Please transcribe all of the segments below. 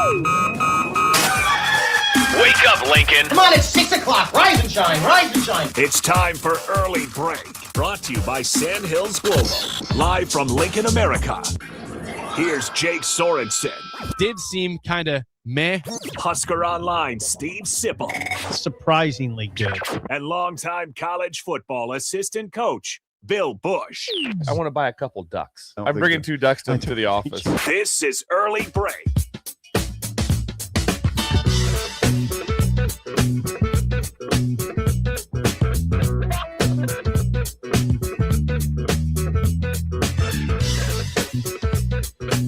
Wake up, Lincoln. Come on, it's 6 o'clock. Rise and shine, rise and shine. It's time for Early Break. Brought to you by Sandhills Global. Live from Lincoln, America. Here's Jake Sorensen. Did seem kind of meh. Husker Online, Steve Sipple. Surprisingly good. And longtime college football assistant coach, Bill Busch. I want to buy a couple ducks. I'm bringing 2 ducks to the office. This is Early Break.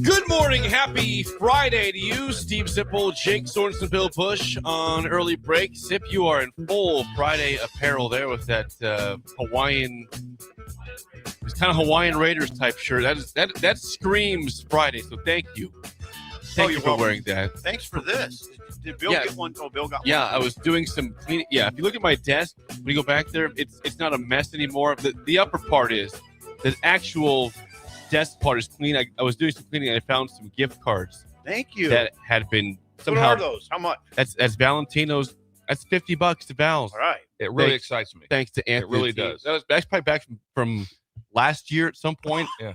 Good morning. Happy Friday to you, Steve Sipple, Jake Sorensen, Bill Busch on Early Break. Sip, you are in full Friday apparel there with that Hawaiian, it's kind of Hawaiian Raiders type shirt. That screams Friday, so thank you. Thank you for wearing that. Thanks for this. Did Bill get one? Oh, Bill got one. Yeah, I was doing some cleaning. Yeah, if you look at my desk, when you go back there, it's not a mess anymore. The upper part is. The actual desk part is clean. I was doing some cleaning and I found some gift cards. Thank you. That had been somehow. What are those? How much? That's Valentino's. That's $50 to Val's. All right. It really excites me. Thanks to Anthony. It really does. That's probably back from last year at some point. Yeah.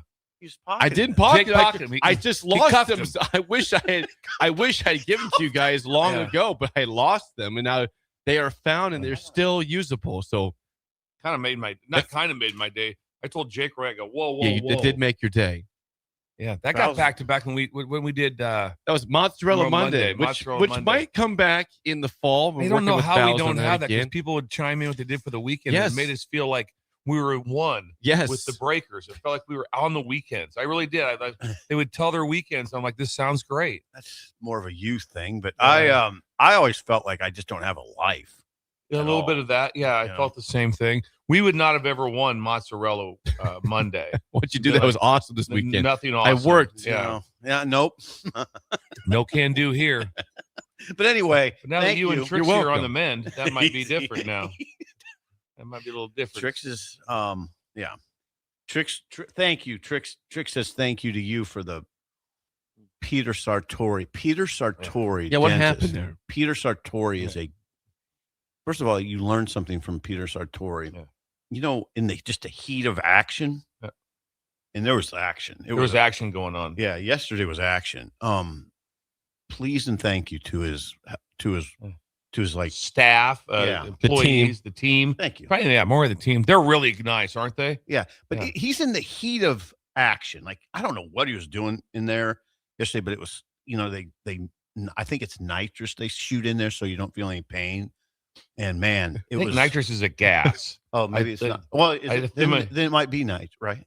I didn't pocket. Jake I just lost them. So I wish I had given to you guys long ago, but I lost them, and now they are found and they're still usable. So kind of made my day. I told Jake right, I go, whoa. It did make your day. Yeah, that got back to back when we did. That was Mozzarella Monday, which might come back in the fall. I don't know how we don't have that because people would chime in what they did for the weekend. Yes. It made us feel like we were one with the Breakers. It felt like we were on the weekends. I really did. They would tell their weekends. I'm like, this sounds great. That's more of a youth thing, but I always felt like I just don't have a life. A little bit of that. Yeah, I felt the same thing. We would not have ever won Mozzarella Monday. What'd you do? That was awesome this weekend. Nothing awesome. I worked. Yeah. Nope. No can do here. But anyway, now that you and Trixie are on the mend, that might be different now. That might be a little different. Trix is, Trix, thank you. Trix says thank you to you for the Peter Sartori. Peter Sartori. Yeah, what dentist. happened there? Peter Sartori is first of all, you learn something from Peter Sartori. Yeah. You know, in the heat of action, and there was action. There was action going on. Yeah, yesterday was action. Please and thank you to his like staff, employees, the team. Thank you. Probably more of the team. They're really nice, aren't they? Yeah, but he's in the heat of action. Like I don't know what he was doing in there yesterday, but it was I think it's nitrous they shoot in there so you don't feel any pain. And man, I think nitrous is a gas. Oh, maybe it's not. Well, then it might be nitrous, right?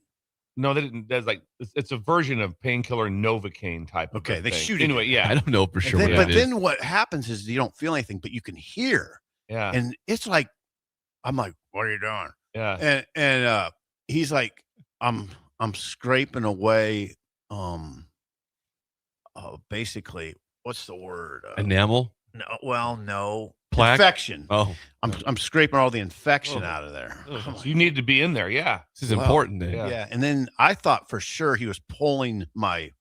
No, they didn't. That's like it's a version of painkiller Novocaine type. Okay, they shoot anyway. It. Yeah, I don't know for sure. Then what happens is you don't feel anything, but you can hear. Yeah, and it's like I'm like, what are you doing? Yeah, and he's like, I'm scraping away. Basically, what's the word? Enamel. No. Plaque? Infection. Oh, I'm scraping all the infection out of there. So you need to be in there. Yeah, this is important. Yeah, and then I thought for sure he was pulling my.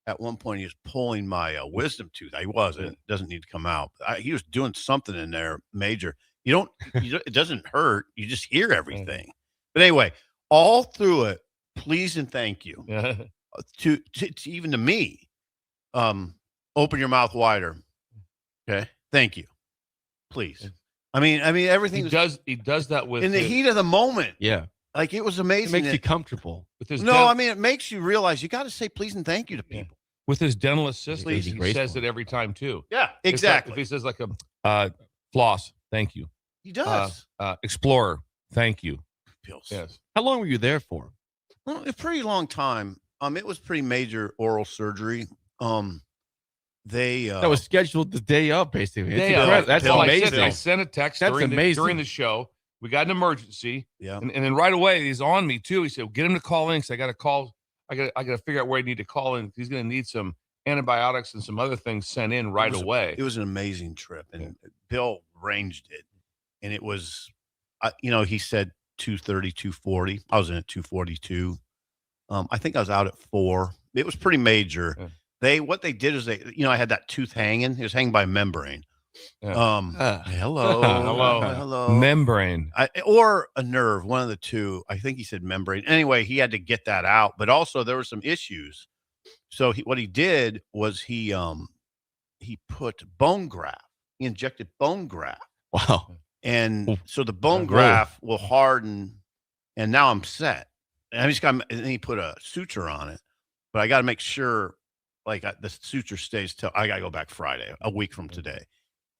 At one point, he was pulling my wisdom tooth. He wasn't. It doesn't need to come out. He was doing something in there major. It doesn't hurt. You just hear everything. But anyway, all through it, please and thank you to even to me. Open your mouth wider. Okay, thank you. Please. I mean, everything he does that with in the heat of the moment. Yeah. Like it was amazing. It makes you comfortable. With his it makes you realize you got to say please and thank you to people. Yeah. With his dental assistant, he graceful. says it every time too. Yeah, exactly. If he says like a floss, thank you. He does. Explorer, thank you. Pills. Yes. How long were you there for? Well, a pretty long time. It was pretty major oral surgery. That was scheduled the day of, basically. That's amazing. I sent a text during the show. We got an emergency. Yeah. And then right away, he's on me too. He said, get him to call in because I got to call. I got to figure out where I need to call in. He's going to need some antibiotics and some other things sent in right away. It was an amazing trip. And Bill arranged it. And it was, he said 2:30, 2:40. I was in at 2:42. I think I was out at 4. It was pretty major. Yeah. what they did is I had that tooth hanging. It was hanging by membrane. Yeah. Hello. Hello. Membrane. Or a nerve, one of the two. I think he said membrane. Anyway, he had to get that out, but also there were some issues. So what he did was he put bone graft. He injected bone graft. Wow. And so the bone graft will harden, and now I'm set. And and he put a suture on it, but I got to make sure the suture stays till I got to go back Friday, a week from today.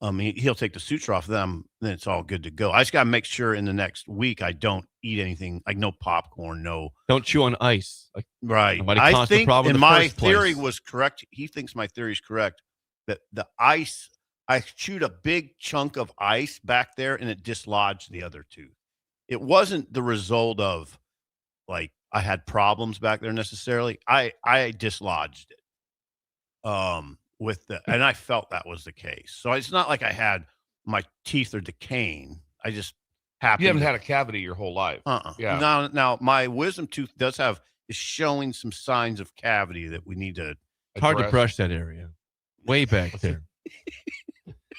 He'll take the suture off them, then it's all good to go. I just got to make sure in the next week I don't eat anything, like no popcorn, don't chew on ice. Right. I think, and my theory was correct. He thinks my theory is correct, that the ice, I chewed a big chunk of ice back there and it dislodged the other tooth. It wasn't the result of I had problems back there necessarily. I dislodged it. And I felt that was the case. So it's not like I had my teeth are decaying. I just happened. You haven't had a cavity your whole life. Yeah. Now my wisdom tooth is showing some signs of cavity that we need to. It's hard to brush that area. Way back there.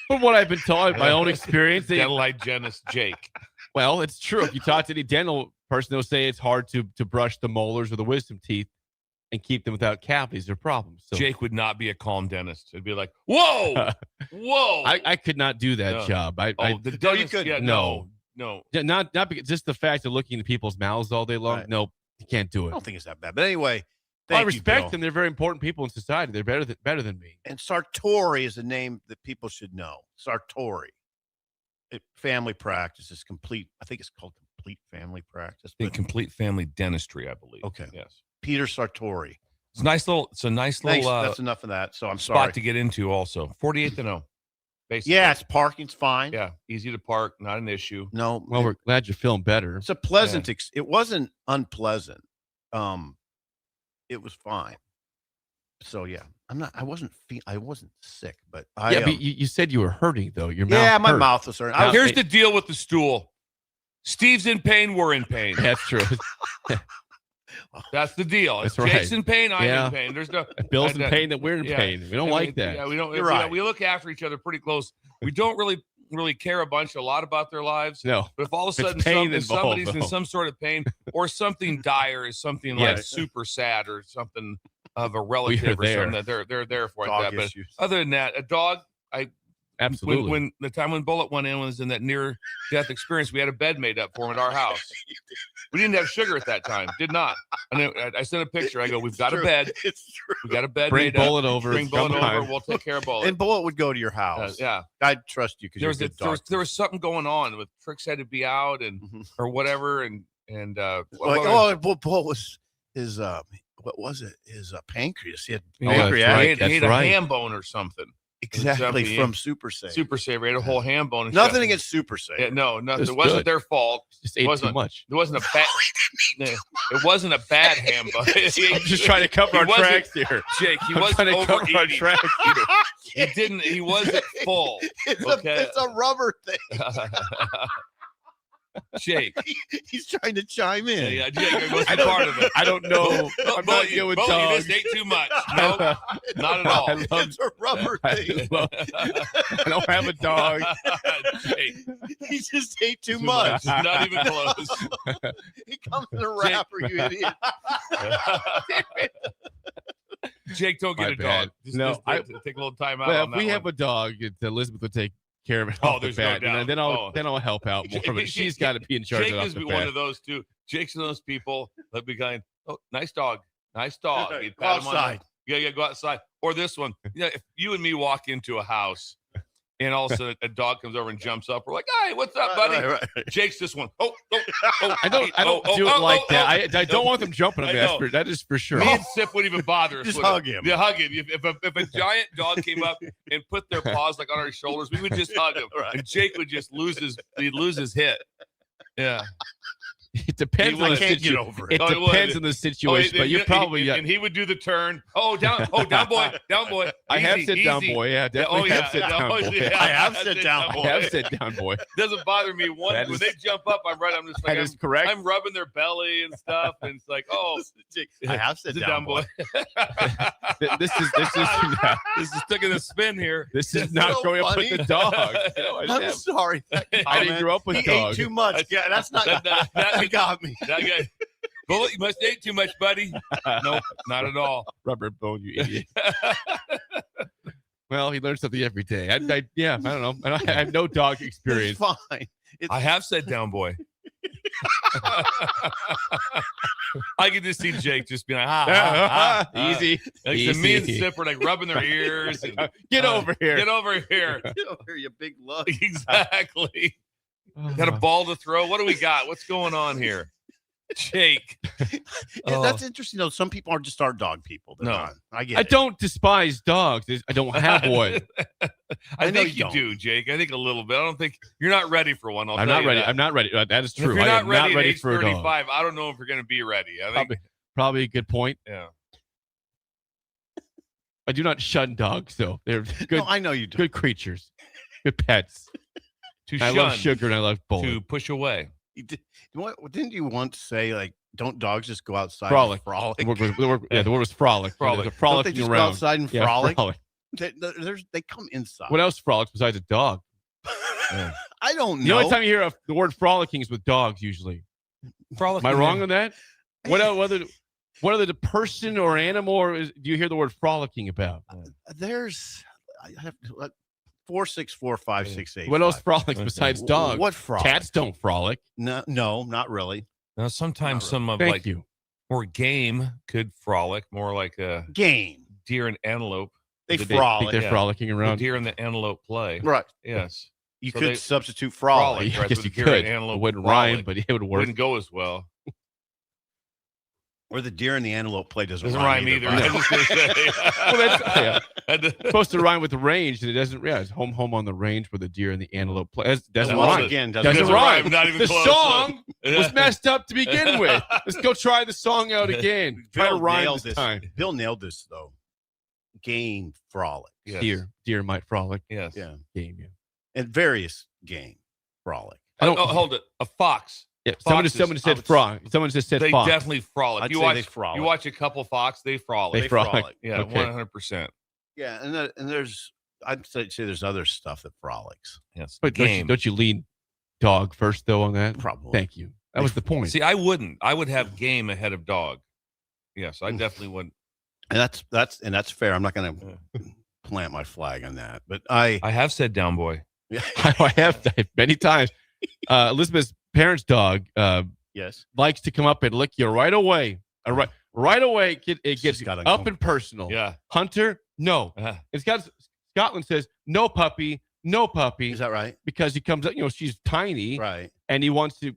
From what I've been taught, my own experience. Dental hygienist Jake. Well, it's true. If you talk to any dental person, they'll say it's hard to brush the molars or the wisdom teeth and keep them without cavities or problems. So Jake would not be a calm dentist. It'd be like, whoa, whoa. I could not do that job. The dentist, you could. Yeah, no. Not because just the fact of looking into people's mouths all day long. Right. No, you can't do it. I don't think it's that bad. But anyway, I respect them. They're very important people in society. They're better than me. And Sartori is a name that people should know. Sartori. Family practice is complete. I think it's called complete family practice. In complete family dentistry, I believe. Okay. Yes. Peter Sartori. It's a nice little. Thanks, that's enough of that. So I'm spot sorry. to get into also. 48th to 0. Basically. Yeah, parking's fine. Yeah, easy to park, not an issue. No. Well, we're glad you're feeling better. It's a pleasant. It wasn't unpleasant. It was fine. So yeah, I wasn't sick, but but you said you were hurting though. Your mouth. Yeah, my hurt. mouth was hurting. Now, here's the deal with the stool. Steve's in pain. We're in pain. That's true. That's the deal. If That's Jake's right. in pain, I'm in pain. There's no Bill's in pain that we're in pain. We don't like that. Yeah, we don't. You're right. We look after each other pretty close. We don't really care a lot about their lives. No. But if all of a It's sudden pain somebody's involved, in some sort of pain or something dire is something like super sad or something of a relative or something that they're there for Dog like that. issues. But other than that, a dog, Absolutely. When the time when Bullet went in was in that near death experience, we had a bed made up for him at our house. We didn't have sugar at that time. Did not. And then I sent a picture. I go, we've got a bed. It's true. We got a bed. Bring made Bullet up. over. Bring Bullet over. We'll take care of Bullet. And Bullet would go to your house. Yeah. I'd trust you because there was something going on with Trix had to be out and or whatever and Bullet was his what was it? His pancreas. He had pancreatic. Right. He had a ham bone or something. Exactly, from Super Save. Super Save. He had a whole ham bone. And Nothing against Super Save. Yeah, no, nothing. It It wasn't good. their fault. Just ate too much. It wasn't a bad. It wasn't a bad ham bone. I'm just trying to cover our tracks here. Jake, he I'm wasn't trying to cover our overeating. tracks here. He wasn't full. It's a rubber thing. Jake. He's trying to chime in. Yeah, Jake, what's the part of it? I don't know. I'm not good with You dogs. just ate too much. No, not at all. It's a rubber thing. I don't have a dog. Jake, He just ate too much. not even close. He comes in a wrapper, you idiot. Jake, don't get My a bad. dog. Just take a little time out. Well, on if we that have one. a dog, Elizabeth would take care of it. Oh, off the there's no bat, doubt. and then I'll help out more. But she's got to be in charge Jake of it off is the one bat. of those too. Jake's one of those people that be going, "Oh, nice dog, nice dog." Go You'd pat him on the- outside. Yeah, go outside. Or this one. Yeah, if you and me walk into a house and all of a sudden a dog comes over and jumps up, we're like, "Hey, what's up, buddy?" Right. Jake's this one. Oh, I don't do it like that. I don't want them jumping on I me. know. That is for sure. Me and Sip wouldn't even bother us. Just would hug it? him. Yeah, hug him. If a giant dog came up and put their paws like on our shoulders, we would just hug him. Right. And Jake would just lose his hit. Yeah. It depends. I can't get over it. It depends on the situation, but you probably. And he would do the turn. Down boy. I have Easy, said down easy. boy. Yeah, definitely have said down boy. I have said down boy. I have said down boy. Doesn't bother me one. That When is- they jump up, I'm right. I'm just like, That is correct. I'm rubbing their belly and stuff, and it's like, I have said it's a down boy. This is This is taking a spin here. this is It's not so growing up funny. with the dog. I'm sorry. I didn't grow up with He dogs. ate too much. Yeah, that's not. That got me. That guy, Bullet, you must ate too much, buddy. Nope, not at all. Rubber bone, you idiot. Well, he learns something every day. I don't know. I have no dog It's experience. fine. I have said down boy. I can just see Jake just being like, Easy. Like Easy. me and Sip were like rubbing their ears. And, Get over here. Get over here. Get over here, you big lug. Exactly. Got a ball to throw. What do we got? What's going on here? Jake. Yeah, that's interesting though. Some people are just our dog people. They're No. not. I get I it. don't despise dogs. I don't have one. I know think you you do, Jake. I think a little bit. I don't think you're not ready for one. I'm not ready. I'm not ready. That is If true. you're I not am ready, not ready at age for a dog. 35, I don't know if you're going to be ready. I think, Probably a good point. yeah. I do not shun dogs, though. They're good, No, I know you do. good creatures, good pets. To I shun, love Sugar and I love Bullet. to push away. Didn't you once say like, don't dogs just go outside Frolic. and frolic? The word was frolic. Frolic. There's a Don't frolicking they just around. go outside and Yeah, frolic? frolic. They come inside. What else frolics besides a dog? I don't know. The only time you hear the word frolicking is with dogs, usually. Frolic. Am I wrong on that? What other the person or animal do you hear the word frolicking about? There's I have 4645688. What else frolics Okay. besides dogs? What frolic? Cats don't frolic. No, not really. Now, sometimes Not some of Thank like you. more game could frolic, more like a Game. deer and antelope. They Think frolic. they're yeah. frolicking The around. deer and the antelope play. Right. Yes. You So could they- substitute frolic. frolic. I right, guess with you deer could. and It antelope wouldn't frolic. rhyme, but it would work. Wouldn't go as well. Or the deer and the antelope play doesn't Doesn't rhyme either. I was just gonna say. Well, that's It's it's supposed to rhyme with the range, and it doesn't. Yeah, it's home on the range where the deer and the antelope play. It doesn't Once rhyme. again, Doesn't rhyme. Not even The close. song was messed up to begin with. Let's go try the song out again. Try to Bill rhyme nailed this time. Bill nailed this though. Game frolic. Yes. Deer might frolic. Yes. Yeah. Game, yeah. And various game frolic. I don't. hold it. A fox. Yeah, someone Foxes, said I would- frog. Someone just said They fox. definitely frolic. I'd You say watch. they frolic. You watch a couple fox. They frolic. They frolic. Yeah, Okay. 100%. Yeah, and there's I'd say there's other stuff that frolics. Yes. But game. don't you lead dog first though on that? Probably. Thank you. That was the point. See, I wouldn't. I would have game ahead of dog. Yes, I definitely would. And that's fair. I'm not going to plant my flag on that. But I have said down boy. I have many times. Elizabeth's parents' dog yes. likes to come up and lick you right away. Right away, it gets got up and uncomfortable. personal. Yeah. Hunter, no. It's got Scotland says no puppy, no puppy. Is that right? Because he comes up, she's tiny, Right. and he wants to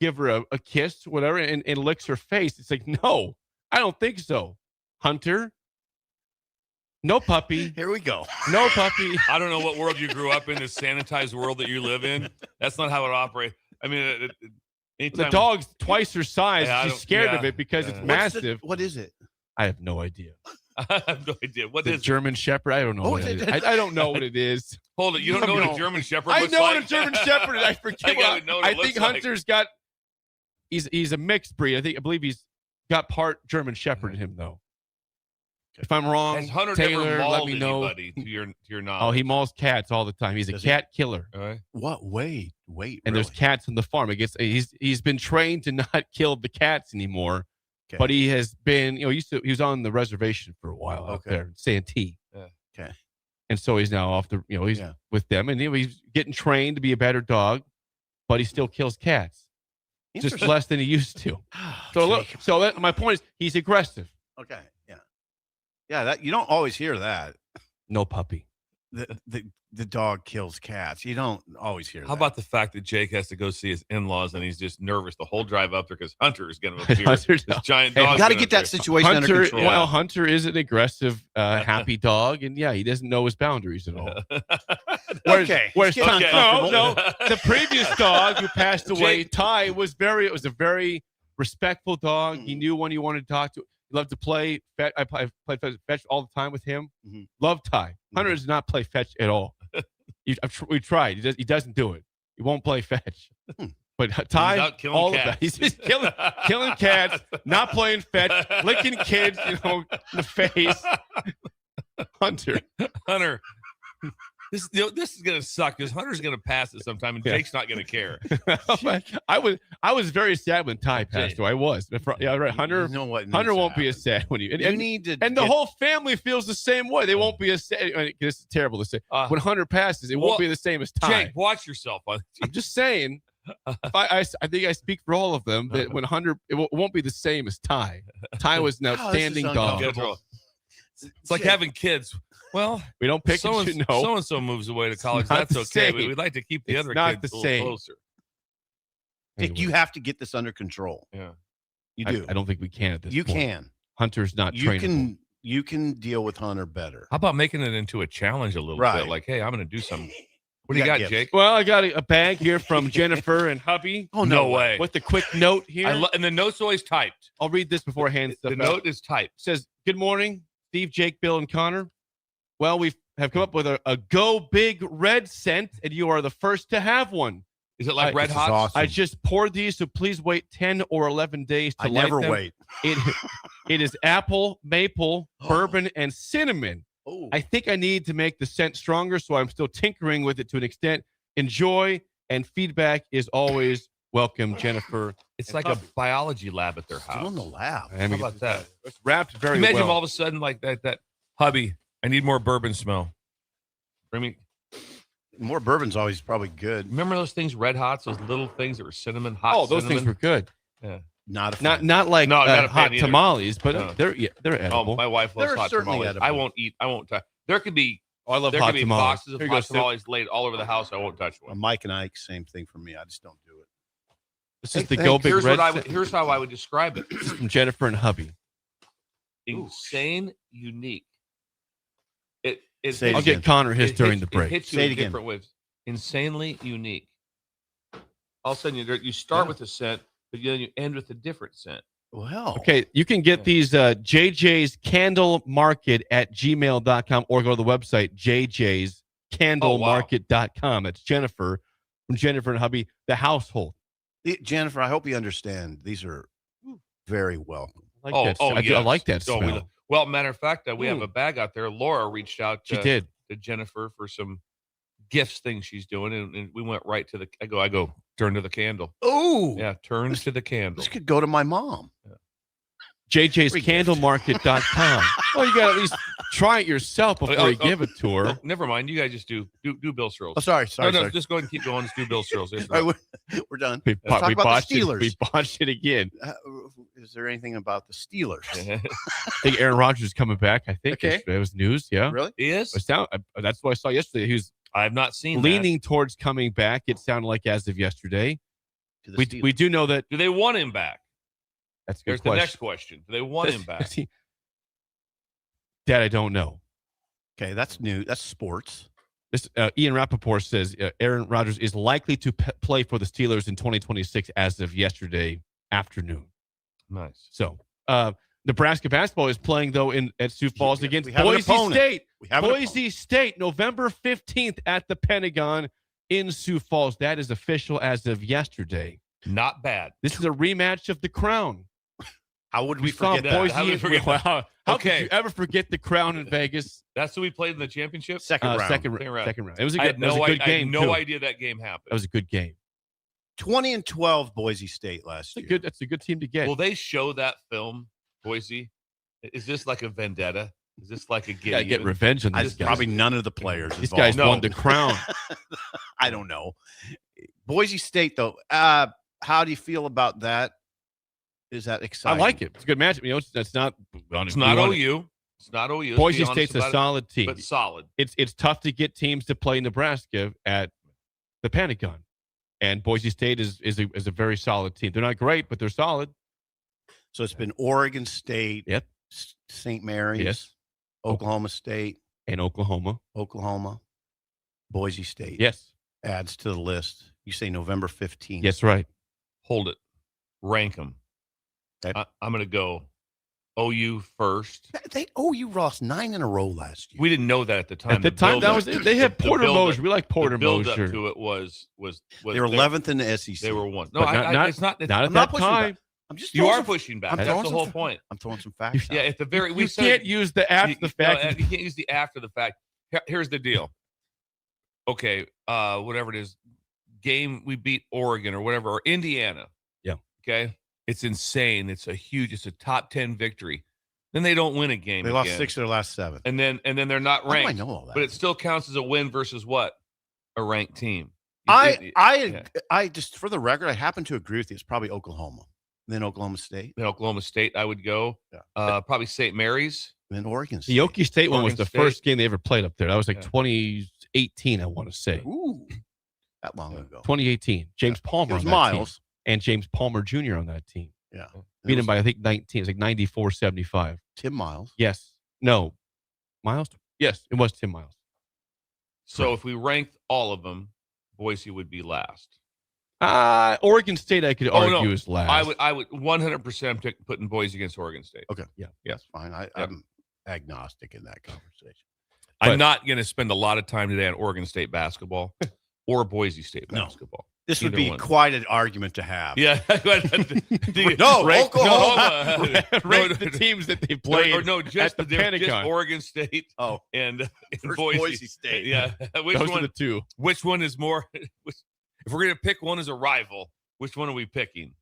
give her a kiss, whatever, and licks her face. It's like, no, I don't think so. Hunter, no puppy, Here we go. no puppy. I don't know what world you grew up in, this sanitized world that you live in. That's not how it operates. I mean, The anytime, dog's twice her size. Yeah, I She's don't- scared yeah, of it because it's yeah. massive. What is it? I have no idea. I have no idea. What The is it? German Shepherd. I don't know. Oh, what it is is. it? I don't know what it is. Hold it. You don't know what a German Shepherd I looks know like? what a German Shepherd is. I forget. I gotta know what it I looks think like. Hunter's got. He's a mixed breed. I believe he's got part German Shepherd in him though. If I'm wrong, Has Hunter Taylor, never let mauled me know. anybody to your knowledge? Oh, he mauls cats all the time. He's a Does he? cat killer. All right. What? Wait. And there's really? cats on the farm. I guess he's been trained to not kill the cats anymore. Okay. But he has been, he was on the reservation for a while out Okay. there in Santee. Yeah. Okay. And so he's now off the, he's Yeah. with them, and he's getting trained to be a better dog, but he still kills cats, just Interesting. less than he used to. Oh, So look, Jacob. my point is he's aggressive. Okay. Yeah. Yeah. That you don't always hear that. No puppy. The dog kills cats. You don't always hear that. How about the fact that Jake has to go see his in-laws and he's just nervous the whole drive up there because Hunter is going to appear. Hunter's This not- giant Hey, dog. you got to get that situation under Hunter, control. Hunter is an aggressive, happy dog, and yeah, he doesn't know his boundaries at all. Okay. Whereas It's getting uncomfortable. the previous dog who passed away, Ty, was a very respectful dog. He knew when you wanted to talk to. He loved to play fetch. I played fetch all the time with him. Mhm. Love Ty. Hunter does not play fetch at all. We tried. He doesn't do it. He won't play fetch. But Ty, out killing all cats. of that. He's just killing cats, not playing fetch, licking kids, in the face. Hunter. This is gonna suck because Hunter's gonna pass it sometime, and Jake's not gonna care. I was very sad when Ty passed away. I was. Yeah, right. Hunter. You know what Hunter needs won't to be as happen? sad when you. You need to. And the whole family feels the same way. They won't be as sad. I mean, this is terrible to say. When Hunter passes, it won't be the same as Ty. Jake, watch yourself. I'm just saying. I think I speak for all of them that when Hunter, it won't be the same as Ty. Ty was an outstanding dog. It's like having kids. Well, we don't pick so and no. So and so moves away to college. Not That's the okay. same. We'd like to keep the It's other not kids the a little same. closer. Dick, you have to get this under control. Yeah, you do. I don't think we can at this You point. can. Hunter's not trainable. You can deal with Hunter better. How about making it into a challenge a little bit? Like, hey, I'm going to do something. What do you got, gifts. Jake? Well, I got a bag here from Jennifer and hubby. Oh, no way. With the quick note here. And the note's always typed. I'll read this before I hand stuff The out. note is typed. It says, good morning, Steve, Jake, Bill, and Connor. Well, we have come up with a Go Big Red scent, and you are the first to have one. Is it like Red This is Hot? awesome. I just poured these, so please wait 10 or 11 days to I light never them. wait. It is apple, maple, bourbon, and cinnamon. Oh, I think I need to make the scent stronger, so I'm still tinkering with it to an extent. Enjoy, and feedback is always welcome, Jennifer. It's like a biology lab at their still house. in the lab. I mean, How about that? It's wrapped very Imagine well. all of a sudden like that. Hubby, I need more bourbon smell. I mean, More bourbon's always probably good. remember those things, Red Hots, those little things that were cinnamon, hot Oh, those cinnamon? things were good. Not a fan. Not like No, not a fan hot either. tamales, but No. they're edible. Oh, my wife loves They're hot certainly tamales. edible. I won't eat. I won't touch. There could be I love there hot could be tamales. boxes of Here you go, hot Stu. tamales laid all over the house. I won't touch one. Mike and Ike, same thing for me. I just don't do it. This is Hey, the Go Big Here's Red what scent here's how I would describe it: from Jennifer and hubby. insane, unique. It Say it I'll again. get Connor his it during hits- the break. It hits you Say it in again. different ways. Insanely unique. All of a sudden, you start with a scent, but then you end with a different scent. Well, Okay, you can get these JJ's Candle Market at gmail.com or go to the website jjscandlemarket.com. It's Jennifer from Jennifer and hubby, the household. Jennifer, I hope you understand. These are very welcome. I like that. I yes. like that Oh, smell. well, matter of fact, we have a bag out there. Laura reached out She did. to Jennifer for some gifts things she's doing, and we went right to the. I go, turn to the candle. Oh, Yeah, turn to the candle. this could go to my mom. JJ'sCandleMarket.com. Well, you got to at least try it yourself before you give it to her. Oh, never mind. You guys just do Bill Searles. Oh, sorry. No, Sorry. just go ahead and keep going. Just do Bill Searles. Yes, All right, we're done. We, Let's talk we about botched the Steelers. it. We botched it again. Is there anything about the Steelers? I think Aaron Rodgers is coming back. I think Okay. yesterday. It was news. Yeah. Really? He is. That's what I saw yesterday. He was I have not seen leaning towards coming back. It sounded like as of yesterday. To the We Steelers. do know that. that. Do they want him back? That's a good There's question. the next question. Do they want him back? Dad, I don't know. Okay, that's new. That's sports. This Ian Rappaport says Aaron Rodgers is likely to play for the Steelers in 2026 as of yesterday afternoon. Nice. So Nebraska basketball is playing though at Sioux Falls against we have an Boise opponent. State. We have an Boise State, November 15th at the Pentagon in Sioux Falls. That is official as of yesterday. Not bad. This is a rematch of the crown. How would we saw forget that? Boise. How would we forget that? How Okay. could you ever forget the crown in Vegas? That's who we played in the championship. Second round. Second Second round. round. It was a I good, had it was no, a good I game. had no too. idea that game happened. That was a good game. 20-12 Boise State last year. That's a good team to get. Will they show that film, Boise? Is this like a vendetta? Is this like a You gotta get even? revenge on I, these guys. probably none of the players. These involved. guys No. won the crown. I don't know. Boise State, though. How do you feel about that? Is that I exciting? like it. It's a good matchup. You know, it's not. It's not OU. It's not OU. Let's Boise be honest State's a about it, solid team. but solid. It's tough to get teams to play Nebraska at the Pentagon, and Boise State is a very solid team. They're not great, but they're solid. So it's been Oregon State, Yep. St. Mary's, Yes. Oklahoma State, And Oklahoma. Oklahoma. Boise State. Yes. Adds to the list. You say November 15th. Yes, right. Hold it. Rank them. Okay. I'm going to go OU first. They OU lost 9 in a row last year. We didn't know that at the time. At the time, that was they had Porter Mosier. We like Porter The build Mosier. up to it was they were 11th in the SEC. They were one. No, it's not. Not at not that pushing time. back. I'm just You throwing are some- pushing back. I'm That's throwing the some whole fa- point. I'm throwing some facts. Yeah, at the very You can't use the after the fact. You can't use the after the fact. Here's the deal. Okay, whatever it is, game we beat Oregon or whatever, or Indiana. Yeah. Okay, it's insane. It's a top 10 victory. Then they don't win a game. They lost again. 6 of their last 7. and then they're not How do I ranked. know all that? But it still counts as a win versus what? A ranked team. I just for the record, I happen to agree with you. It's probably Oklahoma, then Oklahoma State, Then Oklahoma State, I would go. Yeah. Probably St. Mary's. then Oregon State. The Okie State one was Oregon the State. first game they ever played up there. That was like Yeah. 2018, I want to say. Ooh, that long ago. 2018. James Palmer It was on that Miles. team. And James Palmer Jr. on that team. Yeah, Beat him by, I think, 19. It was like 94-75. Tim Miles. Yes. No. Miles? Yes, it was Tim Miles. So if we ranked all of them, Boise would be last. Oregon State, I could argue, is last. I would 100% putting Boise against Oregon State. Okay, Yeah. that's fine. I'm agnostic in that conversation. I'm not going to spend a lot of time today on Oregon State basketball or Boise State No. basketball. This would Either be one. quite an argument to have. Yeah. No, Rank- Oklahoma. Rank the teams that they played or no, just at the just Pentagon. Oregon State Oh, and first Boise. State. Yeah. Which Those are one? the two. Which one is more? If we're going to pick one as a rival, which one are we picking?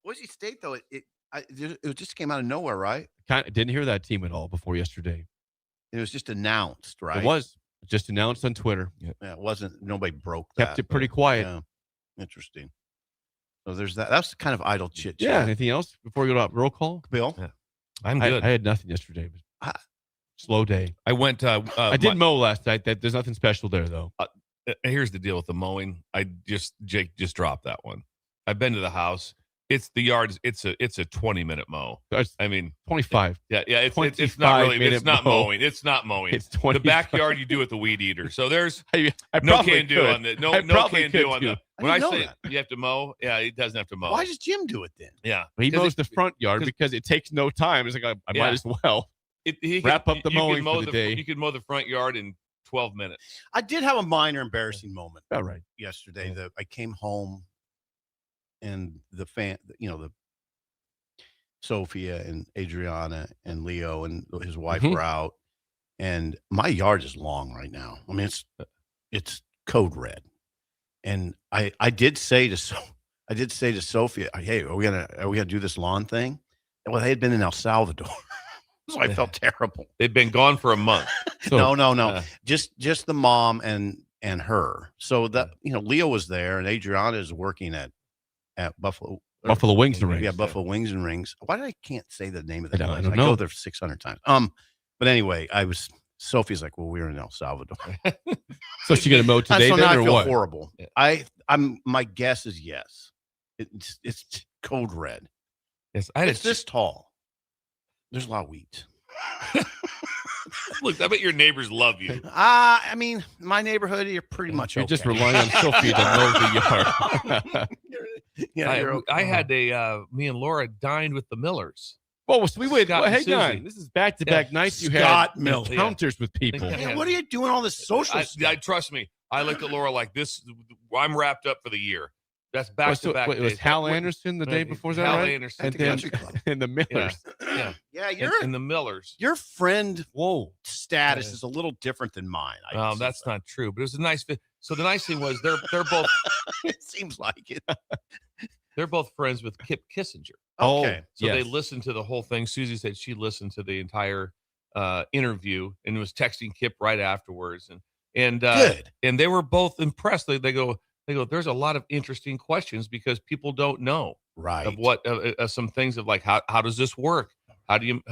Boise State though, it just came out of nowhere, right? Didn't hear that team at all before yesterday. It was just announced, right? It was just announced on Twitter. Yeah, it wasn't. Nobody broke Kept that. it pretty quiet. Yeah. Interesting. So there's that. That's kind of idle chit chat. Yeah. Anything else before we go to roll call? Bill. Yeah. I'm I good. had nothing yesterday. Slow day. I went. I did mow last night. There's nothing special there though. Here's the deal with the mowing. Jake just dropped that one. I've been to the house. It's the yards. It's a 20-minute mow. I mean, 25. yeah. It's not 25 really. It's minute not mow. mowing. It's not mowing. It's 25. The backyard you do with the weed eater. So there's I no probably can do could. on the no I no probably can do could, on too. the. When I didn't know say that. you have to mow, yeah, he doesn't have to mow. Why does Jim do it then? Yeah, He 'Cause mows it- the front yard 'cause- because it takes no time. It's like I Yeah. might as well. he wrap up the you mowing can mow for the day. You can mow the front yard in 12 minutes. I did have a minor embarrassing moment All right. yesterday. That I came home, and the Sophia and Adriana and Leo and his wife Mhm. were out, and my yard is long right now. I mean, it's code red, and I did say to Sophia, hey, are we gonna do this lawn thing? Well, they had been in El Salvador, so I felt terrible. They've been gone for a month. So, No. Just the mom and her. So that Leo was there, and Adriana is working at Buffalo Wings and Rings. Yeah, Buffalo Wings and Rings. Why did I can't say the name of the I place? don't I know. go there 600 times. But anyway, Sophie's like, well, we're in El Salvador. So she gonna mow today so now then I or feel what? horrible. Yeah. My guess is yes. It's code red. Yes, I had It's this tall. There's a lot of weeds. Look, I bet your neighbors love you. I mean, my neighborhood, you're pretty much You're just okay. relying on Sophie to mow the yard. Yeah, you're okay. I had me and Laura dined with the Millers. Well, so we wait. Scott and Hang Susie. on. This is back-to-back Yeah. nights. You Scott had Miller. encounters with people. Yeah. Man, what are you doing all this social I stuff? trust me. I looked at Laura like this. I'm wrapped up for the year. That's Oh, back so to back. wait, it was days. Hal What- Anderson the day before, is that Hal right? Anderson. And At the then country club. and the Millers. Yeah. Yeah, And the Millers. your friend Whoa. status Yeah. is a little different than mine. I can see That's that. not true, but it was a nice fit. So the nice thing was they're both It seems like it. they're both friends with Kip Kissinger. Okay. So they Yes. listened to the whole thing. Susie said she listened to the entire interview and was texting Kip right afterwards. And Good. and they were both impressed. They go, there's a lot of interesting questions because people don't know Right. of what some things of like how does this work? How do you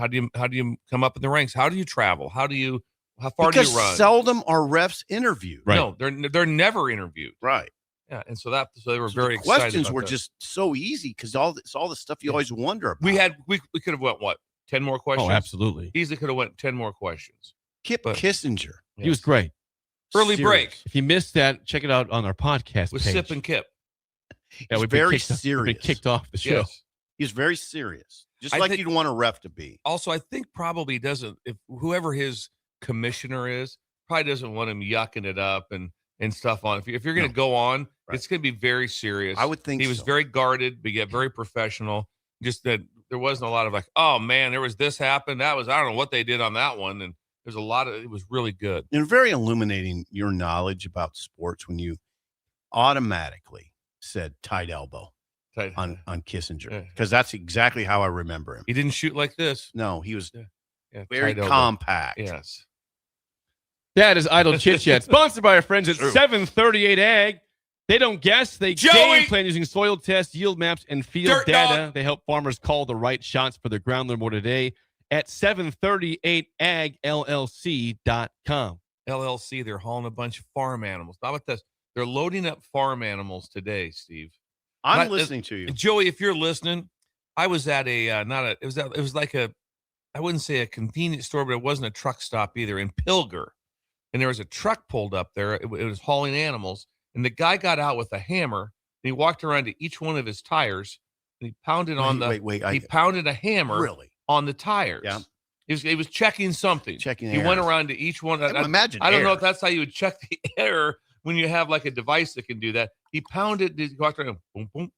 come up in the ranks? How do you travel? How far Because do you run? seldom are refs interviewed. Right. No, they're never interviewed. Right. Yeah, and so they were So very the excited. questions about were that. just so easy because all the stuff you always wonder about. we could have went what 10 more questions. Oh, absolutely. Easily could have went 10 more questions. Kip but- Kissinger. He was great. Early serious. break If you missed that, check it out on our podcast with page. Sip and Kip. Yeah, He's we've been very kicked- we've serious. been kicked off the show. Yes. He's very serious, just I like think- you'd want a ref to be. Also, I think probably doesn't, if whoever his commissioner is, probably doesn't want him yucking it up and stuff on. If you're going to go on, Right. it's going to be very serious. I would think he was so. very guarded, but yet very professional. Just that there wasn't a lot of like, oh man, there was this happened. That was, I don't know what they did on that one. And there's a lot of, it was really good. And very illuminating your knowledge about sports when you automatically said tight elbow on Kissinger, Yeah. because that's exactly how I remember him. He didn't shoot like this. No, he was Yeah, very tight elbow. compact. Yes. That is Idle Chit Chat, sponsored by our friends at True. 738 Ag. They don't guess, they Joey! game plan using soil tests, yield maps, and field Dirt data. dog. They help farmers call the right shots for their ground. Learn more today at 738agllc.com. LLC, they're hauling a bunch of farm animals. How about this? They're loading up farm animals today, Steve. I'm Not- listening to you. Joey, if you're listening, I was at it was like a, I wouldn't say a convenience store, but it wasn't a truck stop either, in Pilger. And there was a truck pulled up there. It was hauling animals. And the guy got out with a hammer and he walked around to each one of his tires and he pounded on Wait. he pounded a hammer Really? on the tires. Yeah. He was checking something. Checking He air. went around to each one. Imagine I don't know air. if that's how you would check the air when you have like a device that can do that. He pounded, he walked around, boom, boom,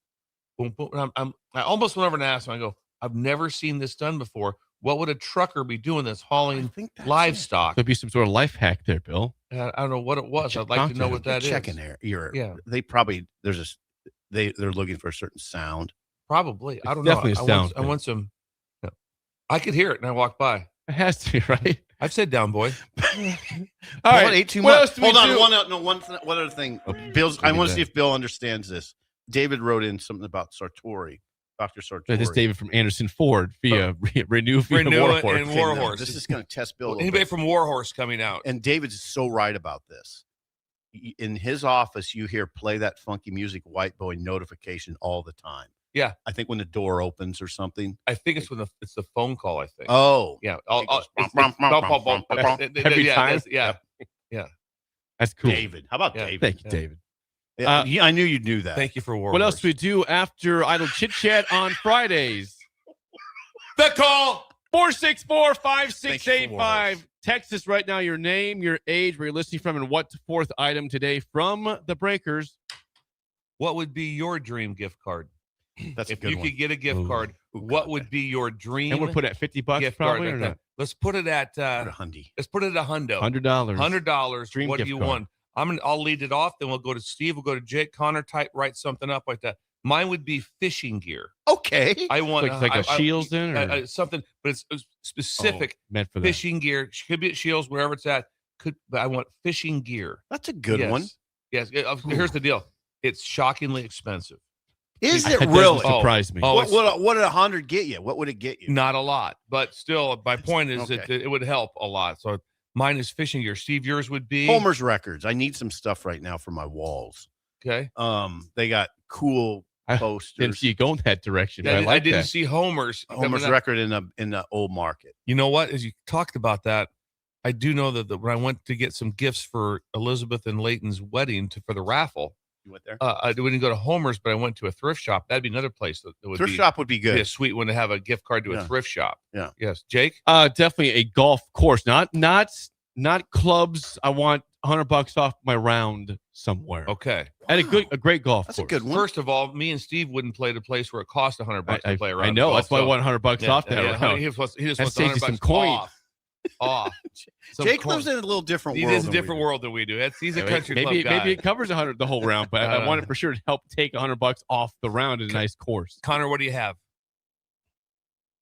boom, boom. And I almost went over and asked him, I go, I've never seen this done before. What would a trucker be doing that's I hauling think that's livestock? Could be some sort of life hack there, Bill. I don't know what it was. I'd like to know what that is. Checking air. Yeah. They probably they're looking for a certain sound. Probably. I It's don't know. definitely a I sound want some. Yeah. I could hear it and I walked by. It has to be, right? I've said down, boy. All right. 18 What months. else do we Hold on. do? One other thing. Oh, Bill's. I Look at want to that. see if Bill understands this. David wrote in something about Sartori, Dr. Sartori. This is David from Anderson Ford via Renew via Renew Warhorse. and Warhorse. This is going to test Bill. a little Anybody bit. from Warhorse coming out? And David's so right about this. In his office, you hear play that funky music, white boy notification all the time. Yeah. I think when the door opens or something. I think it's when it's the phone call. I think. Oh, yeah. It goes Every time? Yeah. That's cool. David. How about Yeah. David? Thank you, Yeah. David. Yeah, I knew you knew that. Thank you for Warhorse. What else do we do after Idle Chit Chat on Fridays? The call. 464-5685. Text us right now your name, your age, where you're listening from, and what fourth item today from the Breakers. What would be your dream gift card? That's a If good you one. could get a gift Ooh. card, Ooh, what God, would be your dream And we're put at $50 gift probably, card? or Like not? that? Let's put it at Put a hundy. let's put it at $100. $100. $100. Dream What do gift you card. want? I'll lead it off. Then we'll go to Steve. We'll go to Jake. Connor, write something up like that. Mine would be fishing gear. Okay. I want Like a Shields then, or something, but it's specific meant for that. fishing gear. Could be at Shields, wherever it's at. But I want fishing gear. That's a good one. Yes. Here's the deal. It's shockingly expensive. Is That it doesn't really? surprise me. Oh, What did 100 get you? What would it get you? Not a lot, but still, my point is that okay. it would help a lot. So mine is fishing gear. Steve, yours would be Homer's Records. I need some stuff right now for my walls. Okay. They got cool I posters. Didn't see you going that direction. But I I like didn't that. see Homer's. Homer's Record in the old market. You know what? As you talked about that, I do know that when I went to get some gifts for Elizabeth and Leighton's wedding for the raffle, You went there? I didn't go to Homer's, but I went to a thrift shop. That'd be another place that would Thrift be, shop would be be a good. sweet one to have a gift card to a Yeah. thrift shop. Yeah. Yes. Jake? Definitely a golf course. Not clubs. I want $100 off my round somewhere. Okay. And a great golf That's a course. good one. First of all, me and Steve wouldn't play at a place where it cost $100 to play around. I know. golf, That's why I so- want $100 off that round. He just wants That $100 saves you some coin. off. Some Jake coin. lives in a little different He world. lives in a than we different do. world than we do. He's a Yeah, country club maybe guy. it covers $100 the whole round, but I wanted for sure to help take $100 off the round in a nice course. Connor, what do you have?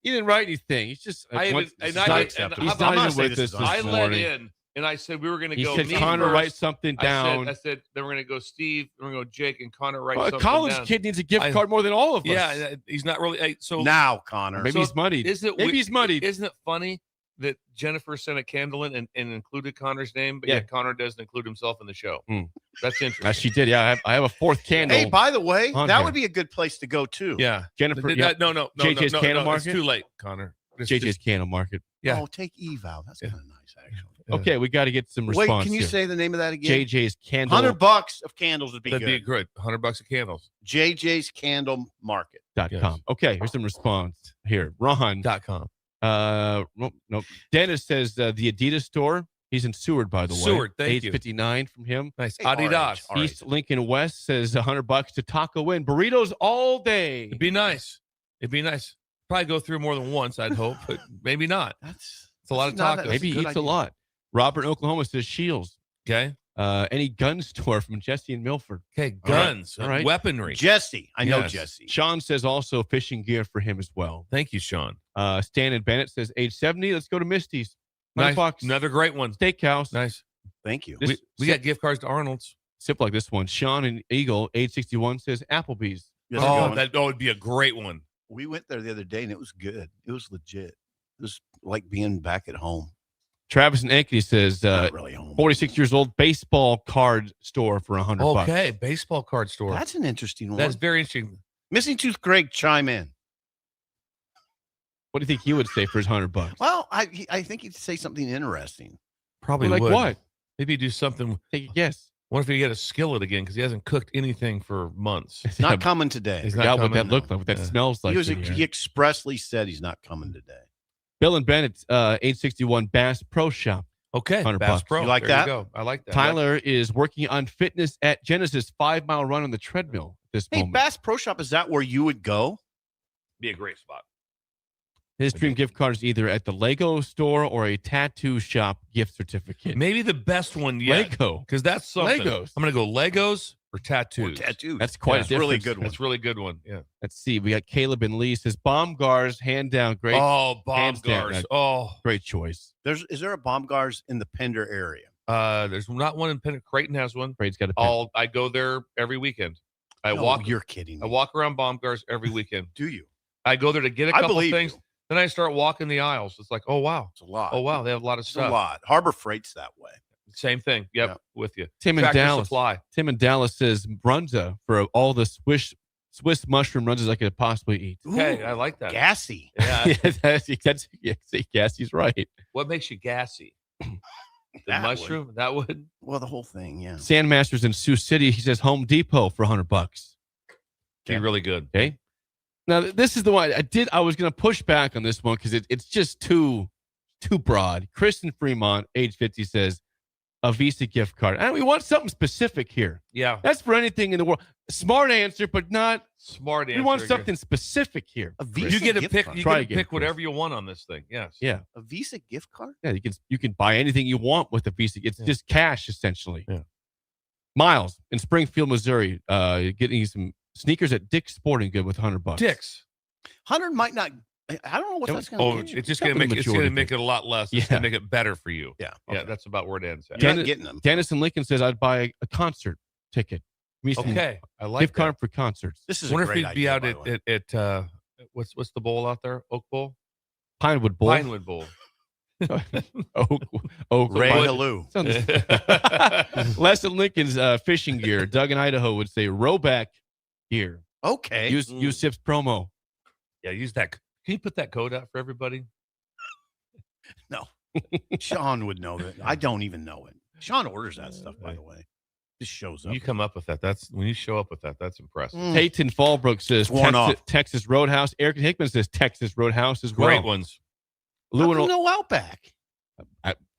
He didn't write anything. He's just I wants- even- and he's I- not- and acceptable. he's I'm not not even saying with this us is this I let morning. in and I said we were going to He go. said me Connor first. write something down. I said then we're going to go Steve. Then we're going to go Jake and Connor write Well, a something college down. kid needs a gift I- card more than all of us. Yeah, he's not really. So Now, Connor. Maybe So he's muddied. Maybe he's muddied. Isn't it funny that Jennifer sent a candle in and included Connor's name, but Yeah. yet Connor doesn't include himself in the show? Hmm. That's interesting. She did. Yeah, I have a fourth candle. Hey, by the way, on that here. would be a good place to go too. yeah, Jennifer. Th- Yeah, that- no, JJ's Candle It's Market? too late, Connor. It's JJ's just- Candle Market. Yeah. Oh, take eval. That's Yeah. kind of nice, actually. Okay, we got to get some response. Wait, can you here. say the name of that again? JJ's Candle $100 of candles would be That'd good. be great. $100 of candles. JJ's Candle Market. .com. Yes. Okay, here's some response here. Ron. .com. No. Dennis says the Adidas store. He's in Seward, by the way. Seward, thank Age you. 59 from him. Nice. Hey, Adidas. RH. East Lincoln West says $100 to Taco Inn. Burritos all day. It'd be nice. It'd be nice. Probably go through more than once, I'd hope, but maybe not. It's a lot of not- tacos. that's Maybe he good eats a idea. lot. Robert in Oklahoma says Shields. Okay. Any gun store from Jesse and Milford. Okay. All right. Guns. All right. Weaponry. Jesse. I know Yes. Jesse. Sean says also fishing gear for him as well. Thank you, Sean. Stan and Bennett says age 70. Let's go to Misty's. Nice. $100. Another great one. Steakhouse. Nice. Thank you. This- We got gift cards to Arnold's. Sip like this one. Sean and Eagle, age 61, says Applebee's. Yes, Oh, we're going. that would be a great one. We went there the other day and it was good. It was legit. It was like being back at home. Travis and Ankeny says Not really home. 46 years old, baseball card store for $100. Okay. Baseball card store. That's an interesting one. That's very interesting. Missing Tooth Greg, chime in. What do you think he would say for his $100? Well, I think he'd say something interesting. Probably Like would. what? Maybe do something. Take a guess. What if he get a skillet again because he hasn't cooked anything for months? It's not coming today. He's I not forgot what coming, that looked no. like, what that Yeah. smells like. in He here. expressly said he's not coming today. Bill and Bennett, age 61, Bass Pro Shop. Okay. $100. Bass Pro. You like There that? go. I like that. Tyler is working on fitness at Genesis 5-mile run on the treadmill at this Hey, moment. Bass Pro Shop, is that where you would go? Be a great spot. His dream gift card is either at the Lego store or a tattoo shop gift certificate. Maybe the best one yet. Lego. Because that's something. Legos. I'm going to go Legos or tattoos. Or tattoos. That's quite Yeah. a difference. really good one. That's a really good one. Yeah. Let's see. We got Caleb and Lee says Baumgars, hand down. Great, Oh, bomb hands down, guards. that- Oh, great choice. Is there a Baumgars in the Pender area? there's not one in Pennant. Creighton has one. Craig's got a I go there every weekend. I No, walk. You're kidding I me. walk around Baumgars every weekend. Do you? I go there to get a I couple believe things. you. Then I start walking the aisles. It's like, oh wow, It's a lot. oh wow, they have a lot of It's a stuff. lot. Harbor Freight's that way. Same thing. Yep, Yeah. with you. Tim in Tractor Dallas. Supply. Tim in Dallas says Brunza for all the Swiss mushroom Brunzas I could possibly eat. Okay, Ooh, I like that. Gassy. Yeah. Yes, he's right. What makes you gassy? The That mushroom. That would. Well, the whole thing, yeah. Sandmasters in Sioux City. He says Home Depot for $100. Be really good. Okay. Now this is the one I was going to push back on this one because it's just too broad. Kristen Fremont, age 50, says a Visa gift card. And we want something specific here. Yeah. That's for anything in the world. Smart answer, but not. Smart answer. We want something specific here. A Visa You get to gift pick. card. You Try get to again, pick Chris. whatever you want on this thing. Yes. Yeah, A Visa gift card? yeah. You can buy anything you want with a Visa. It's Yeah. just cash essentially. Yeah. Miles in Springfield, Missouri, getting you some sneakers at Dick's Sporting Good with $100. Dicks. 100 might not. I don't know what Yeah, that's going Oh, to get you. it's just Not gonna the make it's majority gonna make it a lot less. It's Yeah. gonna make it better for you. Yeah. Yeah, okay. that's about where it ends at. You're Den- not getting them. Dennis and Lincoln says I'd buy a concert ticket. Give me some Okay, I like gift that. card for concerts. This is I a wonder if great he'd be idea, out by the way. at what's the bowl out there? Oak Bowl, Pinewood Bowl. Pinewood Bowl. Oak. Ray Pine- Halou. Sounds- Les and Lincoln's fishing gear. Doug in Idaho would say rowback gear. Okay. Use SIP's promo. Yeah, use that. Can you put that code out for everybody? Sean would know that. I don't even know it. Sean orders that stuff, by the way. Just shows When up. you come up with that, that's when you show up with that. That's impressive. Mm. Peyton Fallbrook says It's worn off. Texas Roadhouse. Eric Hickman says Texas Roadhouse as well. Great ones. How Lou come in, no Outback?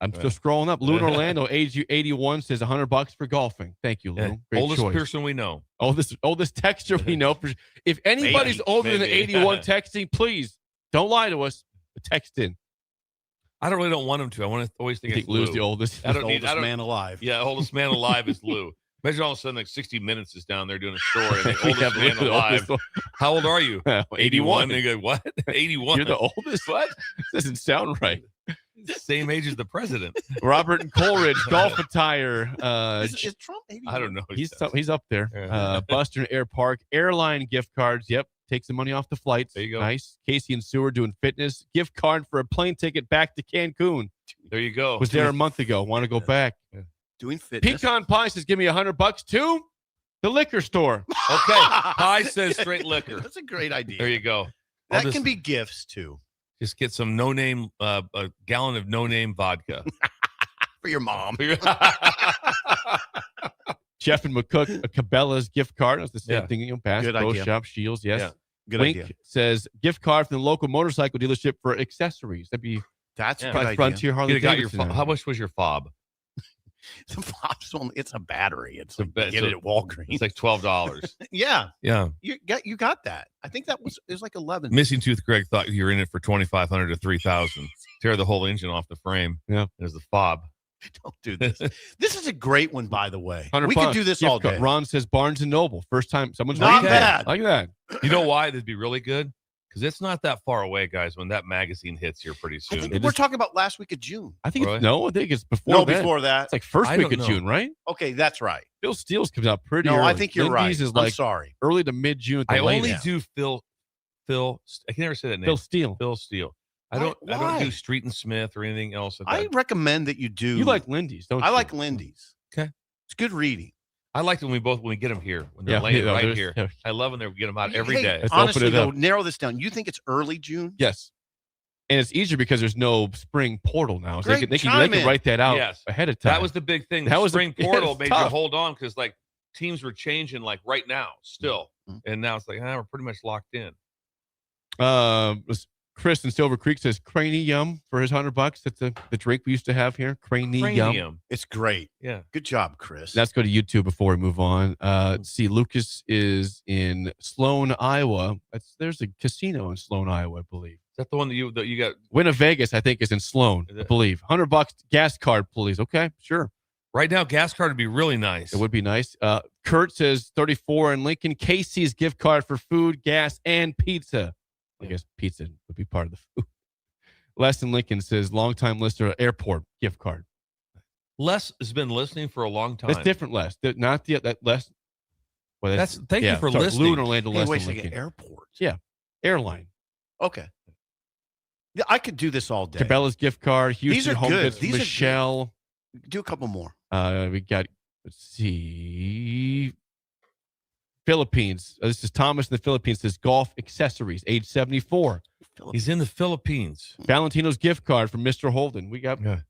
I'm still scrolling up. Lou in Orlando, age 81, says $100 for golfing. Thank you, Lou. Yeah. Great Oldest choice. person we know. Oldest texter we know. If anybody's Maybe. older than Maybe. 81 texting, please don't lie to us. Text in. I don't really don't want him to. I want to always You think think it's Lou's Lou. the oldest? I don't The need. oldest I don't, man alive. Yeah, oldest man alive is Lou. Imagine all of a sudden, like 60 Minutes is down there doing a story. And the We oldest have man the alive. oldest How old are you? one. 81. They go, what? 81. You're the oldest? What? Doesn't sound right. Same age as the president. Robert and Coleridge, golf attire. Is Trump 81? I don't know. He's up there. Yeah. Buster and Air Park, airline gift cards. Yep, take some money off the flights. There you go. Nice. Casey and Seward doing fitness. Gift card for a plane ticket back to Cancun. There you go. Was there a month ago. Want to go back? Doing fitness. Pecan Pie says, "Give me $100 to the liquor store." Okay. Pie says straight liquor. That's a great idea. There you go. That I'll can be gifts too. just get some a gallon of no name vodka. For your mom. Jeff and McCook, a Cabela's gift card. That's the same thing. Bass Good Pro idea. Shop, Shields. Yes. Yeah. Good Wink idea. says gift card from the local motorcycle dealership for accessories. That'd be That's a good by idea. Frontier Harley You'd have got your Davidson. how much was your fob? It's a battery. It's a like ba- get so it at Walgreens. It's like $12. Yeah, Yeah. you got that. I think it was like 11. Missing Tooth Greg thought you were in it for 2,500 to 3,000. Tear the whole engine off the frame. Yeah. There's the fob. Don't do this. This is a great one, by the way. 100 We could bucks. do this Gift all card. day. Ron says Barnes and Noble. First time someone's Not reading bad. that. Like that. You know why that'd be really good? Because it's not that far away, guys, when that magazine hits here pretty I soon. think we're talking about last week of June. I think Really? I think it's before. No, then. before that. It's like first I week don't of know. June, right? Okay, that's right. Phil Steele's comes out pretty No, early. I think you're Lindy's right. is I'm like sorry. early to mid June. I only do Phil. I can never say that name. Phil Steele. Phil Steele. I Why- don't why? do Street and Smith or anything else. I recommend that you do. You like Lindy's, don't you? I like Lindy's. Okay. It's good reading. I like it when we get them here when they're laying right there's- here. yeah. I love when they get them out every Hey, day. Let's open honestly, it though, up. narrow this down. You think it's early June? Yes. And it's easier because there's no spring portal now. So Great, they chime can in. write that out Yes. ahead of time. That was the big thing. That The was spring yeah, portal it's made you tough. hold on because like teams were changing like right now still, Mhm. and now it's like we're pretty much locked in. Chris in Silver Creek says cranium for his $100. That's the drink we used to have here. Cranium. Cranium. It's great. Yeah. Good job, Chris. Let's go to YouTube before we move on. Let's see, Lucas is in Sloan, Iowa. There's a casino in Sloan, Iowa, I believe. Is that the one that you got Winna Vegas, I think, is in Sloan, Is I it? believe. $100 gas card, please. Okay, sure. right now? Gas card would be really nice. It would be nice. Kurt says 34 in Lincoln. Casey's gift card for food, gas, and pizza. I guess pizza would be part of the food. Les in Lincoln says longtime listener, airport gift card. Les has been listening for a long time. That's different, Les. Not that Les. Well, That's thank you for sorry, listening. Lou and Orlando Hey, Les wait a in second. Lincoln. Airport. Yeah. Airline. Okay. Yeah, I could do this all day. Cabela's gift card. Houston These are Home good. Goods. These are good. Michelle. Do a couple more. We got, let's see, Philippines. This is Thomas in the Philippines. Says golf accessories, age 74. He's in the Philippines. Valentino's gift card from Mr. Holden. We got one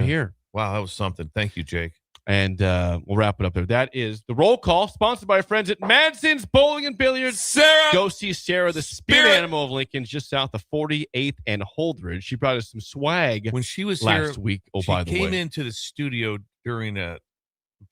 Yeah. here. Wow, that was something. Thank you, Jake. And we'll wrap it up there. That is the roll call, sponsored by our friends at Madson's Bowling and Billiards. Sarah, Go see Sarah, the spirit Spirit. animal of Lincoln, just south of 48th and Holdridge. She brought us some swag when she was last here, week. Oh, she by the came way. into the studio during a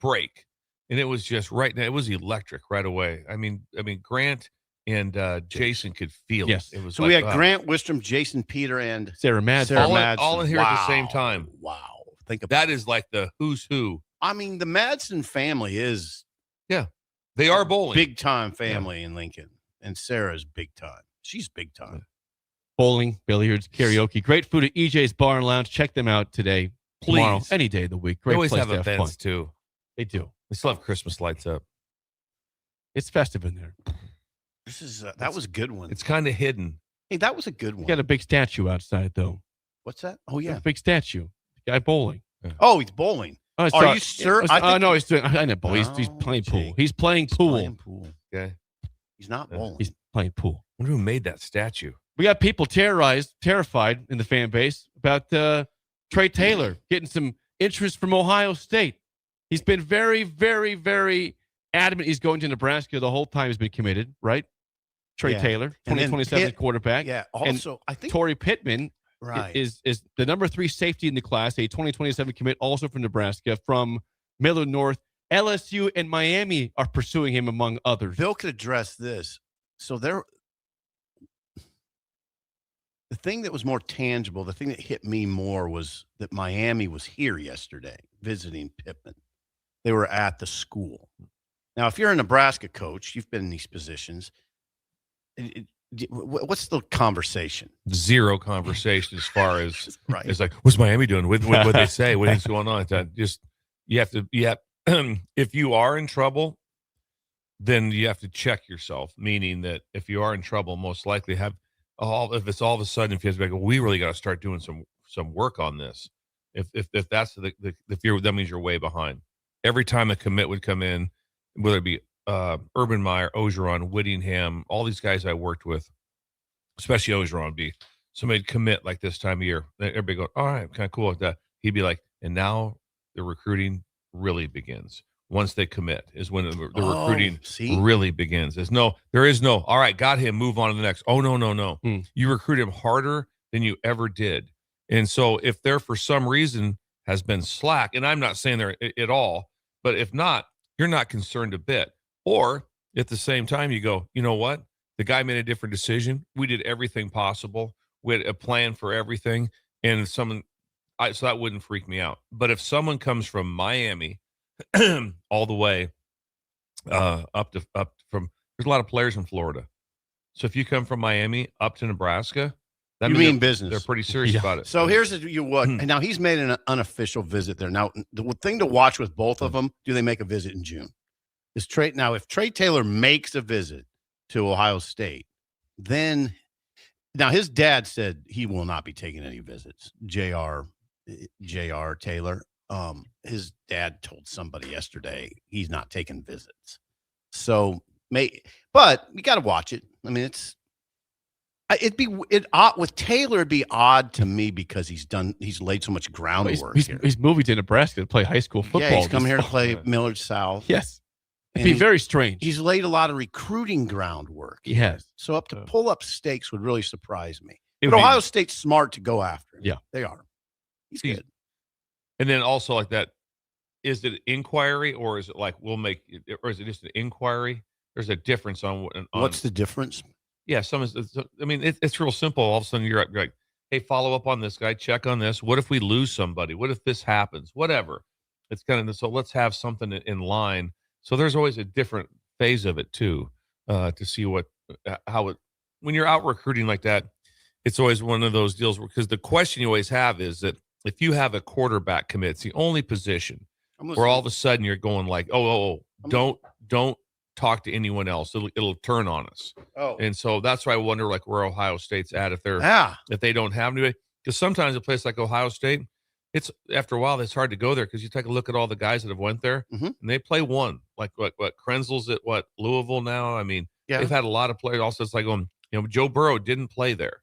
break, and it was just right now. It was electric right away. I mean, Grant and Jason could feel Yes. it. It was So like, we had wow. Grant Wistrom, Jason Peter, and Sarah Madsen. Sarah all in- Madsen. all in here at the same time. Wow. Think about That is like the who's who. I mean, the Madsen family is They are bowling. big time family in Lincoln, and Sarah's big time. She's big time. Bowling, billiards, karaoke. Great food at EJ's Bar and Lounge. Check them out today, tomorrow, Please. any day of the week. They Great always place have to have events fun. too. They do. They still have Christmas lights up. It's festive in there. This is that was a good one. It's kind of hidden. Hey, that was a good We one. got a big statue outside, though. What's that? Oh Yeah, yeah. big statue. The guy bowling. Oh, he's bowling. Oh, Are sorry. you sure? Yeah, I think no, he's doing. I know bowl. He's Oh, playing pool. Jake. He's playing He's pool. playing pool. Okay. He's not bowling. He's playing pool. I wonder who made that statue. We got people terrified in the fan base about Trey Taylor getting some interest from Ohio State. He's been very, very, very adamant he's going to Nebraska the whole time he's been committed, right? Trey Yeah. Taylor, And then 2027 Pitt- quarterback. yeah. And Also, I think Torrey Pittman right. is the number 3 safety in the class, a 2027 commit also from Nebraska, from Miller North. LSU and Miami are pursuing him, among others. Bill could address this. So the thing that was more tangible, the thing that hit me more was that Miami was here yesterday visiting Pittman. They were at the school. Now, if you're a Nebraska coach, you've been in these positions. What's the conversation? Zero conversation as far as Right. it's like, what's Miami doing? What they say? What is going on? It's just you have to. If you are in trouble, then you have to check yourself. Meaning that if you are in trouble, most likely if it's all of a sudden, if you have to be like, well, we really got to start doing some work on this. If that's the fear, that means you're way behind. Every time a commit would come in, whether it be Urban Meyer, Ogeron, Whittingham, all these guys I worked with, especially Ogeron, be somebody commit like this time of year. Everybody go, all right, kind of cool with that. He'd be like, And now the recruiting really begins. Once they commit is when the recruiting really begins. There is no, all right, got him, move on to the next. Oh, no. You recruit him harder than you ever did. And so if there for some reason has been slack, and I'm not saying there at all, but if not, you're not concerned a bit. Or at the same time, you go, you know what? The guy made a different decision. We did everything possible. We had a plan for everything. And so that wouldn't freak me out. But if someone comes from Miami all the way up from, there's a lot of players in Florida. So if you come from Miami up to Nebraska, that you means mean business. They're pretty serious about it. So here's what. And now he's made an unofficial visit there. Now the thing to watch with both of them, do they make a visit in June? If Trey Taylor makes a visit to Ohio State, then now his dad said he will not be taking any visits. J.R. Taylor. His dad told somebody yesterday he's not taking visits. So but you got to watch it. I mean, with Taylor, it'd be odd to me because he's laid so much groundwork. He's moving to Nebraska to play high school football. Yeah, he's come here to play Millard South. Yes. It'd be very strange. He's laid a lot of recruiting groundwork. He has. So to pull up stakes would really surprise me. But Ohio State's smart to go after him. Yeah. They are. He's good. And then also like that, is it inquiry or is it like or is it just an inquiry? There's a difference on what's the difference? Yeah, it's real simple. All of a sudden you're like, hey, follow up on this guy, check on this. What if we lose somebody? What if this happens? Whatever. It's kind of so let's have something in line. So there's always a different phase of it too, to see when you're out recruiting like that, it's always one of those deals because the question you always have is that if you have a quarterback commit, it's the only position where all of a sudden you're going like, don't talk to anyone else. It'll turn on us. Oh, and so that's why I wonder like where Ohio State's at if they don't have anybody. Because sometimes a place like Ohio State, it's after a while it's hard to go there because you take a look at all the guys that have went there and they play one like what Krenzel's at Louisville now. I mean, they've had a lot of players. Also, it's like Joe Burrow didn't play there.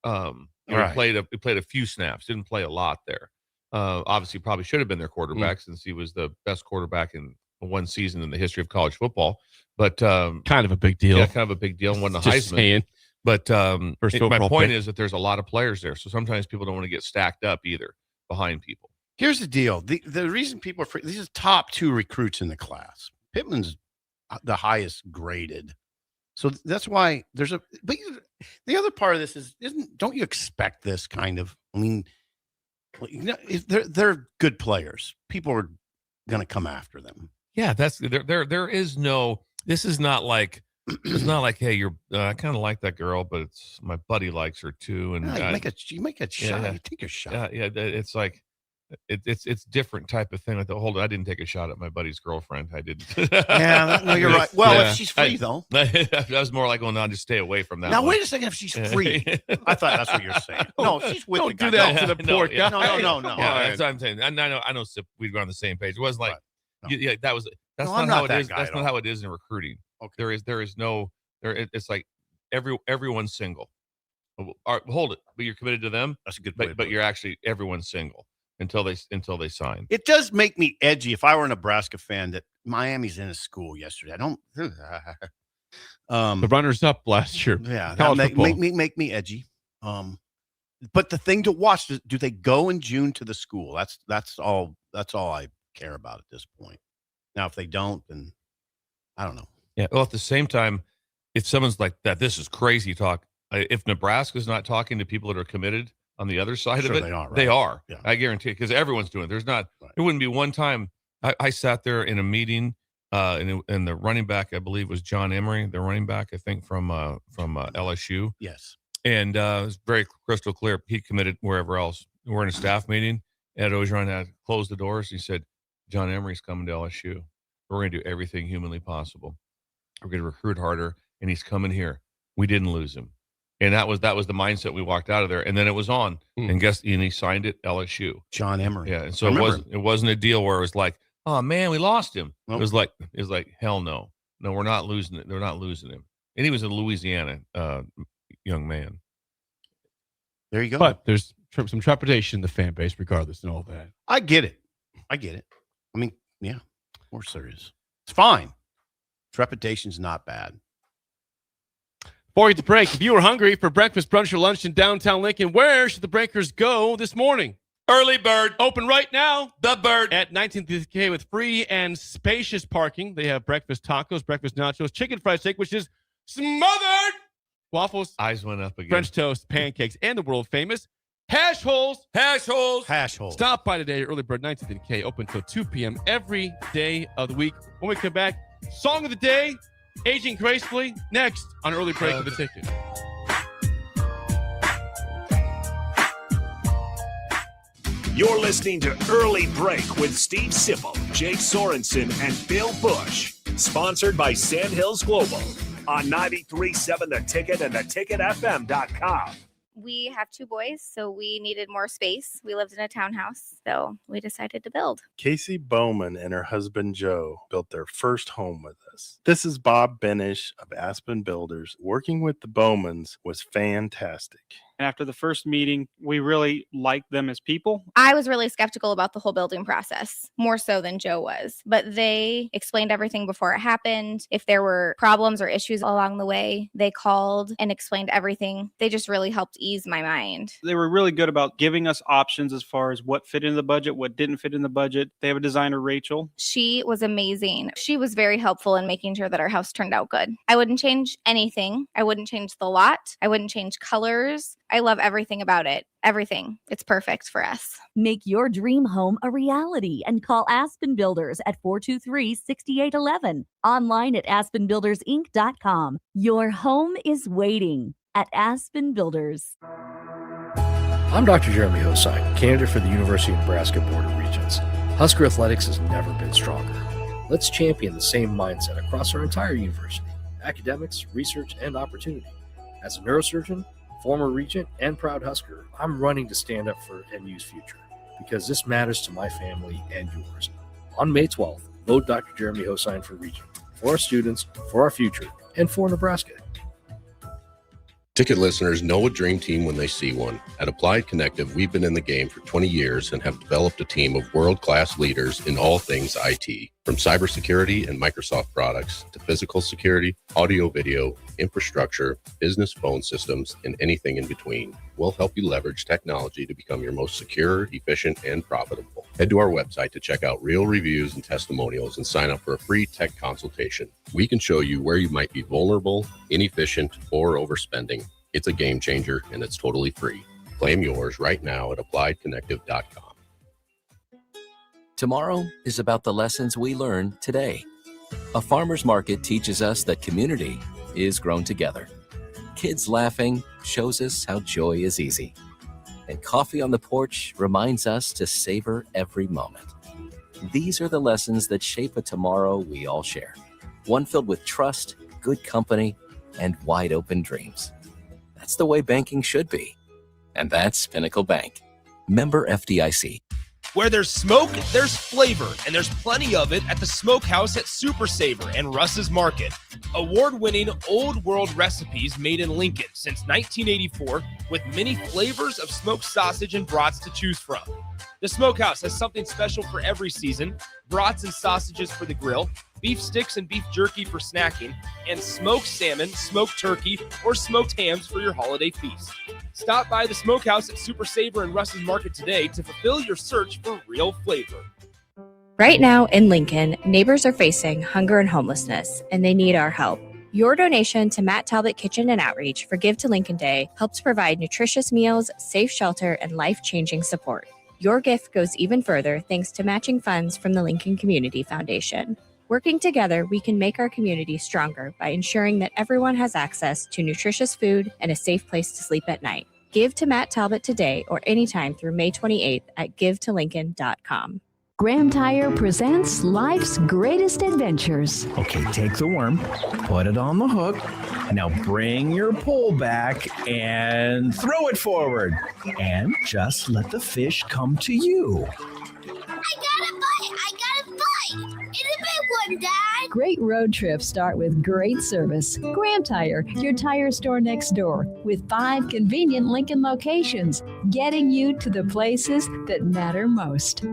He played a few snaps, didn't play a lot there. Obviously, probably should have been their quarterback since he was the best quarterback in one season in the history of college football. But kind of a big deal. Yeah, kind of a big deal. Won the Heisman. Saying. But my point is that there's a lot of players there, so sometimes people don't want to get stacked up either behind people. Here's the deal: the reason people are these are top 2 recruits in the class. Pittman's the highest graded, so that's why there's a. But the other part of this don't you expect this kind of? I mean, if they're good players, people are going to come after them. Yeah, that's there is no. This is not like. It's not like, hey, I kind of like that girl, but it's my buddy likes her too, and you make a shot. You take a shot. Yeah. It's like it's different type of thing. Like I didn't take a shot at my buddy's girlfriend. I didn't. No, you're right. Well, if she's free though, that was more like, just stay away from that. Now wait a second. If she's free, I thought that's what you're saying. No, she's with don't the do guy. that to the poor guy. No. Yeah, that's what I'm saying. I know. We'd be on the same page. It wasn't like, that's not how it is. That's not how it is in recruiting. Okay. There is no. It's like everyone's single. All right, hold it, but you're committed to them. That's a good. But you're actually everyone's single until they sign. It does make me edgy if I were a Nebraska fan that Miami's in a school yesterday. I don't. The runners up last year. Yeah, that make me edgy. But the thing to watch, do they go in June to the school? That's all I care about at this point. Now, if they don't, then I don't know. Yeah. Well, at the same time, if someone's like that, this is crazy talk. If Nebraska's not talking to people that are committed on the other side of it, they are. Right? They are. Yeah. I guarantee it, because everyone's doing it. There's not. Right. It wouldn't be one time. I sat there in a meeting, and the running back, I believe, was John Emery, the running back, I think from LSU. Yes. And it was very crystal clear. He committed wherever else. We're in a staff meeting. Ed Ogeron had closed the doors. He said, John Emery's coming to LSU. We're going to do everything humanly possible. We're going to recruit harder, and he's coming here. We didn't lose him. And that was the mindset we walked out of there. And then it was on. And he signed it, LSU. John Emery. Yeah. And so it wasn't a deal where it was like, oh man, we lost him. Nope. It was like, hell no. No, we're not losing it. They're not losing him. And he was a Louisiana young man. There you go. But there's some trepidation in the fan base, regardless, and all that. I get it. I mean, yeah, of course there is. It's fine. Trepidation's not bad. Before we get to break, if you were hungry for breakfast, brunch, or lunch in downtown Lincoln, where should the Breakers go this morning? Early Bird. Open right now. The Bird. At 19th K with free and spacious parking. They have breakfast tacos, breakfast nachos, chicken fried steak, which is smothered, waffles, Eyes went up again. French toast, pancakes, and the world famous hash holes. Hash holes. Hash hole. Stop by today. Early Bird, 19th and K, open until 2 p.m. every day of the week. When we come back, song of the day, Aging Gracefully, next on Early Break of the Ticket. You're listening to Early Break with Steve Sipple, Jake Sorensen, and Bill Busch. Sponsored by Sandhills Global on 93.7 The Ticket and theticketfm.com. We have 2 boys, so we needed more space. We lived in a townhouse, so we decided to build. Casey Bowman and her husband Joe built their first home with us. This is Bob Benish of Aspen Builders. Working with the Bowmans was fantastic. After the first meeting, we really liked them as people. I was really skeptical about the whole building process, more so than Joe was. But they explained everything before it happened. If there were problems or issues along the way, they called and explained everything. They just really helped ease my mind. They were really good about giving us options as far as what fit in the budget, what didn't fit in the budget. They have a designer, Rachel. She was amazing. She was very helpful in making sure that our house turned out good. I wouldn't change anything. I wouldn't change the lot. I wouldn't change colors. I love everything about it. Everything. It's perfect for us. Make your dream home a reality and call Aspen Builders at 423-6811. Online at aspenbuildersinc.com. Your home is waiting at Aspen Builders. I'm Dr. Jeremy Hosine, candidate for the University of Nebraska Board of Regents. Husker athletics has never been stronger. Let's champion the same mindset across our entire university: academics, research, and opportunity. As a neurosurgeon, former Regent, and proud Husker, I'm running to stand up for NU's future because this matters to my family and yours. On May 12th, vote Dr. Jeremy Hosine for Regent, for our students, for our future, and for Nebraska. Ticket listeners know a dream team when they see one. At Applied Connective, we've been in the game for 20 years and have developed a team of world-class leaders in all things IT. From cybersecurity and Microsoft products to physical security, audio-video, infrastructure, business phone systems, and anything in between. We'll help you leverage technology to become your most secure, efficient, and profitable. Head to our website to check out real reviews and testimonials and sign up for a free tech consultation. We can show you where you might be vulnerable, inefficient, or overspending. It's a game changer, and it's totally free. Claim yours right now at appliedconnective.com. Tomorrow is about the lessons we learn today. A farmer's market teaches us that community is grown together. Kids laughing shows us how joy is easy. And coffee on the porch reminds us to savor every moment. These are the lessons that shape a tomorrow we all share. One filled with trust, good company, and wide open dreams. That's the way banking should be. And that's Pinnacle Bank. Member FDIC. Where there's smoke, there's flavor, and there's plenty of it at the Smokehouse at Super Savor and Russ's Market. Award-winning old world recipes made in Lincoln since 1984 with many flavors of smoked sausage and brats to choose from. The Smokehouse has something special for every season: brats and sausages for the grill, beef sticks and beef jerky for snacking, and smoked salmon, smoked turkey, or smoked hams for your holiday feast. Stop by the Smokehouse at Super Savor and Russ's Market today to fulfill your search for real flavor. Right now in Lincoln, neighbors are facing hunger and homelessness, and they need our help. Your donation to Matt Talbot Kitchen and Outreach for Give to Lincoln Day helps provide nutritious meals, safe shelter, and life-changing support. Your gift goes even further thanks to matching funds from the Lincoln Community Foundation. Working together, we can make our community stronger by ensuring that everyone has access to nutritious food and a safe place to sleep at night. Give to Matt Talbot today or anytime through May 28th at givetolincoln.com. Graham Tire presents life's greatest adventures. Okay, take the worm, put it on the hook. Now bring your pole back and throw it forward. And just let the fish come to you. I got a bite! It's a big one! Dad. Great road trips start with great service. Graham Tire, your tire store next door, with 5 convenient Lincoln locations, getting you to the places that matter most.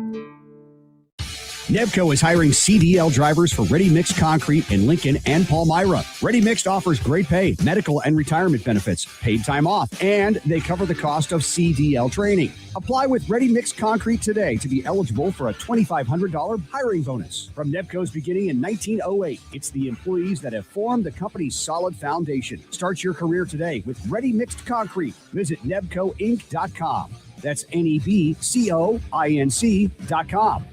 Nebco is hiring CDL drivers for Ready Mixed Concrete in Lincoln and Palmyra. Ready Mixed offers great pay, medical and retirement benefits, paid time off, and they cover the cost of CDL training. Apply with Ready Mixed Concrete today to be eligible for a $2,500 hiring bonus. From Nebco's beginning in 1908, it's the employees that have formed the company's solid foundation. Start your career today with Ready Mixed Concrete. Visit nebcoinc.com. That's NEBCOINC.com.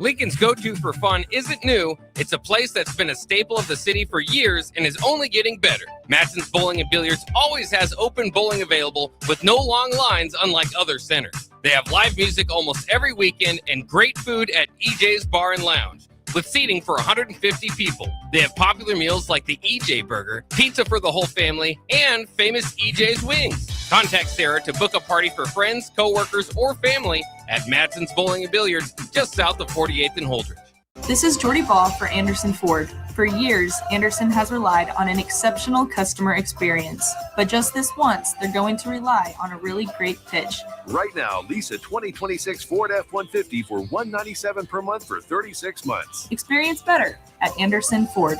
Lincoln's go-to for fun isn't new. It's a place that's been a staple of the city for years and is only getting better. Matson's Bowling and Billiards always has open bowling available with no long lines, unlike other centers. They have live music almost every weekend and great food at EJ's Bar and Lounge, with seating for 150 people. They have popular meals like the EJ Burger, pizza for the whole family, and famous EJ's Wings. Contact Sarah to book a party for friends, coworkers, or family at Matson's Bowling and Billiards, just south of 48th and Holdridge. This is Jordy Ball for Anderson Ford. For years, Anderson has relied on an exceptional customer experience. But just this once, they're going to rely on a really great pitch. Right now, lease a 2026 Ford F-150 for $197 per month for 36 months. Experience better at Anderson Ford.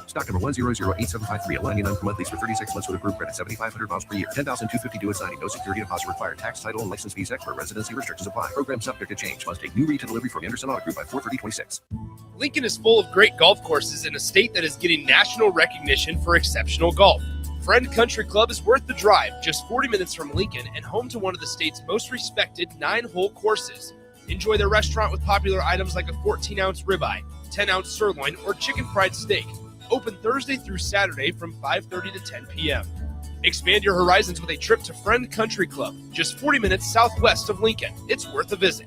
Stock number 1008753, $199 per month, lease for 36 months with approved credit, 7,500 miles per year, $10,250 due at signing. No security deposit required. Tax, title, and license fees extra. Residency restrictions apply. Program subject to change. Must take new retail delivery from Anderson Auto Group by 4/30/26. Lincoln is full of great golf courses in a state that is getting national recognition for exceptional golf. Friend Country Club is worth the drive, just 40 minutes from Lincoln and home to one of the state's most respected 9-hole courses. Enjoy their restaurant with popular items like a 14-ounce ribeye, 10-ounce sirloin, or chicken fried steak. Open Thursday through Saturday from 5:30 to 10 p.m. Expand your horizons with a trip to Friend Country Club, just 40 minutes southwest of Lincoln. It's worth a visit.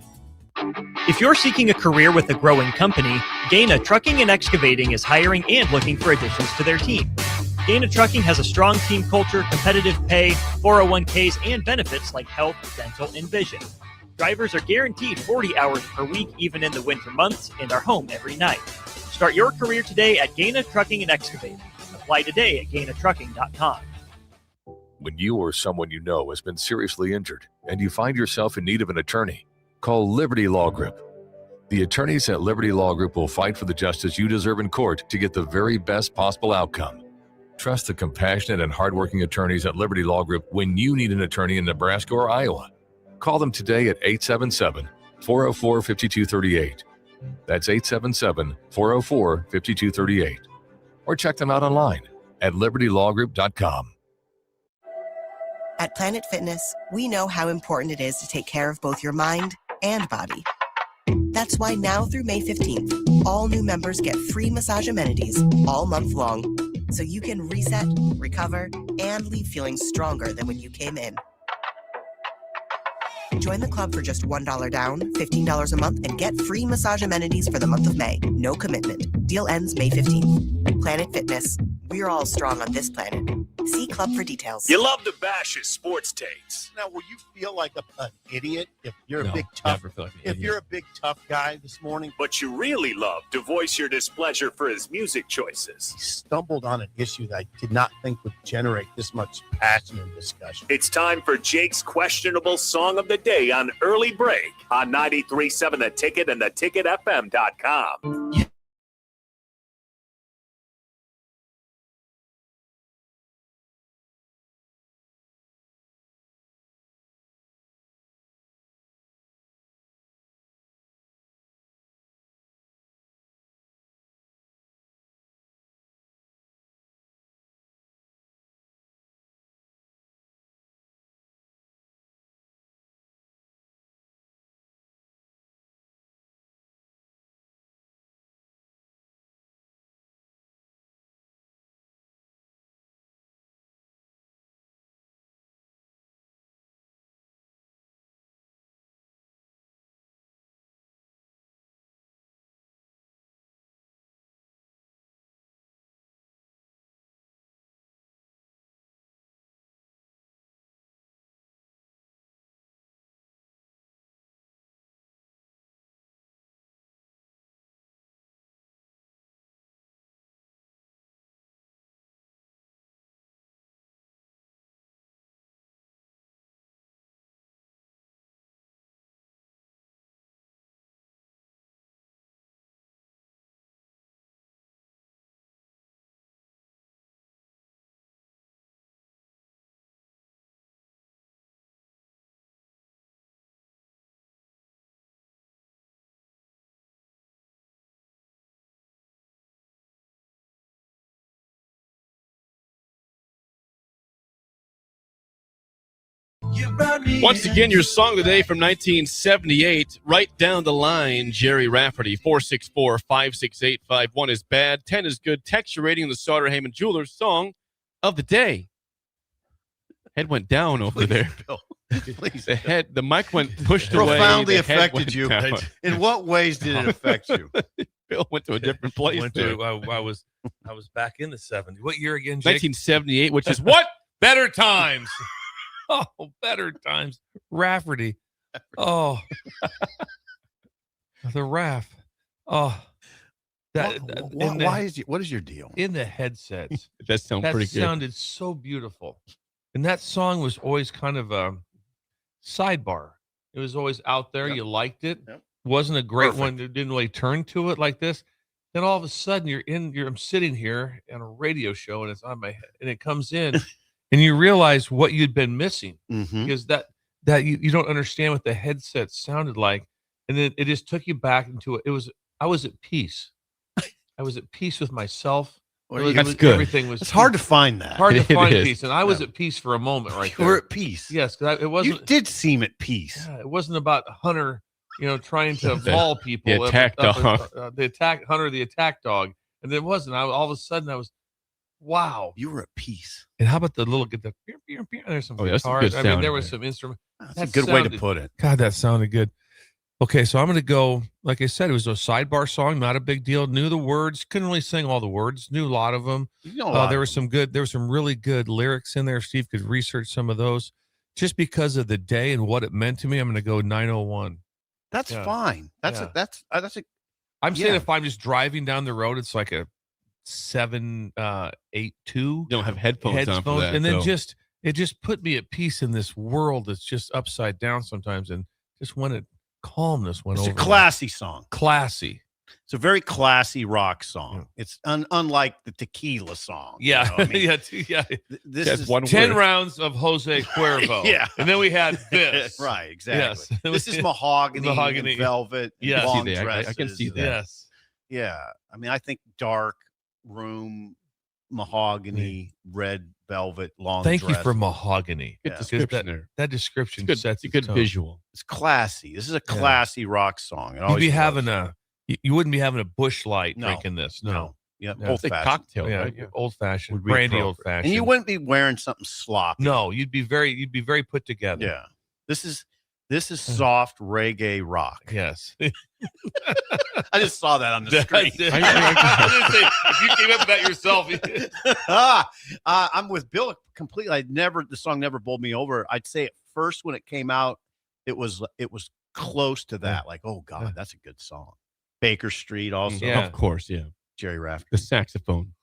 If you're seeking a career with a growing company, Gaina Trucking and Excavating is hiring and looking for additions to their team. Gaina Trucking has a strong team culture, competitive pay, 401ks, and benefits like health, dental, and vision. Drivers are guaranteed 40 hours per week, even in the winter months, and are home every night. Start your career today at Gaina Trucking and Excavating. Apply today at GainaTrucking.com. When you or someone you know has been seriously injured and you find yourself in need of an attorney, call Liberty Law Group. The attorneys at Liberty Law Group will fight for the justice you deserve in court to get the very best possible outcome. Trust the compassionate and hardworking attorneys at Liberty Law Group when you need an attorney in Nebraska or Iowa. Call them today at 877-404-5238. That's 877-404-5238. Or check them out online at libertylawgroup.com. At Planet Fitness, we know how important it is to take care of both your mind and body. That's why now through May 15th, all new members get free massage amenities all month long, so you can reset, recover, and leave feeling stronger than when you came in. Join the club for just $1 down, $15 a month, and get free massage amenities for the month of May. No commitment. Deal ends May 15th. Planet Fitness. We're all strong on this planet. See club for details. You love to bash his sports takes. Now, will you feel like an idiot if you're No, a big tough? never feel like an if idiot. you're a big tough guy this morning, But you really love to voice your displeasure for his music choices. stumbled on an issue that I did not think would generate this much passion and discussion. It's time for Jake's questionable song of the day on Early Break on 93.7 The Ticket and theticketfm.com. Once again, your song of the day from 1978, Right Down the Line, Jerry Rafferty, 464-568-51 is bad, 10 is good. Text your rating of the Sauter Heyman Jewelers song of the day. Head went down over there. Bill. Please. The mic went pushed away. Profoundly the head affected went you. down. In what ways did it affect you? Bill went to a different place. I was back in the 70s. What year again, Jake? 1978, which is what? Better times. Oh, better times. Rafferty. Oh. The Raff. Oh. What is your deal? In the headsets. That sounds pretty good. That sounded so beautiful. And that song was always kind of a sidebar. It was always out there. Yep. You liked it. Yep. Wasn't a great one. It didn't really turn to it like this. Then all of a sudden I'm sitting here on a radio show and it's on my head and it comes in and you realize what you'd been missing because that you don't understand what the headset sounded like. And then it just took you back into it. I was at peace. I was at peace with myself. That's good. Everything was. It's hard to find that. Hard to find peace, and I was at peace for a moment right there. You were at peace. Yes, because it wasn't. You did seem at peace. Yeah, it wasn't about Hunter, trying to maul people. The attack dog. Hunter, the attack dog, and it wasn't. All of a sudden, I was, wow. You were at peace. And how about the little there's some guitars. I mean, there was some instrument. That's a good way to put it. God, that sounded good. Okay, so I'm going to go, like I said, it was a sidebar song, not a big deal. Knew the words, couldn't really sing all the words, knew a lot of them. There were some really good lyrics in there. Steve could research some of those. Just because of the day and what it meant to me, I'm going to go 901. That's fine. I'm saying if I'm just driving down the road, it's like a 782. You don't have headphones on for that. And then it just put me at peace in this world that's just upside down sometimes, and just wanted calmness went over. It's a classy song. Classy. It's a very classy rock song. It's unlike the Tequila song. Yeah. You know? I mean, This is is 10 rounds of Jose Cuervo. Yeah. And then we had this. Right, exactly. Yes. This is mahogany and velvet and long dresses. I can see that. Yes. Yeah. I mean, I think dark room, mahogany, red velvet, long Thank dress. you for mahogany. Good description there. That description It's sets a good tone. visual. It's classy. This is a classy rock song. You'd be having you wouldn't be having a Busch Light drinking this. No. Yeah, No. old fashioned cocktail, Yeah, right? old fashioned, Would be brandy appropriate. old fashioned. And you wouldn't be wearing something sloppy. No, you'd be very put together. Yeah. This is soft reggae rock. Yes. I just saw that on the screen. If you came up with that yourself. I'm with Bill completely. The song never bowled me over. I'd say at first when it came out, it was close to that. Like, oh God, that's a good song. Baker Street also. Yeah. Of course, yeah. Jerry Rafferty. The saxophone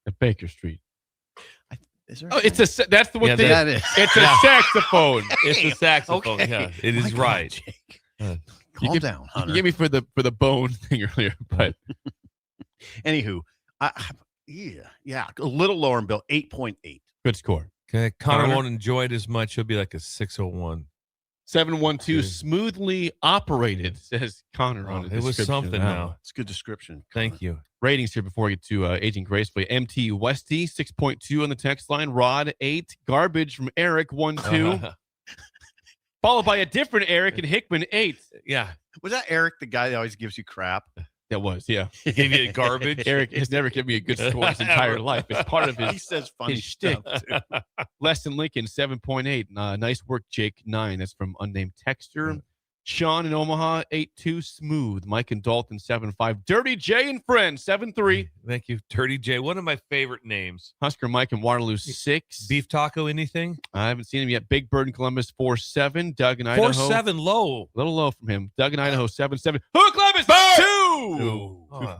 at Baker Street. That's the one thing. That is. It's a saxophone. It's a saxophone. Okay. Yeah, it is right. Jake. Calm down, Hunter. You gave me for the bone thing earlier, but anywho, a little lower in Bill, 8.8. Good score. Okay, Connor won't enjoy it as much. He'll be like a 601. 712 smoothly operated, says Connor on it. It was something now. It's a good description. Thank you. Ratings here before we get to Aging Gracefully. MT Westy, 6.2 on the text line. Rod, 8. Garbage from Eric, 1-2. Followed by a different Eric and Hickman, 8. Yeah. Was that Eric, the guy that always gives you crap? That was, yeah. He gave you garbage. Eric has never given me a good score his entire life. It's part of his, He says funny his shtick. stuff, too. Less than Lincoln, 7.8. Nice work, Jake, 9. That's from unnamed texter. Sean in Omaha, 8-2. Smooth. Mike and Dalton, 7-5. Dirty J and Friends, 7-3. Thank you. Dirty J, one of my favorite names. Husker Mike in Waterloo, 6. Beef Taco, anything? I haven't seen him yet. Big Bird in Columbus, 4-7. Doug in Idaho. 4-7 low. A little low from him. Doug in Idaho, 7-7. Hook Columbus, 2.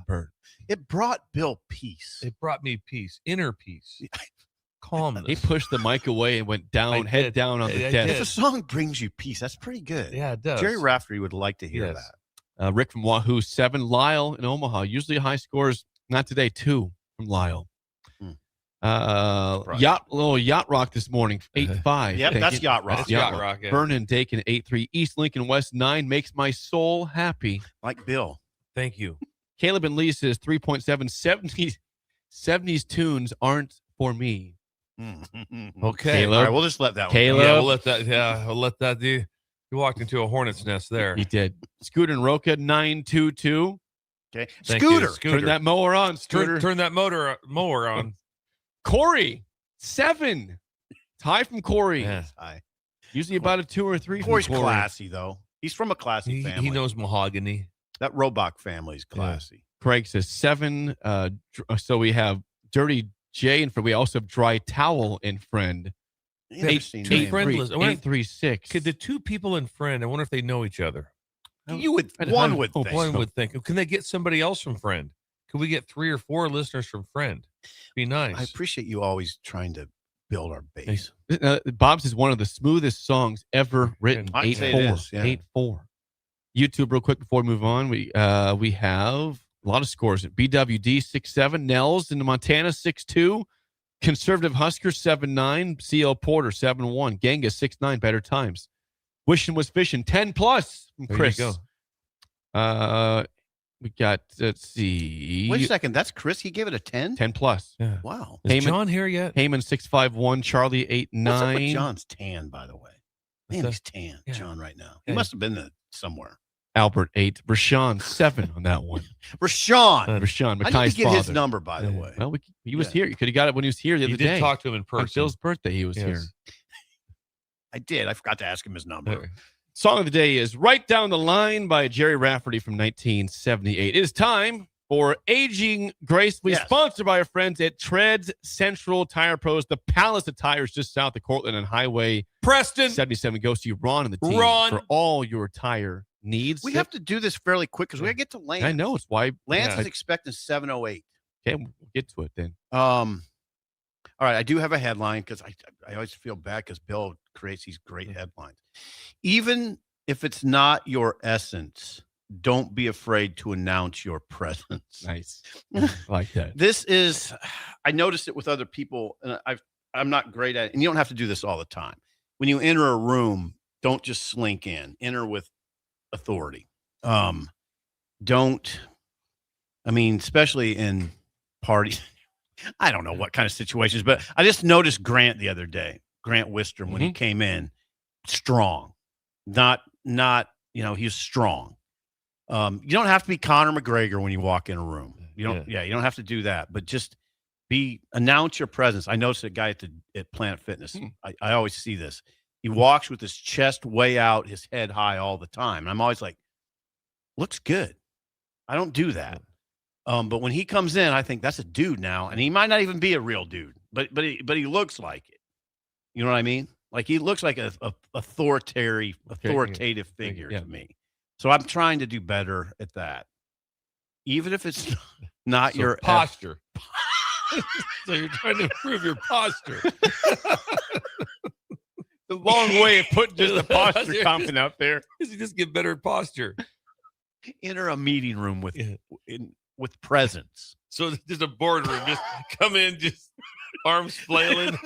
Bird. It brought Bill peace. It brought me peace, inner peace, calmness. He pushed the mic away and went down, head down on the If desk. a song brings you peace, that's pretty good. Yeah, it does. Jerry Rafferty would like to hear Yes. that. Rick from Wahoo, 7. Lyle in Omaha. Usually high scores. Not today, 2 from Lyle. Yacht Rock this morning, 8-5. Yep, that's Yacht Rock. That's Yacht Rock, yeah. Vernon Dakin, 8-3. East Lincoln West, 9. Makes my soul happy. Like Bill. Thank you. Caleb and Lee says 3.7. 70s tunes aren't for me. Okay. Caleb. All right, we'll just let that one Caleb. go. Yeah, we'll let that. Yeah, we'll let that. You walked into a hornet's nest there. He did. Scooter and Roca 922. Okay, Thank you, Scooter. Turn that mower on, Scooter. Turn that mower on. Corey 7. Tie from Corey. Yeah. Hi. Usually about a 2 or 3. Corey's from Corey. classy though. He's from a classy family. He knows mahogany. That Robach family's classy. Craig says 7. So we have Dirty J and we also have Dry Towel and Friend. 836. Could the two people in Friend? I wonder if they know each other. One would think. One would think. Can they get somebody else from Friend? Could we get 3 or 4 listeners from Friend? Be nice. I appreciate you always trying to build our base. Bob's is one of the smoothest songs ever written. I'd say it is, yeah. 8-4. YouTube, real quick before we move on. We have a lot of scores. BWD 6-7, Nels in Montana 6-2, Conservative Husker 7-9, CL Porter 7-1, Genga 6-9, Better Times. Wishing was fishing 10+ from There Chris. you go. We got, let's see. Wait a second. That's Chris. He gave it a 10? 10+. Yeah. Wow. Is John here yet? Heyman 651, Charlie 89. What's up with John's tan, by the way? Man, he's tan, Yeah. John, right now. He Yeah. must have been somewhere. Albert 8, Rashawn 7 on that one. Rashawn. Rashawn, I Mackay's need to get his father. number, by the way. Well, he was Yeah. here. You could have got it when he was here the You other did day. talk to him in person. On Bill's birthday, he was Yes. here. I did. I forgot to ask him his number. Song of the day is Right Down the Line by Jerry Rafferty from 1978. It is time for Aging Gracefully, Yes. sponsored by our friends at Treads Central Tire Pros, the Palace of Tires just south of Cortland on Highway Preston 77. Go see Ron and the team Ron. for all your tire needs. We have to do this fairly quick because we got to get to Lance. I know. It's why. Lance Yeah. is expecting 7:08. Okay, we'll get to it then. All right, I do have a headline because I always feel bad because Bill creates these great headlines. Even if it's not your essence, don't be afraid to announce your presence. Nice. I like that. This is, I noticed it with other people, and I'm not great at it. And you don't have to do this all the time. When you enter a room, don't just slink in. Enter with authority. Especially in parties. I don't know what kind of situations, but I just noticed Grant the other day, Grant Wistrom, when he came in, strong, not, he was strong. You don't have to be Conor McGregor when you walk in a room. You don't have to do that, but just announce your presence. I noticed a guy at Planet Fitness. I always see this. He walks with his chest way out, his head high all the time. And I'm always like, looks good. I don't do that. But when he comes in, I think that's a dude now, and he might not even be a real dude, but he looks like it. You know what I mean? Like he looks like a authoritative figure to me. So I'm trying to do better at that, even if it's not your posture. So you're trying to improve your posture. The long way of putting just the posture comment out there. You just get better at posture. Enter a meeting room with presence. So there's a boardroom. Just come in, just arms flailing.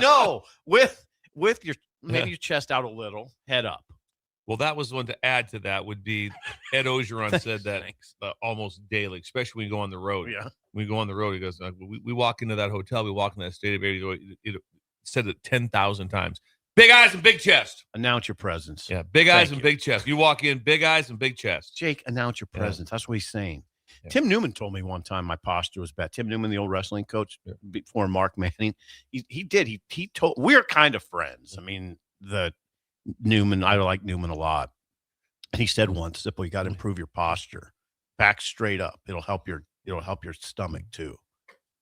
No, with your your chest out a little, head up. Well, that was one to add to that would be Ed Ogeron said that almost daily, especially when you go on the road. Yeah. When you go on the road, he goes, we walk into that hotel, we walk in that state of it said it 10,000 times. Big eyes and big chest. Announce your presence. Yeah, big eyes and big chest. You walk in, big eyes and big chest. Jake, announce your presence. That's what he's saying. Yeah. Tim Newman told me one time my posture was bad. Tim Newman, the old wrestling coach before Mark Manning, he told, we're kind of friends. I mean, I like Newman a lot. And he said once, Sipple, you got to improve your posture. Back straight up. It'll help your stomach too.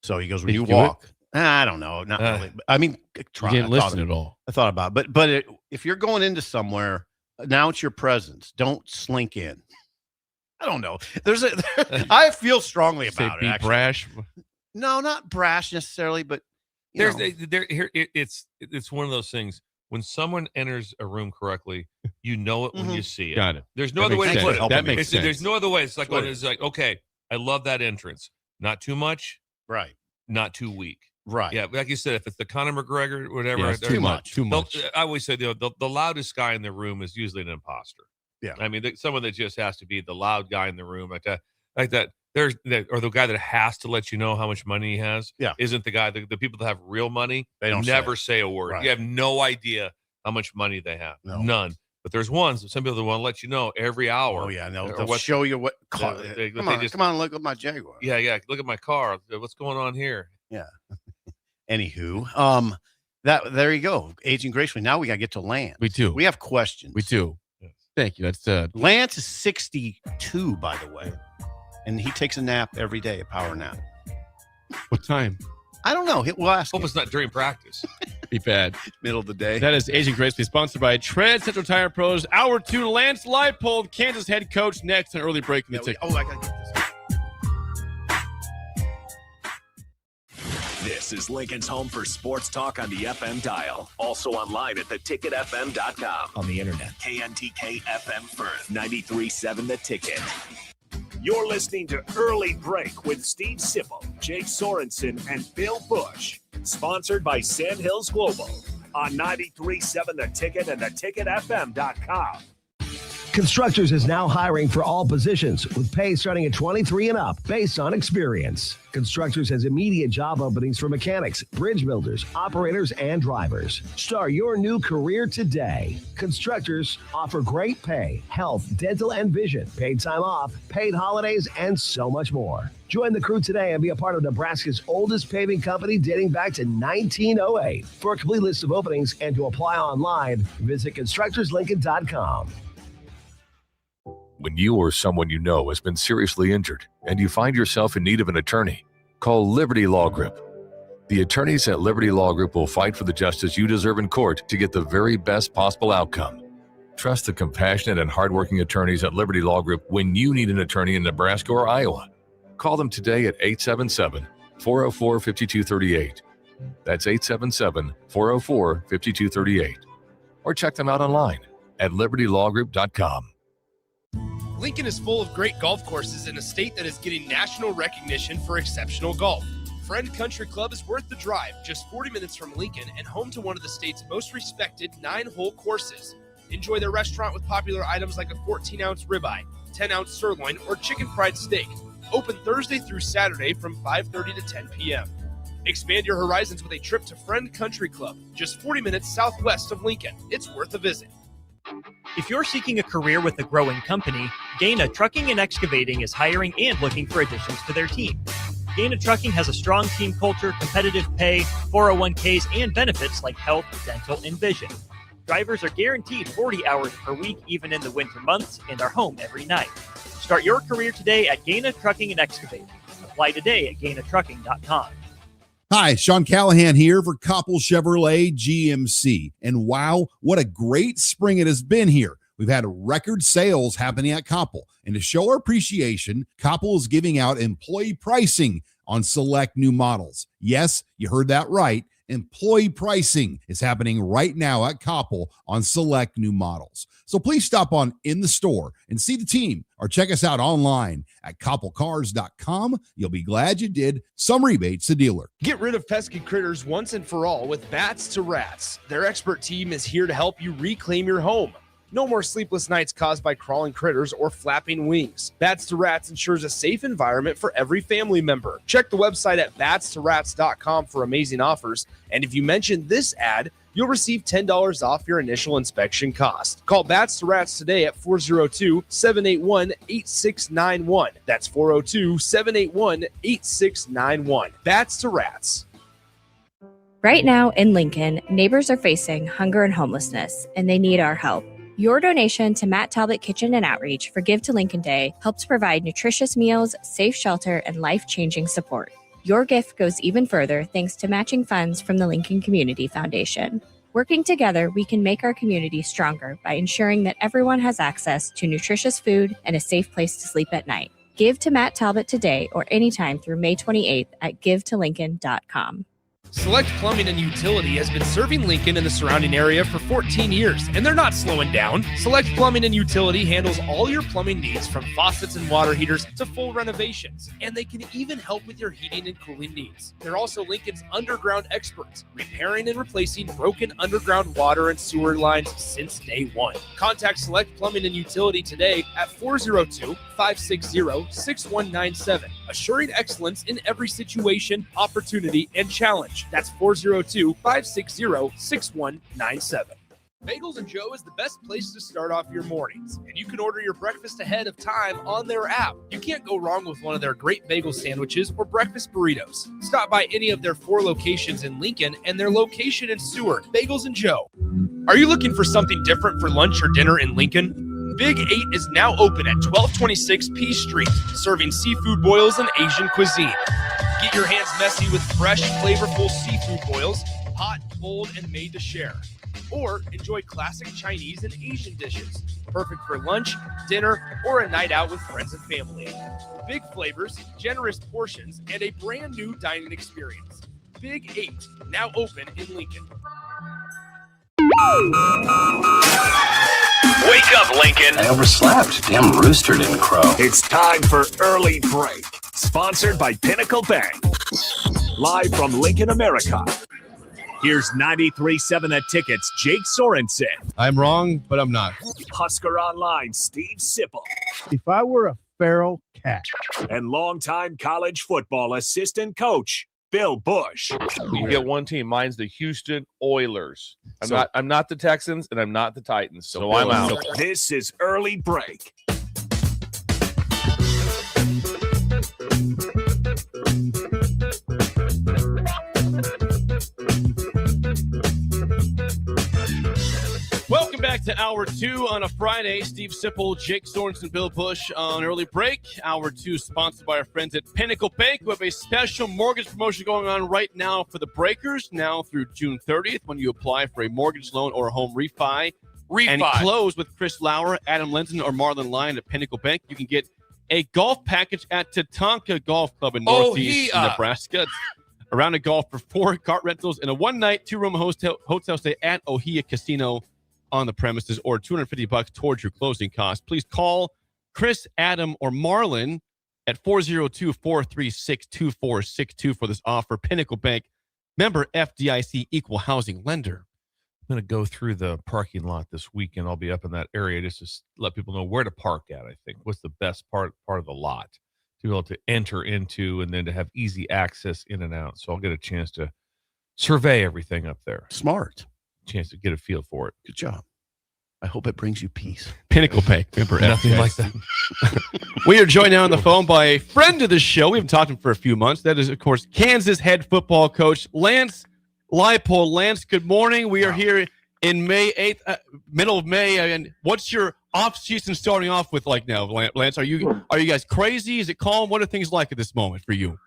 So he goes, when you walk, I don't know, not really. I mean, try. You didn't listen at all. I thought about it. But if you're going into somewhere, announce your presence. Don't slink in. I don't know. I feel strongly about it. Be brash. No, not brash necessarily, but it's one of those things. When someone enters a room correctly, you know it when you see it. Got it. There's no other way to put it. That makes sense. There's no other way. It's like okay, I love that entrance. Not too much. Right. Not too weak. Right. Yeah. Like you said, if it's the Conor McGregor, whatever. Yeah, too much. I always say the loudest guy in the room is usually an imposter. Yeah. I mean, someone that just has to be the loud guy in the room, like that or the guy that has to let you know how much money he has. Yeah. Isn't the guy, the people that have real money, They don't never say a word. Right. You have no idea how much money they have. No. None. But there's some people that want to let you know every hour. Oh, yeah. And they'll show you what car. Come on, look at my Jaguar. Yeah. Look at my car. What's going on here? Yeah. Anywho, there you go. Aging gracefully. Now we got to get to Lance. We do. We have questions. We do. Yes. Thank you. That's Lance is 62, by the way, and he takes a nap every day, a power nap. What time? I don't know. We'll ask. Hope it's not during practice. Be bad. Middle of the day. That is Aging Gracefully, sponsored by Tread Central Tire Pros. Hour 2, Lance Leipold, Kansas head coach, next. An early break in the ticket. I got to get this. This is Lincoln's home for sports talk on the FM dial. Also online at theticketfm.com. On the internet. KNTK FM Firth, 93.7 The Ticket. You're listening to Early Break with Steve Sipple, Jake Sorensen, and Bill Busch. Sponsored by Sandhills Global on 93.7 The Ticket and theticketfm.com. Constructors is now hiring for all positions with pay starting at 23 and up based on experience. Constructors has immediate job openings for mechanics, bridge builders, operators, and drivers. Start your new career today. Constructors offer great pay, health, dental, and vision, paid time off, paid holidays, and so much more. Join the crew today and be a part of Nebraska's oldest paving company dating back to 1908. For a complete list of openings and to apply online, visit constructorslincoln.com. When you or someone you know has been seriously injured and you find yourself in need of an attorney, call Liberty Law Group. The attorneys at Liberty Law Group will fight for the justice you deserve in court to get the very best possible outcome. Trust the compassionate and hardworking attorneys at Liberty Law Group when you need an attorney in Nebraska or Iowa. Call them today at 877-404-5238. That's 877-404-5238. Or check them out online at libertylawgroup.com. Lincoln is full of great golf courses in a state that is getting national recognition for exceptional golf. Friend Country Club is worth the drive, just 40 minutes from Lincoln and home to one of the state's most respected 9-hole courses. Enjoy their restaurant with popular items like a 14-ounce ribeye, 10-ounce sirloin, or chicken fried steak. Open Thursday through Saturday from 5:30 to 10 p.m. Expand your horizons with a trip to Friend Country Club, just 40 minutes southwest of Lincoln. It's worth a visit. If you're seeking a career with a growing company, Gaina Trucking and Excavating is hiring and looking for additions to their team. Gaina Trucking has a strong team culture, competitive pay, 401ks, and benefits like health, dental, and vision. Drivers are guaranteed 40 hours per week, even in the winter months, and are home every night. Start your career today at Gaina Trucking and Excavating. Apply today at GainaTrucking.com. Hi, Sean Callahan here for Koppel Chevrolet GMC. And wow, what a great spring it has been here. We've had record sales happening at Koppel. And to show our appreciation, Koppel is giving out employee pricing on select new models. Yes, you heard that right. Employee pricing is happening right now at Koppel on select new models. So please stop on in the store and see the team or check us out online at koppelcars.com. You'll be glad you did. Some rebates to dealer. Get rid of pesky critters once and for all with Bats to Rats. Their expert team is here to help you reclaim your home. No more sleepless nights caused by crawling critters or flapping wings. Bats to Rats ensures a safe environment for every family member. Check the website at batstoRats.com for amazing offers. And if you mention this ad, you'll receive $10 off your initial inspection cost. Call Bats to Rats today at 402-781-8691. That's 402-781-8691. Bats to Rats. Right now in Lincoln, neighbors are facing hunger and homelessness, and they need our help. Your donation to Matt Talbot Kitchen and Outreach for Give to Lincoln Day helps provide nutritious meals, safe shelter, and life-changing support. Your gift goes even further thanks to matching funds from the Lincoln Community Foundation. Working together, we can make our community stronger by ensuring that everyone has access to nutritious food and a safe place to sleep at night. Give to Matt Talbot today or anytime through May 28th at givetolincoln.com. Select Plumbing and Utility has been serving Lincoln and the surrounding area for 14 years, and they're not slowing down. Select Plumbing and Utility handles all your plumbing needs from faucets and water heaters to full renovations, and they can even help with your heating and cooling needs. They're also Lincoln's underground experts, repairing and replacing broken underground water and sewer lines since day one. Contact Select Plumbing and Utility today at 402-560-6197, assuring excellence in every situation, opportunity, and challenge. That's 402-560-6197. Bagels & Joe is the best place to start off your mornings, and you can order your breakfast ahead of time on their app. You can't go wrong with one of their great bagel sandwiches or breakfast burritos. Stop by any of their 4 locations in Lincoln and their location in Seward. Bagels & Joe. Are you looking for something different for lunch or dinner in Lincoln? Big 8 is now open at 1226 P Street, serving seafood boils and Asian cuisine. Get your hands messy with fresh, flavorful seafood boils, hot, cold, and made to share. Or enjoy classic Chinese and Asian dishes, perfect for lunch, dinner, or a night out with friends and family. Big flavors, generous portions, and a brand new dining experience. Big 8, now open in Lincoln. Wake up, Lincoln. I overslept. Damn rooster didn't crow. It's time for Early Break, sponsored by Pinnacle Bank. Live from Lincoln, America. Here's 93.7 The Ticket's Jake Sorensen. I'm wrong, but I'm not. Husker Online, Steve Sipple. If I were a feral cat. And longtime college football assistant coach, Bill Busch. You get one team. Mine's the Houston Oilers. I'm not the Texans, and I'm not the Titans. So I'm out. This is Early Break. Welcome back to Hour 2 on a Friday. Steve Sipple, Jake Sorensen, Bill Busch on Early Break. Hour 2 sponsored by our friends at Pinnacle Bank. We have a special mortgage promotion going on right now for the Breakers, now through June 30th, when you apply for a mortgage loan or a home refi. And close with Chris Lauer, Adam Lenzen, or Marlon Lyon at Pinnacle Bank. You can get a golf package at Tatanka Golf Club in Northeast Nebraska. It's a round of golf for 4 cart rentals and a one-night, 2-room hotel stay at Ohia Casino on the premises, or $250 towards your closing costs. Please call Chris, Adam, or Marlon at 402-436-2462 for this offer. Pinnacle Bank, member FDIC, equal housing lender. I'm going to go through the parking lot this weekend. I'll be up in that area just to let people know where to park at, I think. What's the best part of the lot to be able to enter into and then to have easy access in and out. So I'll get a chance to survey everything up there. Smart. Chance to get a feel for it. Good job. I hope it brings you peace. Pinnacle Bank, member Nothing FDIC. like that. We are joined now on the phone by a friend of the show. We haven't talked to him for a few months. That is, of course, Kansas head football coach Lance Leipold. Lance, good morning. We are here in May 8th, middle of May. And what's your off-season starting off with like now, Lance? Are you guys crazy? Is it calm? What are things like at this moment for you?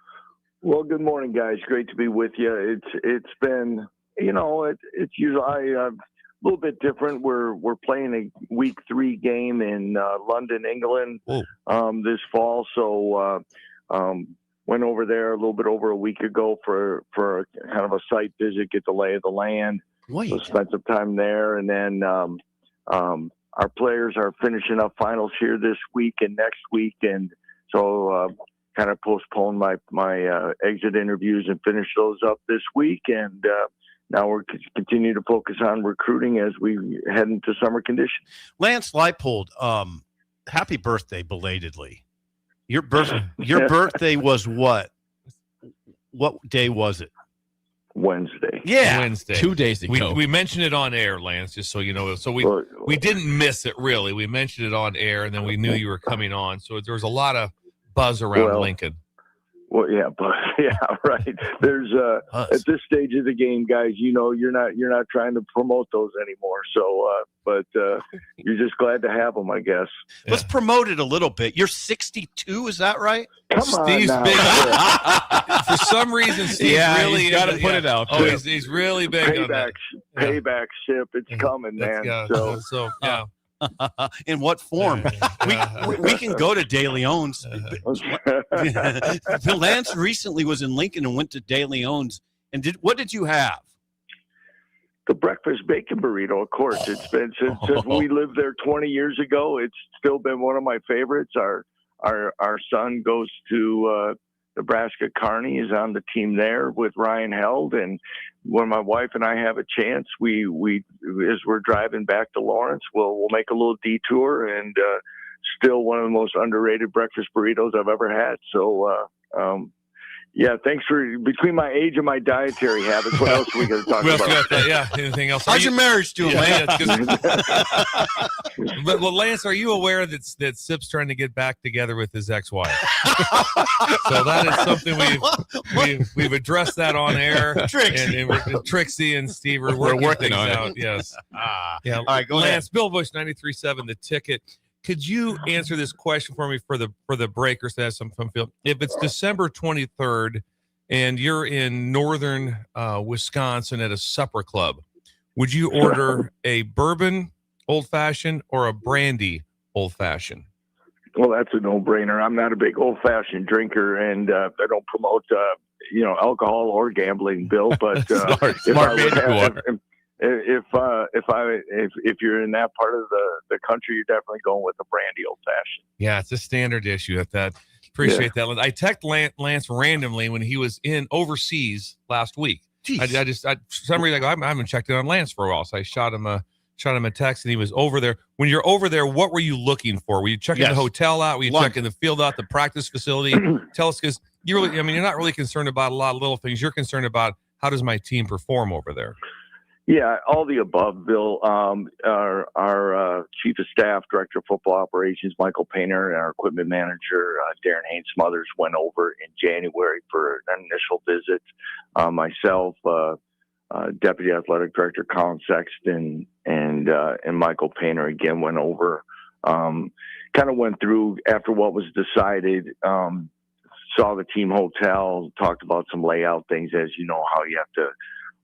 Well, good morning, guys. Great to be with you. It's been, it's usually a little bit different. We're playing a week 3 game in London, England this fall. So went over there a little bit over a week ago for kind of a site visit, get the lay of the land. So spent some time there, and then our players are finishing up finals here this week and next week, and so kind of postponed my exit interviews and finish those up this week, and now we're continuing to focus on recruiting as we head into summer conditions. Lance Leipold, happy birthday belatedly. Your birthday was what? What day was it? Wednesday. Yeah, Wednesday. 2 days ago. We mentioned it on air, Lance, just so you know. So we didn't miss it, really. We mentioned it on air, and then we knew you were coming on. So there was a lot of buzz around Lincoln. Well, yeah, but yeah, right. There's at this stage of the game, guys, you're not trying to promote those anymore. So, but you're just glad to have them, I guess. Let's promote it a little bit. You're 62, is that right? Come Steve's on, big. For some reason, Steve's really got to put it out. Oh, he's really big on that. Payback ship. It's coming, man. So yeah. In what form? We can go to De Leon's. Lance recently was in Lincoln and went to De Leon's And what did you have? The breakfast bacon burrito, of course. It's been since we lived there 20 years ago. It's still been one of my favorites. Our son goes to Nebraska Kearney, is on the team there with Ryan Held, and when my wife and I have a chance, we as we're driving back to Lawrence, we'll make a little detour, and still one of the most underrated breakfast burritos I've ever had. So yeah, thanks for between my age and my dietary habits. What else are we going to talk about? Yeah, anything else? How's your marriage doing, Lance? Well, Lance, are you aware that Sip's trying to get back together with his ex-wife? So that is something we've addressed that on air. And Trixie and Steve are working on it. Yes. Yeah. All right, go Lance, Bill Busch, 93.7 The Ticket. Could you answer this question for me for the breakers that have some fun field? If it's December 23rd and you're in northern Wisconsin at a supper club, would you order a bourbon old-fashioned or a brandy old-fashioned? Well, that's a no-brainer. I'm not a big old-fashioned drinker, and I don't promote alcohol or gambling, Bill. But if you're in that part of the country, you're definitely going with a brandy old fashioned. Yeah, it's a standard issue at that. Appreciate that. I texted Lance randomly when he was overseas last week. I for some reason I haven't checked in on Lance for a while, so I shot him a text, and he was over there. When you're over there, what were you looking for? Were you checking the hotel out? Were you checking the field out, the practice facility? Tell us, because you're not really concerned about a lot of little things. You're concerned about how does my team perform over there. Yeah, all the above, Bill. Our chief of staff, director of football operations, Michael Painter, and our equipment manager, Darren Haynes Smothers, went over in January for an initial visit. Myself, deputy athletic director Colin Sexton, and Michael Painter again went over. Kind of went through after what was decided. Saw the team hotel, talked about some layout things, as you know how you have to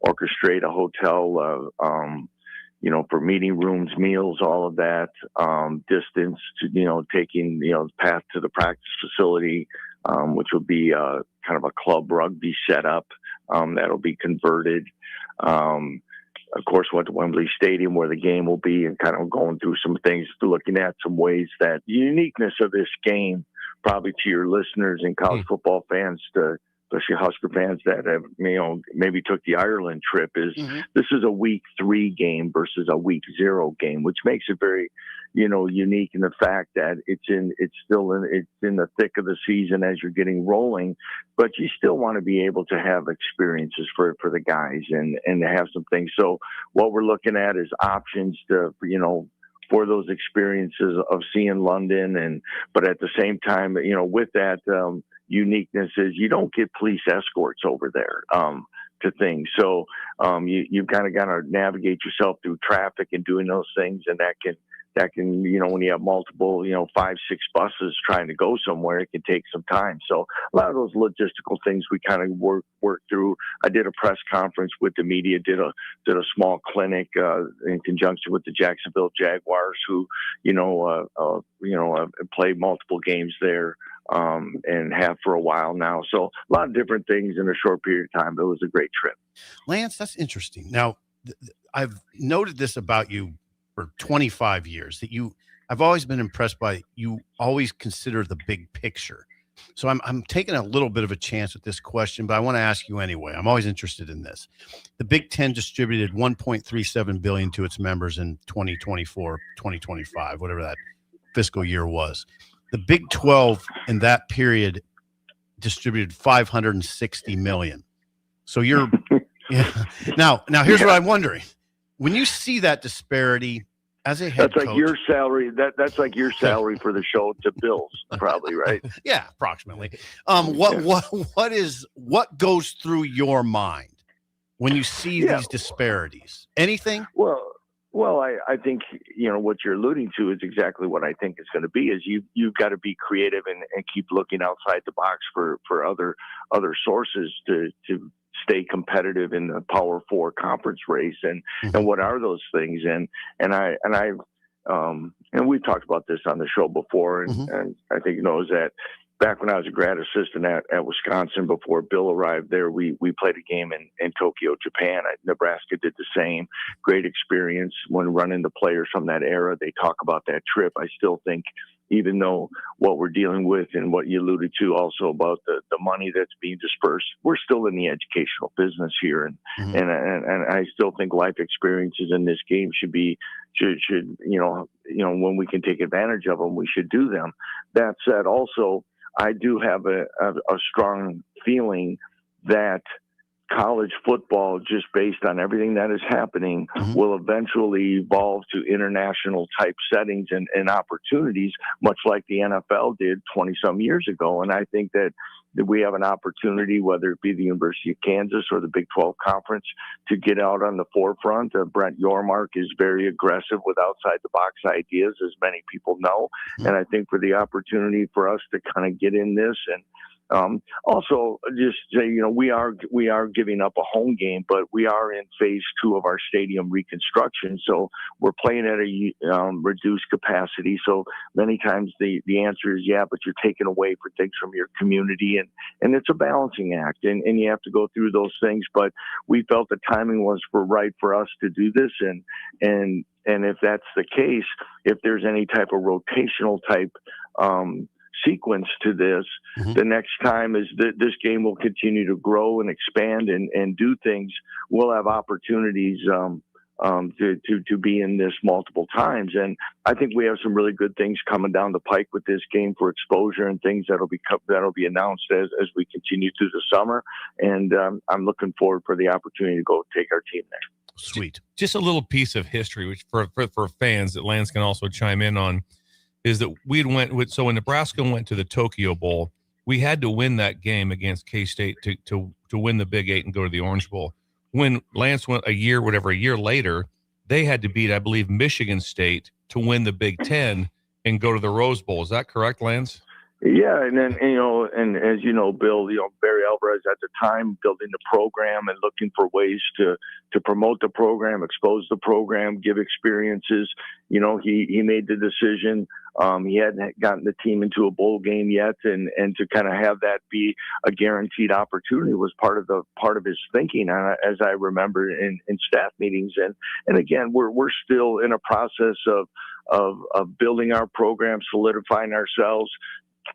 orchestrate a hotel, for meeting rooms, meals, all of that, distance to, taking, the path to the practice facility, which will be kind of a club rugby setup that'll be converted. Of course, went to Wembley Stadium where the game will be, and kind of going through some things, looking at some ways that the uniqueness of this game, probably to your listeners and college football fans, especially Husker fans that have, maybe took the Ireland trip, is this is a week 3 game versus a week 0 game, which makes it very, unique in the fact that it's in the thick of the season as you're getting rolling, but you still want to be able to have experiences for the guys and to have some things. So what we're looking at is options to, for those experiences of seeing London, but at the same time, with that, uniqueness is you don't get police escorts over there to things. So you've kind of got to navigate yourself through traffic and doing those things, and that can when you have multiple 5-6 buses trying to go somewhere, it can take some time. So a lot of those logistical things we kind of work through. I did a press conference with the media, did a small clinic in conjunction with the Jacksonville Jaguars, who played multiple games there and have for a while now. So a lot of different things in a short period of time, but it was a great trip. Lance, that's interesting. Now, I've noted this about you for 25 years, that I've always been impressed by, you always consider the big picture. So I'm taking a little bit of a chance with this question, but I want to ask you anyway. I'm always interested in this. The Big Ten distributed $1.37 billion to its members in 2024, 2025, whatever that fiscal year was. The Big 12 in that period distributed $560 million. So you're now here's what I'm wondering. When you see that disparity as a head coach, your salary. That's like your salary for the show to Bill's, probably, right? Yeah, approximately. What goes through your mind when you see these disparities? Anything? Well, I think what you're alluding to is exactly what I think is going to be. Is you've got to be creative and keep looking outside the box for other sources to stay competitive in the Power 4 conference race, and what are those things? And we've talked about this on the show before, and I think knows that back when I was a grad assistant at Wisconsin, before Bill arrived there, we played a game in Tokyo, Japan. Nebraska did the same. Great experience when running the players from that era. They talk about that trip. I still think, even though what we're dealing with and what you alluded to also about the money that's being dispersed, we're still in the educational business here. And I still think life experiences in this game should when we can take advantage of them, we should do them. That said, also, I do have a strong feeling that college football, just based on everything that is happening, will eventually evolve to international type settings and opportunities, much like the NFL did 20 some years ago. And I think that we have an opportunity, whether it be the University of Kansas or the Big 12 Conference, to get out on the forefront. Brent Yormark is very aggressive with outside the box ideas, as many people know. And I think for the opportunity for us to kind of get in this and also just say, we are giving up a home game, but we are in phase 2 of our stadium reconstruction. So we're playing at a reduced capacity. So many times the answer is, yeah, but you're taking away for things from your community, and it's a balancing act, and you have to go through those things. But we felt the timing was right for us to do this. And if that's the case, if there's any type of rotational type, sequence to this, the next time is this game will continue to grow and expand and do things. We'll have opportunities to be in this multiple times, and I think we have some really good things coming down the pike with this game for exposure and things that'll be announced as we continue through the summer. And I'm looking forward for the opportunity to go take our team there. Sweet. Just a little piece of history, which for fans that Lance can also chime in on, is that so when Nebraska went to the Tokyo Bowl, we had to win that game against K-State to win the Big 8 and go to the Orange Bowl. When Lance went a year later, they had to beat, I believe, Michigan State to win the Big 10 and go to the Rose Bowl. Is that correct, Lance? Yeah, and then and as you know, Bill, Barry Alvarez at the time building the program and looking for ways to promote the program, expose the program, give experiences. He made the decision. He hadn't gotten the team into a bowl game yet, and to kind of have that be a guaranteed opportunity was part of his thinking, as I remember in staff meetings. And again, we're still in a process of building our program, solidifying ourselves,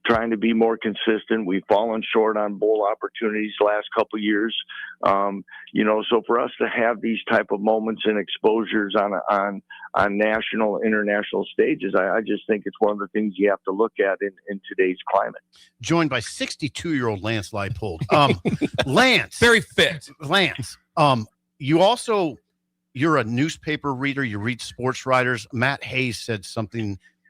trying to be more consistent. We've fallen short on bowl opportunities the last couple of years. So for us to have these type of moments and exposures on national, international stages, I just think it's one of the things you have to look at in today's climate. Joined by 62-year-old Lance Leipold. Lance. Very fit. Lance. You're a newspaper reader. You read sports writers. Matt Hayes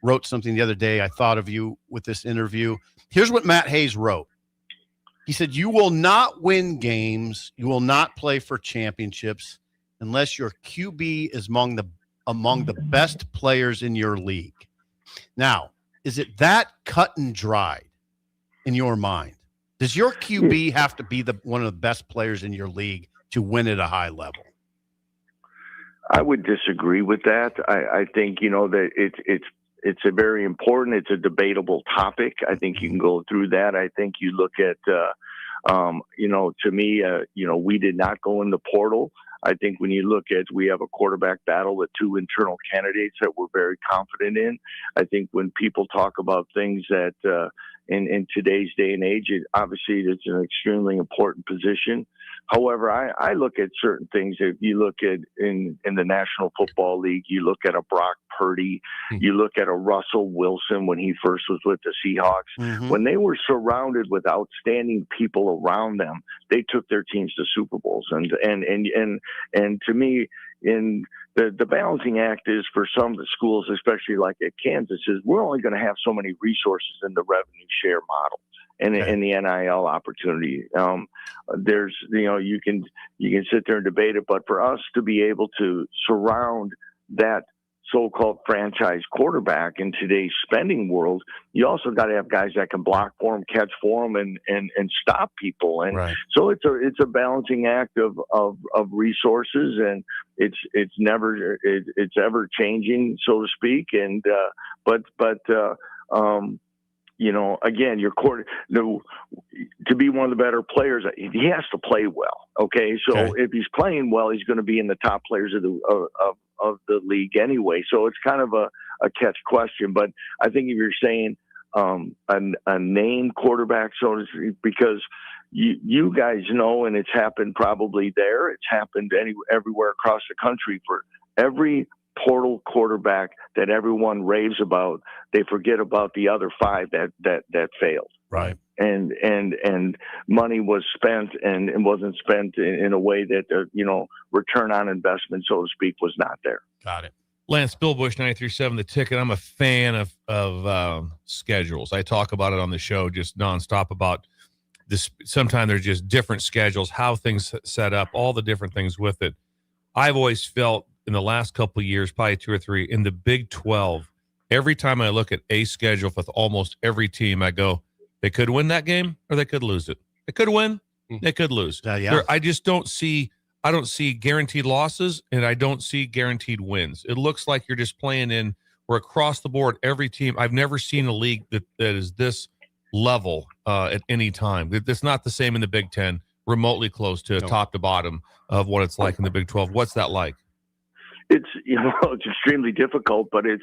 wrote something the other day. I thought of you with this interview. Here's what Matt Hayes wrote. He said, "You will not win games. You will not play for championships unless your QB is among the best players in your league." Now, is it that cut and dried in your mind? Does your QB have to be one of the best players in your league to win at a high level? I would disagree with that. I think, that it's a very important, it's a debatable topic. I think you can go through that. I think you look at, to me, we did not go in the portal. I think when you look at, we have a quarterback battle with 2 internal candidates that we're very confident in. I think when people talk about things that in today's day and age, obviously it's an extremely important position. However, I look at certain things. If you look at in the National Football League, you look at a Brock Purdy, you look at a Russell Wilson when he first was with the Seahawks. When they were surrounded with outstanding people around them, they took their teams to Super Bowls. And to me, in the balancing act is for some of the schools, especially like at Kansas, is we're only going to have so many resources in the revenue share model. And the NIL opportunity, there's you can sit there and debate it, but for us to be able to surround that so-called franchise quarterback in today's spending world, you also got to have guys that can block for him, catch for him, and stop people. And so it's a balancing act of resources, and it's ever changing, so to speak. And but again, to be one of the better players, he has to play well. Okay, so if he's playing well, he's going to be in the top players of the league anyway. So it's kind of a catch question. But I think if you're saying a name quarterback, so to speak, because you guys know, and it's happened probably there, it's happened everywhere across the country, for every portal quarterback that everyone raves about, they forget about the other 5 that failed. Right. And money was spent and it wasn't spent in a way that, return on investment, so to speak, was not there. Got it. Lance, Bill Busch, 93.7 The Ticket. I'm a fan of schedules. I talk about it on the show just nonstop about this. Sometimes there's just different schedules, how things set up, all the different things with it. I've always felt in the last couple of years, probably 2 or 3, in the Big 12, every time I look at a schedule with almost every team, I go, they could win that game or they could lose it. They could win, they could lose. I just don't see guaranteed losses, and I don't see guaranteed wins. It looks like you're just playing in, we're across the board, every team. I've never seen a league that is this level at any time. It's not the same in the Big 10, remotely close to top to bottom of what it's like in the Big 12. What's that like? It's it's extremely difficult, but it's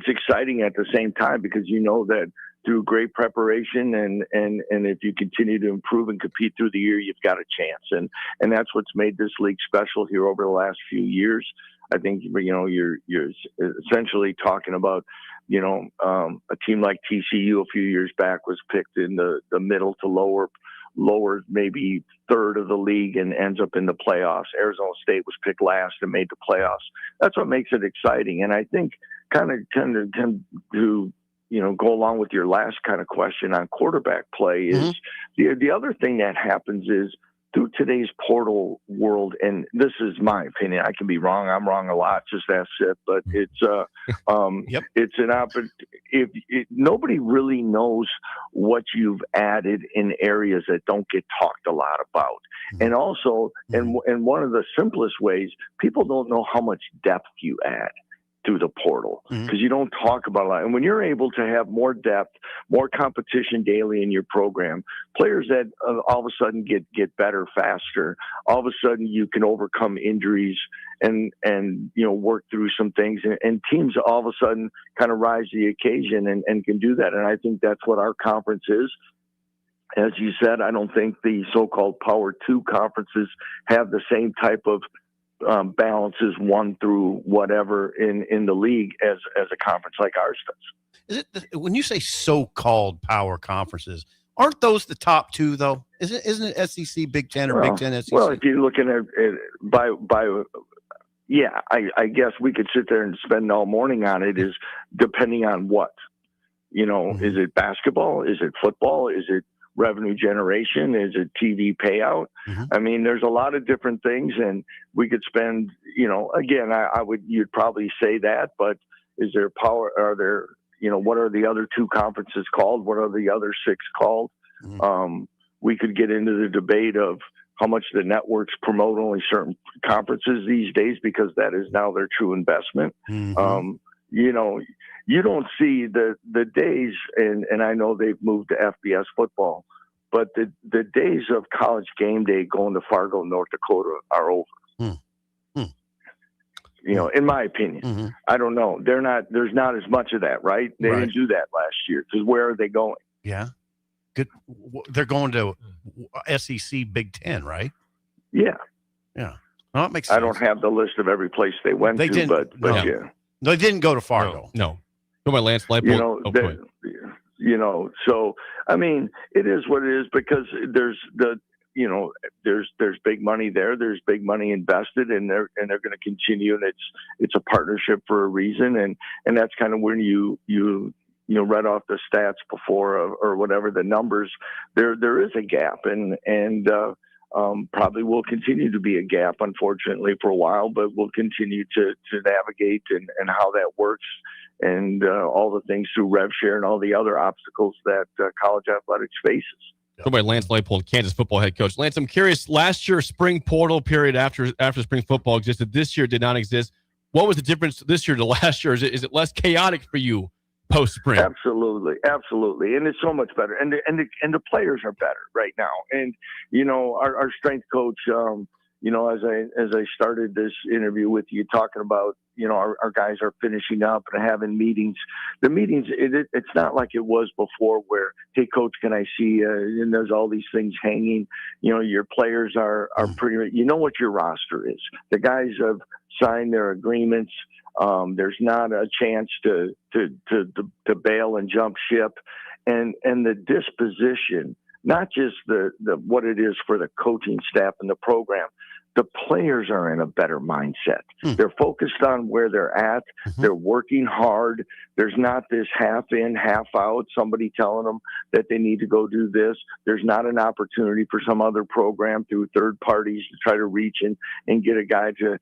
exciting at the same time, because that through great preparation and if you continue to improve and compete through the year, you've got a chance. And that's what's made this league special here over the last few years. I think you're essentially talking about a team like TCU a few years back was picked in the middle to lower maybe third of the league and ends up in the playoffs. Arizona State was picked last and made the playoffs. That's what makes it exciting. And I think kind of to go along with your last kind of question on quarterback play is the other thing that happens is through today's portal world, and this is my opinion, I can be wrong. I'm wrong a lot. Just ask it. But it's it's an opportunity. Nobody really knows what you've added in areas that don't get talked a lot about, and also, and one of the simplest ways, people don't know how much depth you add through the portal, because you don't talk about a lot. And when you're able to have more depth, more competition daily in your program, players that all of a sudden get better faster, all of a sudden you can overcome injuries and work through some things, and teams all of a sudden kind of rise to the occasion and can do that. And I think that's what our conference is. As you said, I don't think the so-called Power 2 conferences have the same type of balances 1 through whatever in the league as a conference like ours does. Is it when you say so-called power conferences, aren't those the top 2 though? Isn't it SEC, Big 10, or Big 10 SEC? Well, if you're looking at it I guess we could sit there and spend all morning on it. Is depending on what, is it basketball? Is it football? Is it revenue generation? Is it TV payout? I mean, there's a lot of different things, and we could spend, again, you'd probably say that, but is there power? Are there, what are the other 2 conferences called? What are the other 6 called? We could get into the debate of how much the networks promote only certain conferences these days, because that is now their true investment. You don't see the days, and I know they've moved to FBS football, but the days of college game day going to Fargo, North Dakota are over. In my opinion, I don't know. There's not as much of that, right? They didn't do that last year, because where are they going? Yeah. Good. They're going to SEC Big 10, right? Yeah. Yeah. Well, that makes sense. I don't have the list of every place they went to, but yeah. They didn't go to Fargo. No. Go by Lance Leipold. So I mean, it is what it is, because there's big money there. There's big money invested, and they're going to continue, and it's a partnership for a reason, and that's kind of when you read off the stats before or whatever the numbers. There is a gap, and probably will continue to be a gap, unfortunately, for a while, but we'll continue to navigate and how that works, and all the things through rev share and all the other obstacles that college athletics faces. Go by Lance Leipold, Kansas football head coach. Lance, I'm curious, last year, spring portal period after spring football existed. This year did not exist. What was the difference this year to last year? Is it less chaotic for you post spring. Absolutely, and it's so much better, and the players are better right now. And our strength coach, as I started this interview with you, talking about our guys are finishing up and having meetings. The meetings, it's not like it was before, where, hey coach, can I see you? And there's all these things hanging. Your players are pretty. You know what your roster is. The guys have signed their agreements. There's not a chance to bail and jump ship, and the disposition, not just the what it is for the coaching staff and the program. The players are in a better mindset. They're focused on where they're at. They're working hard. There's not this half in, half out, somebody telling them that they need to go do this. There's not an opportunity for some other program through third parties to try to reach and get a guy to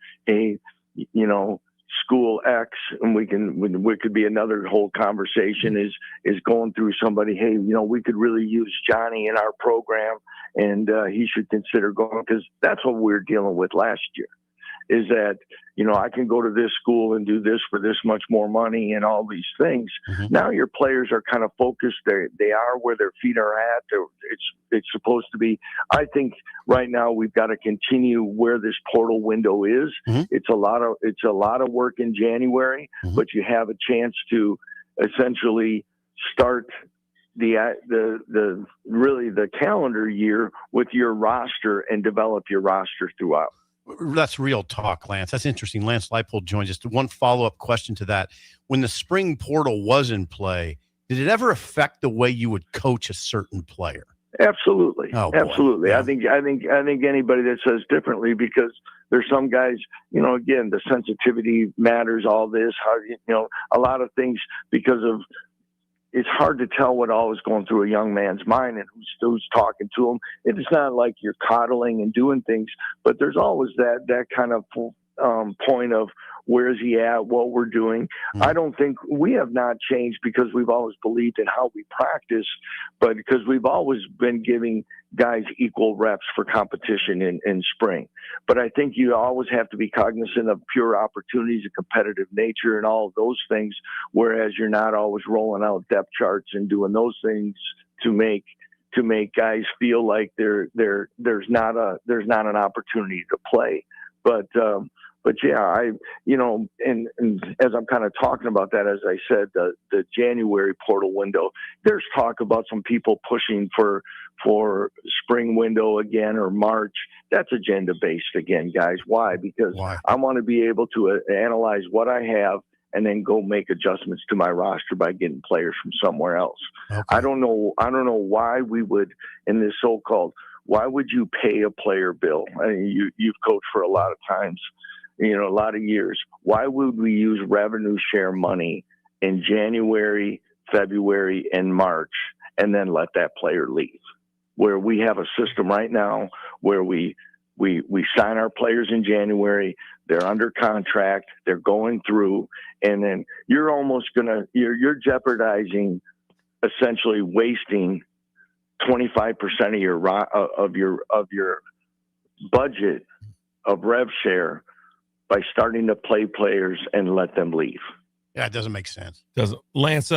school X, and we could be another whole conversation is going through somebody. Hey, we could really use Johnny in our program, and he should consider going, because that's what we were dealing with last year. Is that I can go to this school and do this for this much more money and all these things. Now your players are kind of focused. They are where their feet are at. It's supposed to be. I think right now we've got to continue where this portal window is. It's a lot of work in January, but you have a chance to essentially start the calendar year with your roster and develop your roster throughout. That's real talk, Lance. That's interesting. Lance Leipold joins us. One follow-up question to that. When the spring portal was in play, did it ever affect the way you would coach a certain player? Absolutely. Absolutely. Yeah. I think anybody that says differently, because there's some guys, again, the sensitivity matters, all this, how, a lot of things, because of, it's hard to tell what all is going through a young man's mind and who's talking to him. It's not like you're coddling and doing things, but there's always that kind of point of, where is he at, what we're doing. I don't think we have not changed, because we've always believed in how we practice, but because we've always been giving guys equal reps for competition in spring. But I think you always have to be cognizant of pure opportunities and competitive nature and all of those things, whereas you're not always rolling out depth charts and doing those things to make guys feel like there's not an opportunity to play. But yeah, and as I'm kind of talking about that, as I said, the January portal window, there's talk about some people pushing for spring window again, or March. That's agenda based again, guys. Why? Because I want to be able to analyze what I have and then go make adjustments to my roster by getting players from somewhere else. Okay. I don't know why we would, in this so-called, why would you pay a player bill? I mean, you've coached for a lot of times, a lot of years. Why would we use revenue share money in January, February, and March, and then let that player leave? Where we have a system right now where we sign our players in January, they're under contract, they're going through, and then you're jeopardizing, essentially wasting 25% of your budget of rev share by starting to play players and let them leave. Yeah, it doesn't make sense. Doesn't. Lance,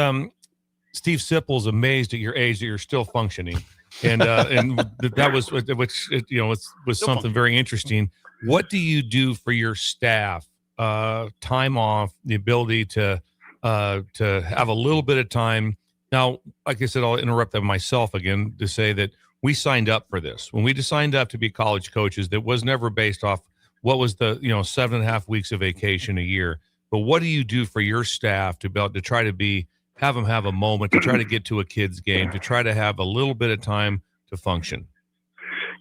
Steve Sipple's amazed at your age that you're still functioning. And that was, was something very interesting. What do you do for your staff? Time off, the ability to have a little bit of time. Now, like I said, I'll interrupt myself again to say that we signed up for this. When we just signed up to be college coaches, that was never based off what was the 7.5 weeks of vacation a year. But what do you do for your staff to try to have them have a moment, to try to get to a kid's game, to try to have a little bit of time to function?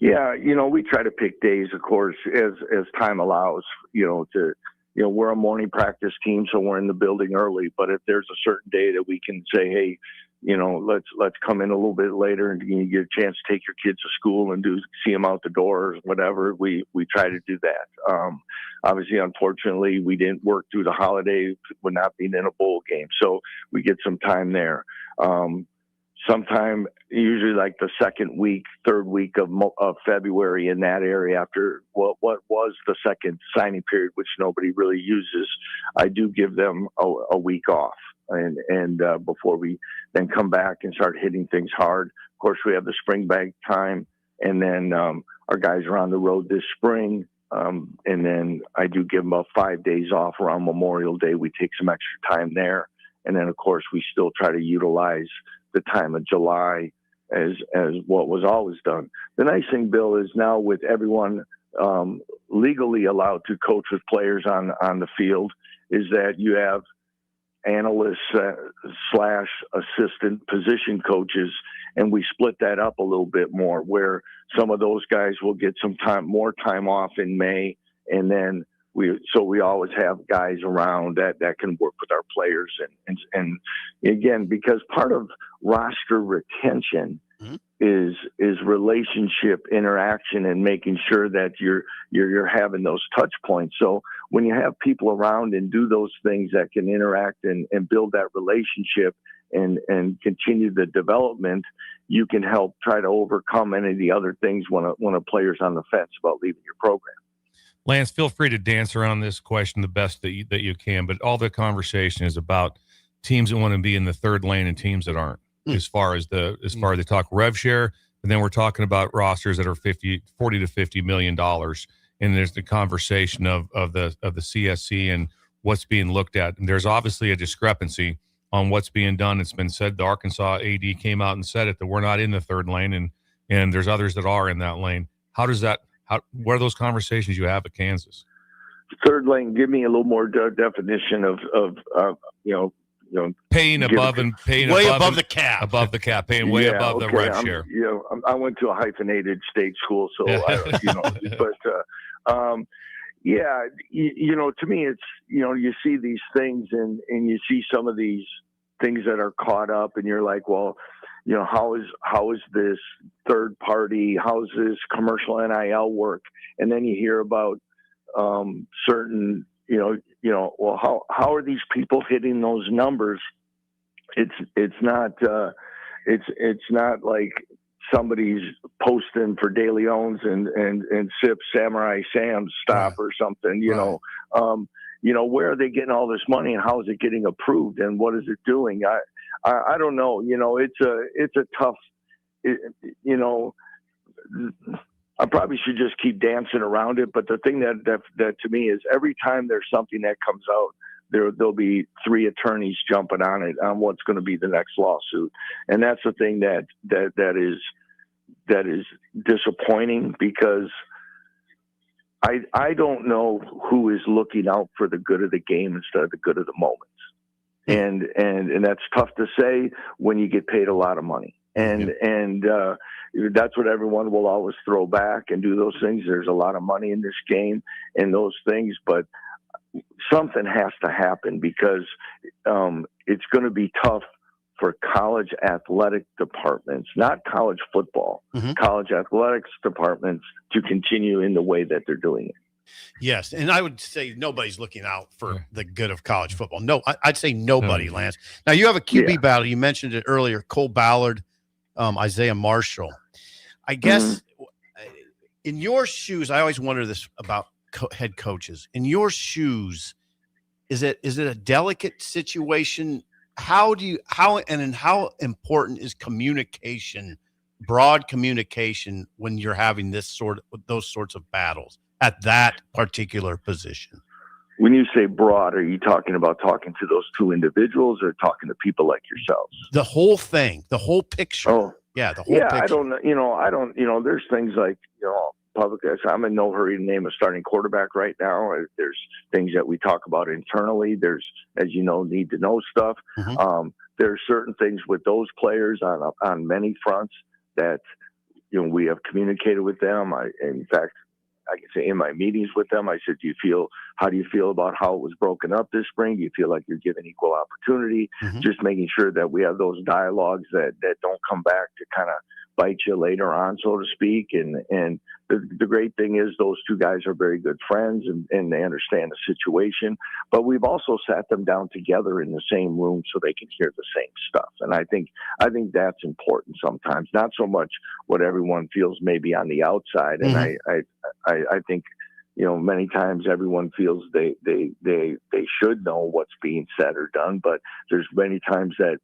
Yeah, we try to pick days, of course, as time allows, we're a morning practice team, so we're in the building early. But if there's a certain day that we can say, hey, let's come in a little bit later and you get a chance to take your kids to school and see them out the door or whatever, we try to do that. Obviously, unfortunately, we didn't work through the holiday with not being in a bowl game, so we get some time there. Sometime, usually like the third week of February, in that area, after what was the second signing period, which nobody really uses, I do give them a week off. and before we then come back and start hitting things hard. Of course, we have the spring bag time, and then our guys are on the road this spring. And then I do give them about 5 days off around Memorial Day. We take some extra time there. And then, of course, we still try to utilize the time of July as what was always done. The nice thing, Bill, is now with everyone legally allowed to coach with players on the field, is that you have analysts slash assistant position coaches, and we split that up a little bit more, where some of those guys will get more time off in May, and then we always have guys around that can work with our players, and again, because part of roster retention is relationship interaction and making sure that you're having those touch points. So when you have people around and do those things that can interact and build that relationship and continue the development, you can help try to overcome any of the other things when a player's on the fence about leaving your program. Lance, feel free to dance around this question the best that you can, but all the conversation is about teams that want to be in the third lane and teams that aren't. As far as they talk rev share, and then we're talking about rosters that are $40 to $50 million, and there's the conversation of the CSC and what's being looked at, and there's obviously a discrepancy on what's being done. It's been said the Arkansas AD came out and said it, that we're not in the third lane, and there's others that are in that lane. What are those conversations you have at Kansas? Third lane, give me a little more definition of paying above and paying way above the cap, paying way above the rev share. I went to a hyphenated state school, so to me, it's you see these things and you see some of these things that are caught up, and you're like, well, how is this third party? How's this commercial NIL work? And then you hear about certain. Well, how are these people hitting those numbers? It's not like somebody's posting for Daily Owns and Sip Samurai Sam's stop or something. Where are they getting all this money, and how is it getting approved, and what is it doing? I don't know. It's a tough. I probably should just keep dancing around it. But the thing that to me is every time there's something that comes out, there'll be 3 attorneys jumping on it on what's going to be the next lawsuit. And that's the thing that is disappointing, because I don't know who is looking out for the good of the game instead of the good of the moment. And that's tough to say when you get paid a lot of money. And that's what everyone will always throw back and do those things. There's a lot of money in this game and those things, but something has to happen, because it's going to be tough for college athletic departments, not college football, college athletics departments to continue in the way that they're doing it. Yes, and I would say nobody's looking out for the good of college football. No, I'd say nobody, Lance. Now, you have a QB battle. You mentioned it earlier, Cole Ballard, Isaiah Marshall. I guess in your shoes, I always wonder this about head coaches. In your shoes, is it a delicate situation? How important is communication, broad communication, when you're having those sorts of battles at that particular position? When you say broad, are you talking about talking to those 2 individuals or talking to people like yourselves? The whole thing, the whole picture. Oh, yeah, the whole picture. I don't, there's things like, public. I'm in no hurry to name a starting quarterback right now. There's things that we talk about internally. There's, as you know, need to know stuff. There's certain things with those players on many fronts that, we have communicated with them. In fact, I can say in my meetings with them, I said, how do you feel about how it was broken up this spring? Do you feel like you're given equal opportunity? Just making sure that we have those dialogues that don't come back to kind of bite you later on, so to speak. And the great thing is those 2 guys are very good friends and they understand the situation. But we've also sat them down together in the same room so they can hear the same stuff. And I think that's important sometimes, not so much what everyone feels maybe on the outside. And I think many times everyone feels they should know what's being said or done, but there's many times that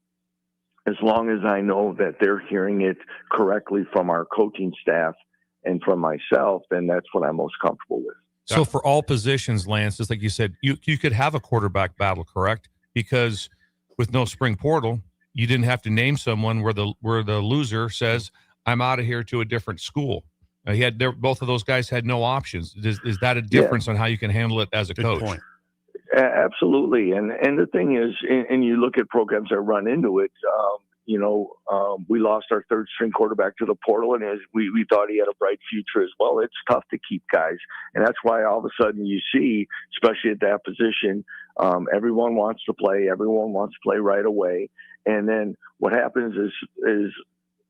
as long as I know that they're hearing it correctly from our coaching staff and from myself, then that's what I'm most comfortable with. So for all positions, Lance, just like you said, you could have a quarterback battle, correct? Because with no spring portal, you didn't have to name someone where the loser says, I'm out of here to a different school. Both of those guys had no options. Is that a difference on how you can handle it as a coach? Point. Absolutely. And the thing is, and you look at programs that run into it, we lost our third string quarterback to the portal, and we thought he had a bright future as well. It's tough to keep guys. And that's why all of a sudden you see, especially at that position, everyone wants to play. Everyone wants to play right away. And then what happens is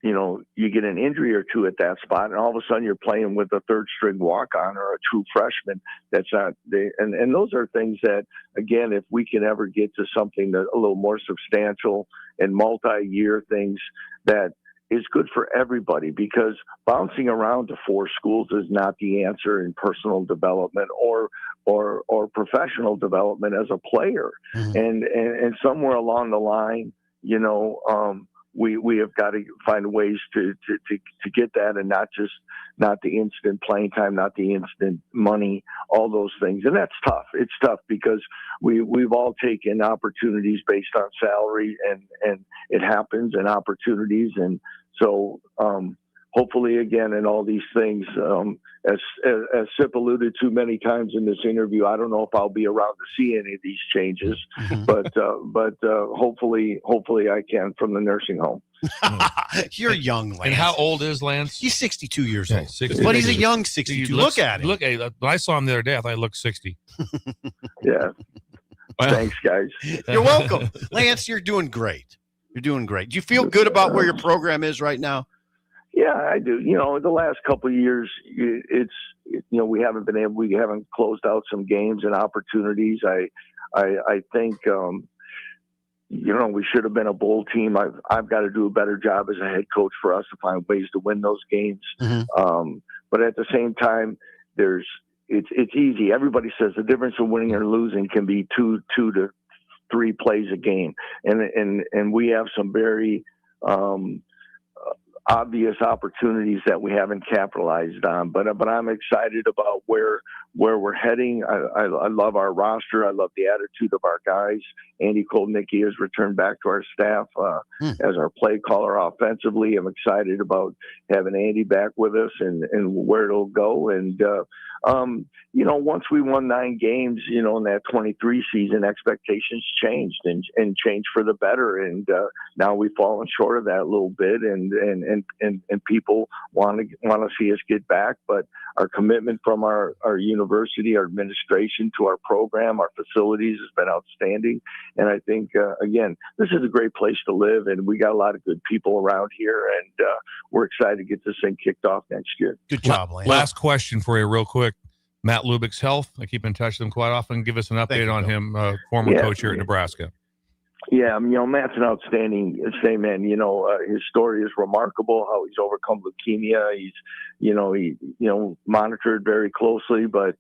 you get an injury or two at that spot, and all of a sudden you're playing with a third string walk-on or a true freshman. That's not and those are things that, again, if we can ever get to something that a little more substantial and multi-year things, that is good for everybody, because bouncing around to 4 schools is not the answer in personal development or professional development as a player. Mm-hmm. And somewhere along the line, we have got to find ways to get that, and not the instant playing time, not the instant money, all those things. And that's tough. It's tough because we've all taken opportunities based on salary, and it happens, and opportunities. And so hopefully, again, in all these things, as Sip alluded to many times in this interview, I don't know if I'll be around to see any of these changes, mm-hmm. but hopefully I can from the nursing home. You're young, Lance. And how old is Lance? He's 62 years old. 62. But he's a young 62. Look at him. When I saw him the other day, I thought he looked 60. Yeah. Well, thanks, guys. You're welcome. Lance, you're doing great. You're doing great. Do you feel good about where your program is right now? Yeah, I do. The last couple of years, we haven't closed out some games and opportunities. I think, we should have been a bowl team. I've got to do a better job as a head coach for us to find ways to win those games. Mm-hmm. But at the same time, it's easy. Everybody says the difference in winning or losing can be 2 to 3 plays a game, and we have some very obvious opportunities that we haven't capitalized on, but I'm excited about where we're heading. I love our roster. I love the attitude of our guys. Andy Kolnicki has returned back to our staff as our play caller offensively. I'm excited about having Andy back with us and where it'll go. And once we won 9 games, in that 23 season, expectations changed and changed for the better. And now we've fallen short of that a little bit, and people want to see us get back. But our commitment from our university, our administration to our program, our facilities has been outstanding. And I think, again, this is a great place to live, and we got a lot of good people around here, and we're excited to get this thing kicked off next year. Good job, Lance. Last question for you real quick. Matt Lubick's health. I keep in touch with him quite often. Give us an update on him, former coach here at Nebraska. Yeah, Matt's an outstanding man. His story is remarkable. How he's overcome leukemia. He's monitored very closely. But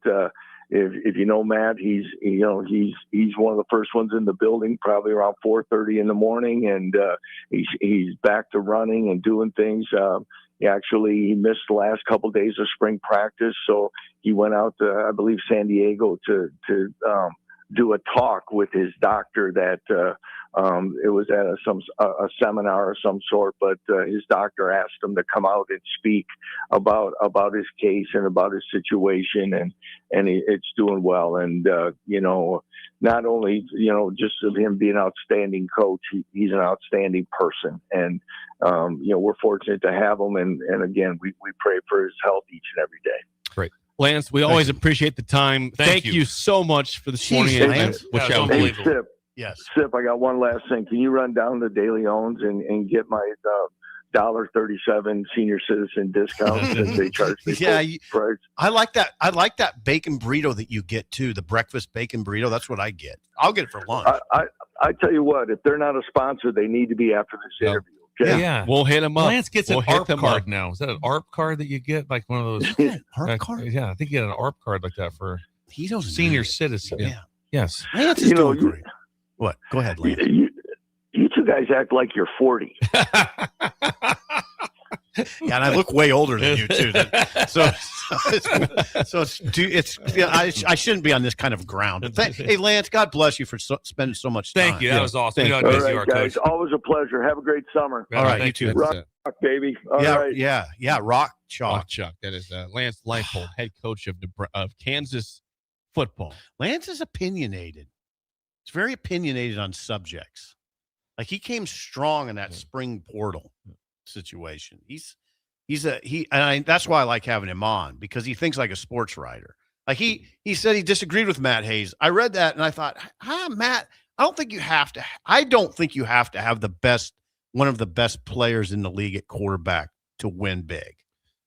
if you know Matt, he's one of the first ones in the building, probably around 4:30 in the morning, and he's back to running and doing things. He missed the last couple of days of spring practice, so he went out to, I believe, San Diego to do a talk with his doctor that it was at a seminar of some sort, but his doctor asked him to come out and speak about his case and about his situation, and it's doing well. And not only just of him being an outstanding coach, he's an outstanding person, and we're fortunate to have him. And again, we pray for his health each and every day. Great. Lance, we always appreciate the time. Thank you so much for this morning. Lance. Hey, Sip. Yes. Sip, I got one last thing. Can you run down to De Leon's and get my $1.37 senior citizen discount since they charge me price? I like that. I like that bacon burrito that you get too. The breakfast bacon burrito. That's what I get. I'll get it for lunch. I tell you what, if they're not a sponsor, they need to be after this interview. Jay. Yeah. We'll hit him up. Lance gets We'll an hit ARP them card up. now. Is that an ARP card that you get? Like one of those. ARP card? Yeah, I think you get an ARP card like that for He doesn't senior need it. citizen. Yeah. Yes. Lance is doing great. What? Go ahead, Lance. You two guys act like you're 40. Yeah, and I look way older than you too. I shouldn't be on this kind of ground. But hey, Lance, God bless you for spending so much time. Thank you. That was awesome. All right, guys. Always a pleasure. Have a great summer. All right, you too. Rock, baby. All right. Yeah. Rock chalk. Rock chalk. That is Lance Leipold, head coach of Kansas football. Lance is opinionated. He's very opinionated on subjects. Like he came strong in that spring portal situation. That's why I like having him on, because he thinks like a sports writer. Like he said he disagreed with Matt Hayes. I read that and I thought, Matt, I don't think you have to have one of the best players in the league at quarterback to win big.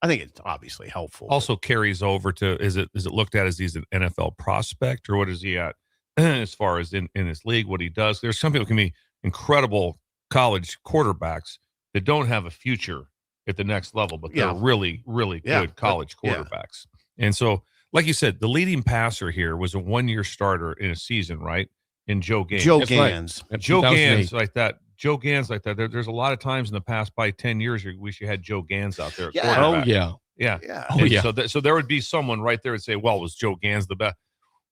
I think it's obviously helpful. Also carries over to, is it looked at as he's an NFL prospect, or what is he at as far as in this league, what he does? There's some people who can be incredible college quarterbacks that don't have a future at the next level, but they're really, really good college quarterbacks. And so, like you said, the leading passer here was a 1-year starter in a season, right? In Joe Gans. Joe Gans. Right. Joe Gans like that. Joe Gans like that. There's a lot of times in the past, by 10 years, we wish you had Joe Gans out there. Oh, yeah. Yeah. Oh, yeah. So there would be someone right there and say, well, was Joe Gans the best?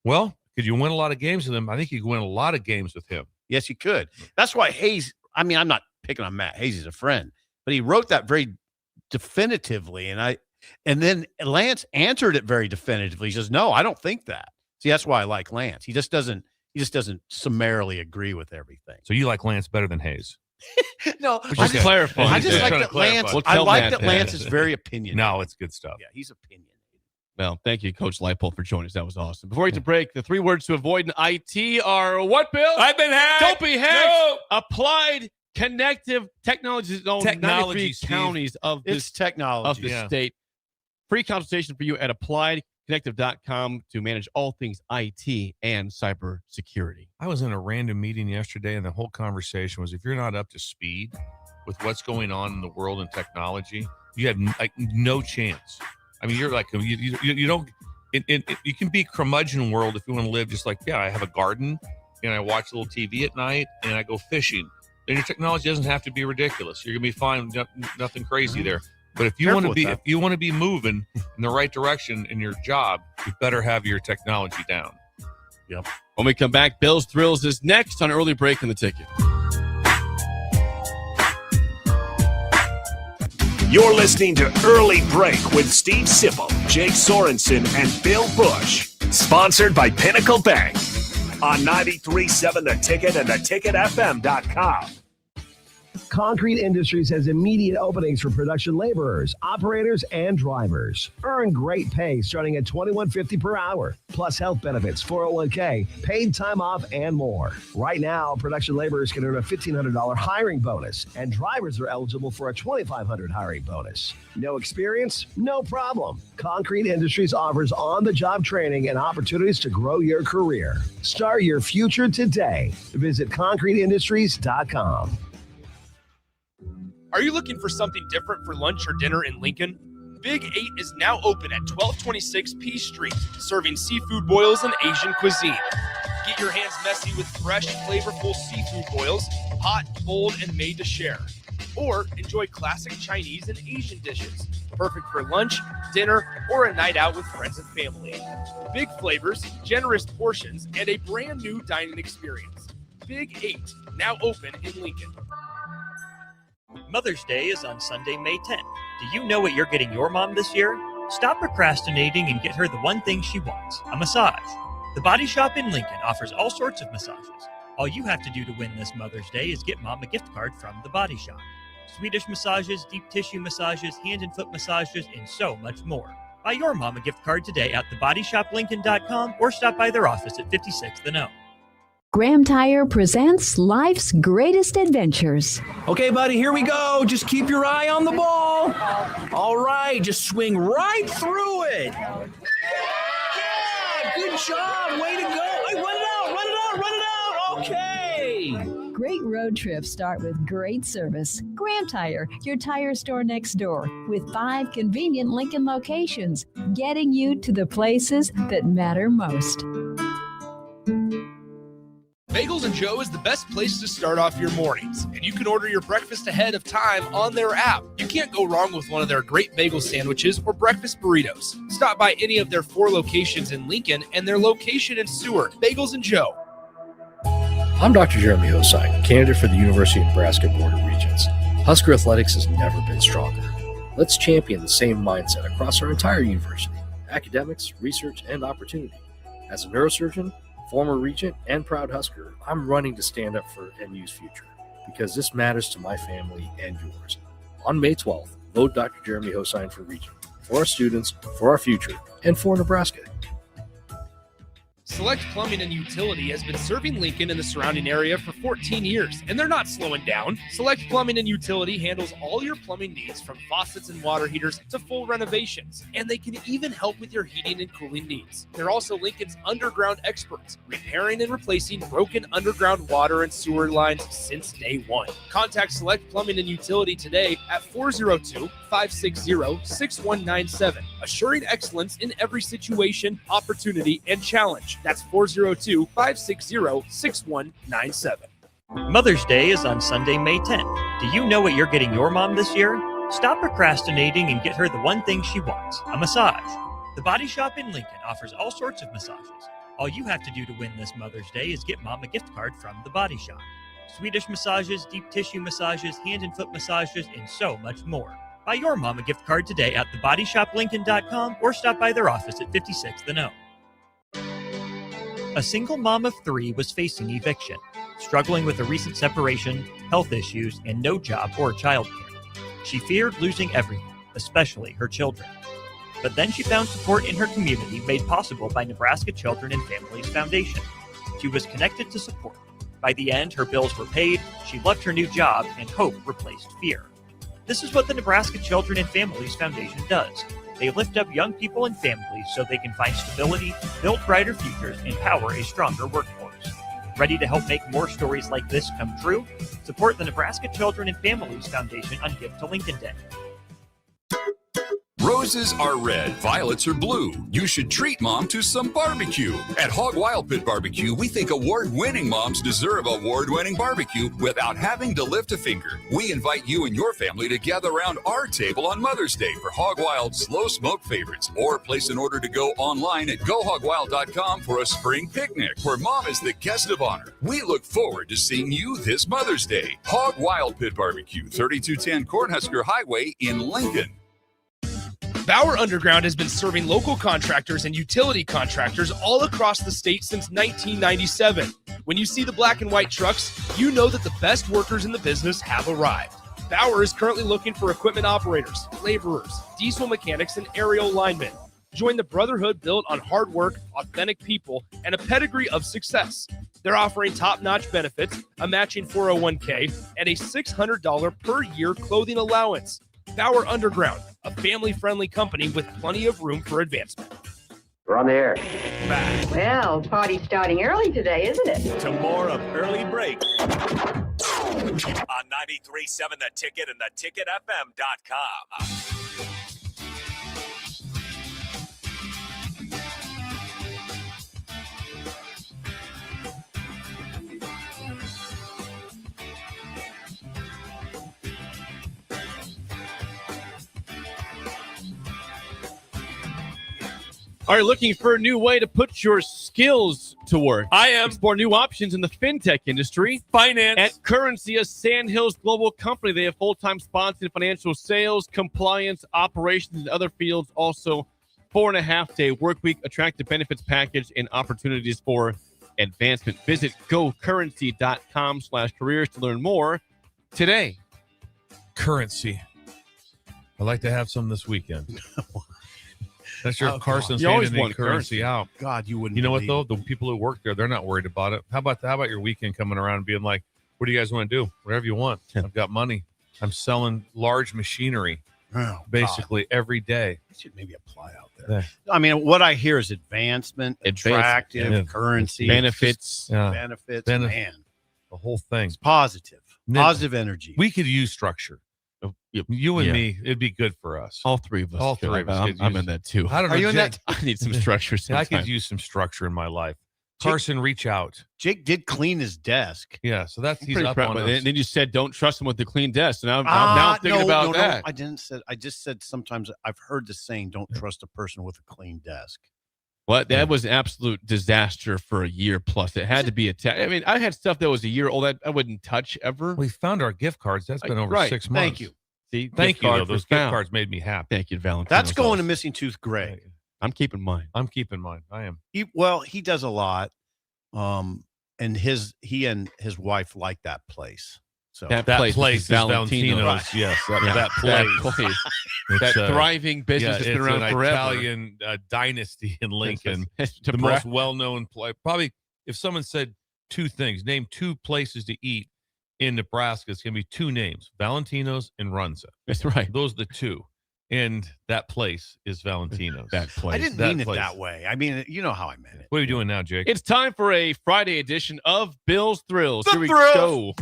Well, could you win a lot of games with him? I think you could win a lot of games with him. Yes, you could. That's why Hayes, I'm not picking on Matt Hayes, he's a friend, but he wrote that very definitively. And then Lance answered it very definitively. He says, no, I don't think that. See, that's why I like Lance. He just doesn't summarily agree with everything. So you like Lance better than Hayes? No, I just clarify. I just like that Lance. I like that Lance is very opinionated. No, it's good stuff. Yeah, he's opinionated. Well, thank you, Coach Leipold, for joining us. That was awesome. Before we get to break, the 3 words to avoid in IT are what, Bill? I've been hacked. Don't be hacked. No. Applied Connective Technologies own 93 counties of this state. Free consultation for you at appliedconnective.com to manage all things IT and cybersecurity. I was in a random meeting yesterday, and the whole conversation was, if you're not up to speed with what's going on in the world and technology, you have like no chance. I mean, you're like, you don't, you can be curmudgeon world if you want to live just like, I have a garden and I watch a little TV at night and I go fishing. Then your technology doesn't have to be ridiculous. You're going to be fine. Nothing crazy there. But if you want to be moving in the right direction in your job, you better have your technology down. Yep. When we come back, Bill's Thrills is next on Early Break in the Ticket. You're listening to Early Break with Steve Sipple, Jake Sorensen, and Bill Busch. Sponsored by Pinnacle Bank on 93.7 The Ticket and theticketfm.com. Concrete Industries has immediate openings for production laborers, operators, and drivers. Earn great pay starting at $21.50 per hour, plus health benefits, 401k, paid time off, and more. Right now, production laborers can earn a $1,500 hiring bonus, and drivers are eligible for a $2,500 hiring bonus. No experience? No problem. Concrete Industries offers on-the-job training and opportunities to grow your career. Start your future today. Visit concreteindustries.com. Are you looking for something different for lunch or dinner in Lincoln? Big 8 is now open at 1226 P Street, serving seafood boils and Asian cuisine. Get your hands messy with fresh, flavorful seafood boils, hot, cold, and made to share. Or enjoy classic Chinese and Asian dishes, perfect for lunch, dinner, or a night out with friends and family. Big flavors, generous portions, and a brand new dining experience. Big 8, now open in Lincoln. Mother's Day is on Sunday, May 10th. Do you know what you're getting your mom this year? Stop procrastinating and get her the one thing she wants, a massage. The Body Shop in Lincoln offers all sorts of massages. All you have to do to win this Mother's Day is get Mom a gift card from The Body Shop. Swedish massages, deep tissue massages, hand and foot massages, and so much more. Buy your mom a gift card today at thebodyshoplincoln.com or stop by their office at 56th and O. Graham Tire presents Life's Greatest Adventures. Okay, buddy, here we go. Just keep your eye on the ball. All right, just swing right through it. Yeah, good job. Way to go. Hey, run it out. Okay. Great road trips start with great service. Graham Tire, your tire store next door, with 5 convenient Lincoln locations, getting you to the places that matter most. Bagels and Joe is the best place to start off your mornings, and you can order your breakfast ahead of time on their app. You can't go wrong with one of their great bagel sandwiches or breakfast burritos. Stop by any of their 4 locations in Lincoln and their location in Seward. Bagels and Joe. I'm Dr. Jeremy Hosai, candidate for the University of Nebraska Board of Regents. Husker athletics has never been stronger. Let's champion the same mindset across our entire university: academics, research, and opportunity. As a neurosurgeon, former regent, and proud Husker, I'm running to stand up for NU's future because this matters to my family and yours. On May 12th, vote Dr. Jeremy Hosai for regent, for our students, for our future, and for Nebraska. Select Plumbing and Utility has been serving Lincoln and the surrounding area for 14 years, and they're not slowing down. Select Plumbing and Utility handles all your plumbing needs, from faucets and water heaters to full renovations, and they can even help with your heating and cooling needs. They're also Lincoln's underground experts, repairing and replacing broken underground water and sewer lines since day one. Contact Select Plumbing and Utility today at 402-560-6197, assuring excellence in every situation, opportunity, and challenge. That's 402-560-6197. Mother's Day is on Sunday, May 10th. Do you know what you're getting your mom this year? Stop procrastinating and get her the one thing she wants, a massage. The Body Shop in Lincoln offers all sorts of massages. All you have to do to win this Mother's Day is get Mom a gift card from The Body Shop. Swedish massages, deep tissue massages, hand and foot massages, and so much more. Buy your mom a gift card today at thebodyshoplincoln.com or stop by their office at 56 The No. A single mom of 3 was facing eviction, struggling with a recent separation, health issues, and no job or childcare. She feared losing everything, especially her children. But then she found support in her community made possible by Nebraska Children and Families Foundation. She was connected to support. By the end, her bills were paid, she loved her new job, and hope replaced fear. This is what the Nebraska Children and Families Foundation does. They lift up young people and families so they can find stability, build brighter futures, and power a stronger workforce. Ready to help make more stories like this come true? Support the Nebraska Children and Families Foundation on Gift to Lincoln Day. Roses are red, violets are blue. You should treat mom to some barbecue. At Hog Wild Pit Barbecue, we think award-winning moms deserve award-winning barbecue without having to lift a finger. We invite you and your family to gather around our table on Mother's Day for Hog Wild slow smoke favorites, or place an order to go online at gohogwild.com for a spring picnic where mom is the guest of honor. We look forward to seeing you this Mother's Day. Hog Wild Pit Barbecue, 3210 Cornhusker Highway in Lincoln. Bauer Underground has been serving local contractors and utility contractors all across the state since 1997. When you see the black and white trucks, you know that the best workers in the business have arrived. Bauer is currently looking for equipment operators, laborers, diesel mechanics, and aerial linemen. Join the brotherhood built on hard work, authentic people, and a pedigree of success. They're offering top-notch benefits, a matching 401k, and a $600 per year clothing allowance. Bauer Underground, a family-friendly company with plenty of room for advancement. We're on the air. Back. Well, party's starting early today, isn't it? To more of Early Break on 93.7 The Ticket and theticketfm.com. Are you looking for a new way to put your skills to work? I am. Explore new options in the fintech industry. Finance. At Currency, a Sandhills global company, they have full-time spots in financial sales, compliance, operations, and other fields. Also, 4.5-day work week, attractive benefits package, and opportunities for advancement. Visit gocurrency.com/careers to learn more today. Currency. I'd like to have some this weekend. That's your Carson's you always handing want currency out. God, you wouldn't. You know what though? The people who work there, they're not worried about it. How about your weekend coming around and being like, "What do you guys want to do? Whatever you want. I've got money. I'm selling large machinery, basically every day." I should maybe apply out there. Yeah. I mean, what I hear is advancement, attractive, currency, benefits, benefits. Man, The whole thing. It's positive. Positive energy. We could use structure. You and me, it'd be good for us. All three of us. All three of us. I'm in that too. I don't know. Are you in that? I need some structure. I could use some structure in my life. Carson, reach out. Jake did clean his desk. Yeah, so he's up proud, on but us. then you said don't trust him with the clean desk. So now I'm thinking about that. I didn't say. I just said sometimes I've heard the saying, "Don't trust a person with a clean desk." What? That was an absolute disaster for a year plus. It had to be I mean, I had stuff that was a year old that I wouldn't touch ever. We found our gift cards. That's been over 6 months. Thank you. See, Thank you. Though. Those gift cards made me happy. Thank you, Valentine. That's going to Missing Tooth Greg. I'm keeping mine. I am. He does a lot. And he and his wife like that place. So that place is Valentino's. Right. Yes, that place. That thriving business has been around forever. Italian dynasty in Lincoln. The most well-known place. Probably, if someone said two things, name two places to eat in Nebraska, it's going to be two names: Valentino's and Runza. That's right. Those are the two. And that place is Valentino's. That place. I didn't mean it that way. I mean, you know how I meant it. What are you doing now, Jake? It's time for a Friday edition of Bill's Thrills. Here we go.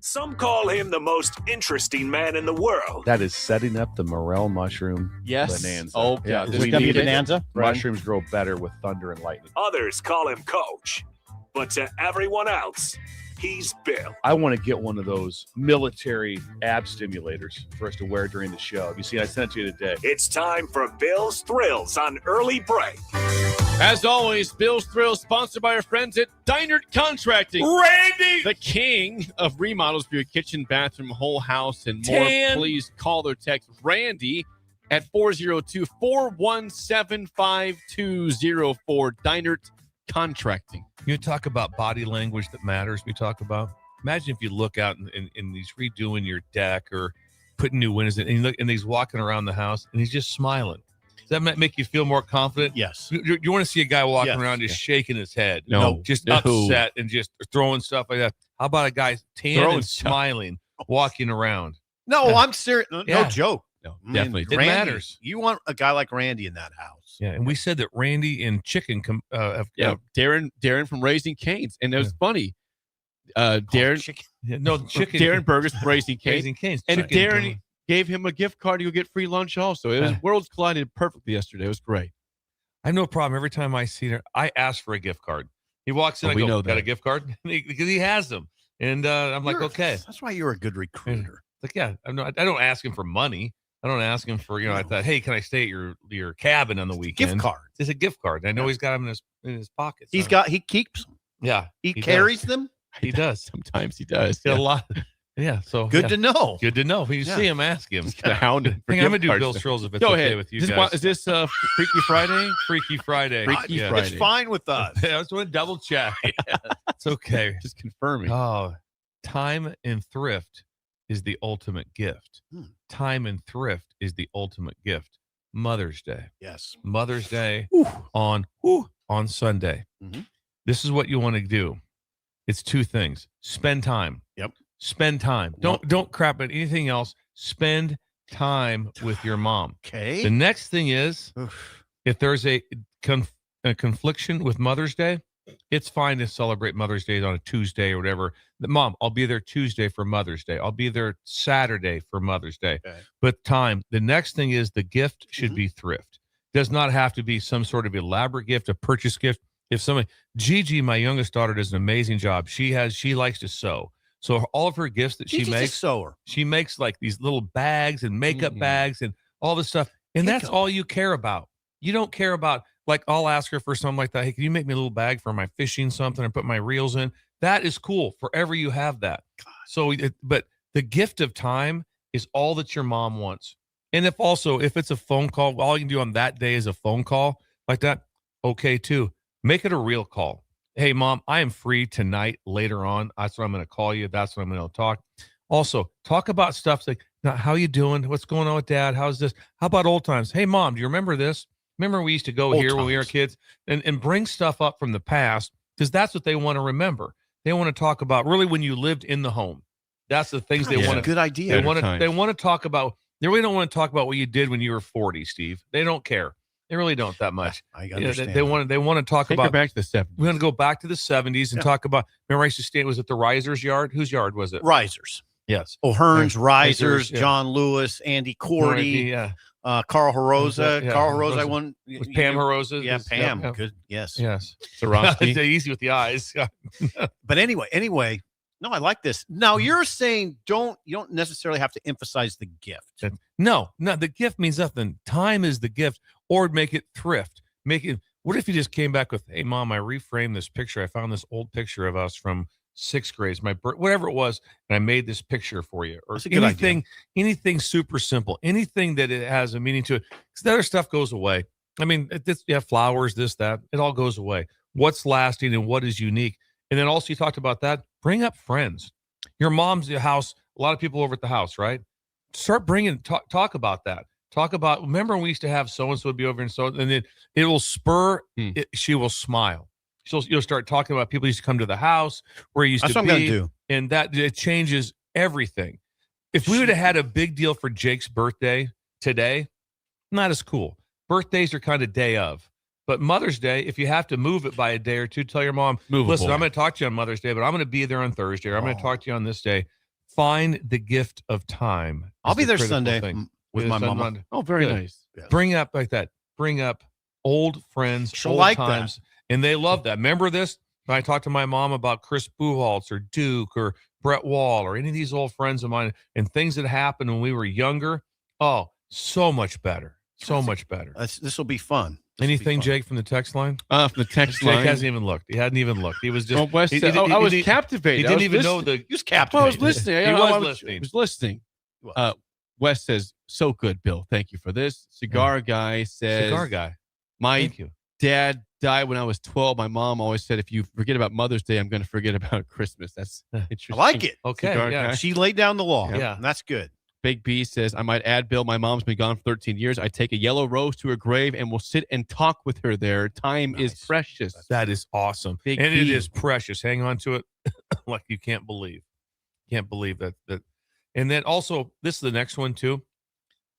Some call him the most interesting man in the world. That is setting up the morel mushroom bonanza. Oh, yeah. This is going to be bonanza. Mushrooms grow better with thunder and lightning. Others call him Coach. But to everyone else, he's Bill. I want to get one of those military ab stimulators for us to wear during the show. You see, I sent it to you today. It's time for Bill's Thrills on Early Break. As always, Bill's Thrills sponsored by our friends at Deinert Contracting. Randy! The king of remodels for your kitchen, bathroom, whole house, and more. Please call or text Randy at 402-417-5204. Deinert Contracting. You talk about body language that matters. We talk about. Imagine if you look out and he's redoing your deck or putting new windows in, and he's walking around the house and he's just smiling. Does that make you feel more confident? Yes. You want to see a guy walking around just shaking his head, just No. upset and just throwing stuff like that. How about a guy tan and smiling, walking around? No, I'm serious. No joke. No, definitely. It matters. You want a guy like Randy in that house. Yeah, and we said that Randy and Chicken Darren from Raising Cane's. And it was funny. Darren Chicken Burgers from Raising Cane's. And Chicken Darren gave him a gift card to go get free lunch also. It was worlds collided perfectly yesterday. It was great. I have no problem. Every time I see her, I ask for a gift card. He walks in, I go, got a gift card? Because he has them. And I'm like, okay. That's why you're a good recruiter. Like, yeah, I don't ask him for money. I don't ask him for, I thought, hey, can I stay at your cabin on the weekend? Gift card. It's a gift card. I know he's got them in his pocket. He keeps them. Yeah. He carries them. He does. Sometimes he does. A lot. Yeah. So good to know. Good to know. If you see him, ask him. The hound. I'm going to do Bill's Thrills if it's okay with you guys. Is this Freaky Friday? Freaky Friday. Freaky Friday. It's fine with us. I just want to double check. It's okay. Just confirming. Oh, time and thrift is the ultimate gift. Time and thrift is the ultimate gift. Mother's Day. Yes. Mother's Day on Sunday. Mm-hmm. This is what you want to do. It's two things. Spend time. Yep. Spend time. Don't crap at anything else. Spend time with your mom. Okay. The next thing is, if there's a confliction with Mother's Day, it's fine to celebrate Mother's Day on a Tuesday or whatever. Mom, I'll be there Tuesday for Mother's Day. I'll be there Saturday for Mother's Day. Okay. But time. The next thing is the gift should be thrift. Does not have to be some sort of elaborate gift, a purchase gift. If somebody, Gigi, my youngest daughter, does an amazing job. She likes to sew. So all of her gifts that Gigi's she makes, a sewer. She makes like these little bags and makeup bags and all this stuff. And that's all you care about. You don't care about, like, I'll ask her for something like that. Hey, can you make me a little bag for my fishing something and put my reels in? That is cool. Forever you have that. So, but the gift of time is all that your mom wants. And if it's a phone call, all you can do on that day is a phone call like that. Okay, too. Make it a real call. Hey, Mom, I am free tonight later on. That's when I'm going to call you. That's when I'm going to talk. Also, talk about stuff like, now, how you doing? What's going on with Dad? How's this? How about old times? Hey, Mom, do you remember this? Remember we used to go here when we were kids and bring stuff up from the past, because that's what they want to remember. They want to talk about really when you lived in the home. That's the things they want to. Good idea. They want to talk about. They really don't want to talk about what you did when you were 40, Steve. They don't care. They really don't that much. I understand. They want to talk Take about her back to the 70s. We want to go back to the 70s and talk about. Remember, I used to stay. Was it the Risers' yard? Whose yard was it? Risers. Yes. O'Hearn's, Risers, yeah. John Lewis, Andy Cordy, Carl Harosa. Yeah. Carl Harosa, I won. Was Pam Harosa? Yeah, Pam. Yeah. Good. Yes. Yes. Sorosky. Easy with the eyes. But anyway, no, I like this. Now you're saying you don't necessarily have to emphasize the gift. No, the gift means nothing. Time is the gift, or make it thrift. What if you just came back with, hey, Mom, I reframed this picture. I found this old picture of us from 6th grade, whatever it was, and I made this picture for you. Or anything super simple, anything that it has a meaning to it. Because the other stuff goes away. I mean, you have flowers, this, that, it all goes away. What's lasting and what is unique? And then also you talked about that. Bring up friends. Your mom's house, a lot of people over at the house, right? Start bringing, talk about that. Talk about, remember when we used to have so-and-so would be over and then it will spur, she will smile. You'll start talking about people who used to come to the house where you used That's to what be. I'm going to do. And that it changes everything. If we would have had a big deal for Jake's birthday today, not as cool. Birthdays are kind of day of. But Mother's Day, if you have to move it by a day or two, tell your mom, listen, I'm going to talk to you on Mother's Day, but I'm going to be there on Thursday, or I'm going to talk to you on this day. Find the gift of time. I'll be there Sunday with my mom. Oh, very nice. Yeah. Bring up like that. Bring up old friends, She'll old like times. that. And they love that. Remember this? When I talked to my mom about Chris Buchholz or Duke or Brett Wall or any of these old friends of mine and things that happened when we were younger. Oh, so much better. So much better. This will be fun. Anything, Jake, from the text line? From the text line. Jake hasn't even looked. He hadn't even looked. He was just. Well, Wes said, I was captivated. He didn't even know He was captivated. I was listening. He was listening. I was listening. Wes says, so good, Bill. Thank you for this. Cigar Guy says, my dad died when I was 12. My mom always said, if you forget about Mother's Day, I'm going to forget about Christmas. That's interesting. I like it. Okay. Yeah. She laid down the law. Yeah. That's good. Big B says, I might add, Bill, my mom's been gone for 13 years. I take a yellow rose to her grave and will sit and talk with her there. Time is precious. That is awesome. Big and B. it is precious. Hang on to it like you can't believe. Can't believe that. And then also, this is the next one too.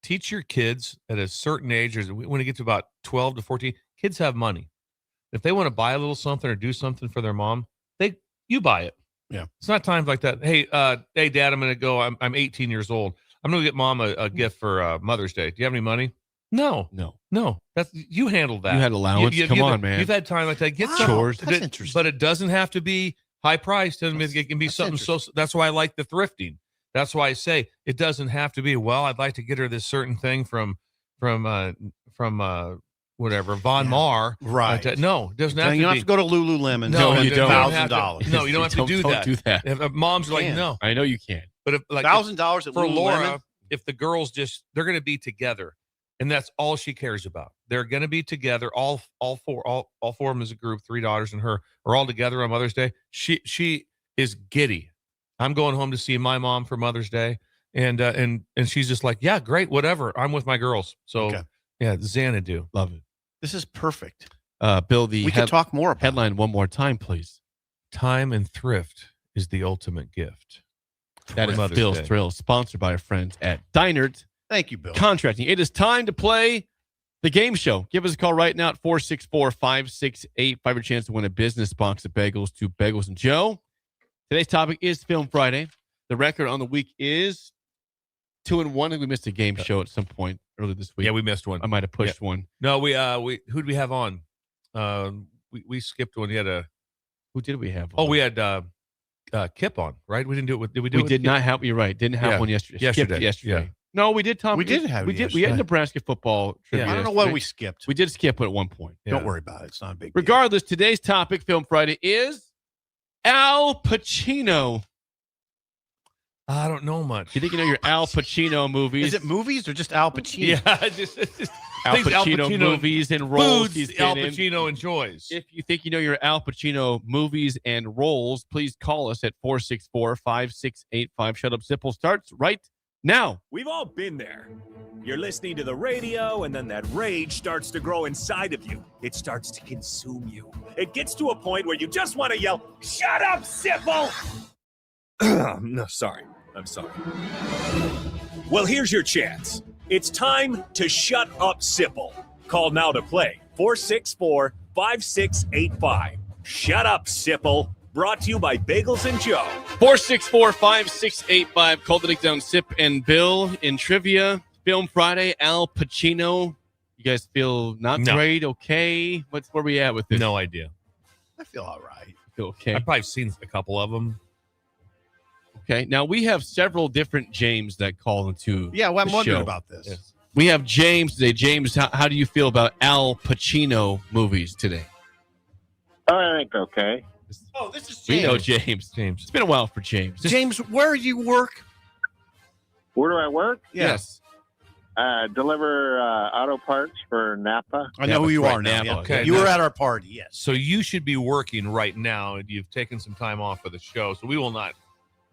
Teach your kids at a certain age, or when it gets to about 12 to 14, kids have money. If they want to buy a little something or do something for their mom, you buy it. Yeah. It's not times like that. Hey, Dad, I'm going to go. I'm 18 years old. I'm going to get Mom a gift for Mother's Day. Do you have any money? No. That's you handled that. You had allowance. Come on, man. You've had time like that. Get chores. That's interesting. But it doesn't have to be high priced. It can be something so. That's why I like the thrifting. That's why I say it doesn't have to be. Well, I'd like to get her this certain thing from whatever Von Mar. Right. No, it doesn't have to be. You don't have to go to Lululemon. No, you don't. $1,000. No, you don't have to do that. Do that. If moms are like, no. I know you can't. But if, like $1,000 for at Laura, Lululemon? if the girls they're going to be together, and that's all she cares about. They're going to be together. All four of them as a group. 3 daughters and her are all together on Mother's Day. She is giddy. I'm going home to see my mom for Mother's Day, and she's just like, yeah, great, whatever. I'm with my girls. So yeah, Xanadu, love it. This is perfect. Bill, we can talk more about headline one more time, please. Time and thrift is the ultimate gift. That is Bill's Thrills, sponsored by our friends at Dinert. Thank you, Bill. Contracting. It is time to play the game show. Give us a call right now at 464-568. 5 your chance to win a business box of bagels to Bagels and Joe. Today's topic is Film Friday. The record on the week is 2-1. I think we missed a game show at some point earlier this week. Yeah, we missed one. I might have pushed one. No, we who'd we have on? We skipped one. Who did we have on? Oh, we had Kip on, right? We didn't do it with. Did we do? We did not have. You're right. Didn't have one yesterday. Yesterday. Yeah. No, we did. Tom, we did have. We did. We had Nebraska football trivia. I don't know why we skipped. We did skip it at one point. Don't worry about it. It's not a big. Regardless, today's topic, Film Friday, is Al Pacino. I don't know much. You think you know your Al Pacino movies? Is it movies or just Al Pacino? Yeah, just Al Pacino movies and roles foods Al Pacino enjoys. If you think you know your Al Pacino movies and roles, please call us at 464-5685. Shut Up Sipple starts right now. We've all been there. You're listening to the radio, and then that rage starts to grow inside of you. It starts to consume you. It gets to a point where you just want to yell, "Shut up, Sipple!" No, sorry. I'm sorry. Well, here's your chance. It's time to shut up, Sipple. Call now to play 464-5685. Shut up, Sipple. Brought to you by Bagels and Joe. 464-5685. Call the Nick Down Sip and Bill in trivia. Film Friday, Al Pacino. You guys feel not great? Okay. Where we at with this? No idea. I feel all right. Feel okay. I've probably seen a couple of them. Okay. Now, we have several different James that call into Yeah, well, I'm the wondering show. about this. Yes. We have James today. James, how do you feel about Al Pacino movies today? I think okay. Oh, this is We James. know James. It's been a while for James. James, where do you work? Where do I work? Yes. Deliver auto parts for Napa. I know who you right, are now. Napa. Yeah. Okay, You now- were at our party, yes. So you should be working right now, and you've taken some time off for the show. So we will not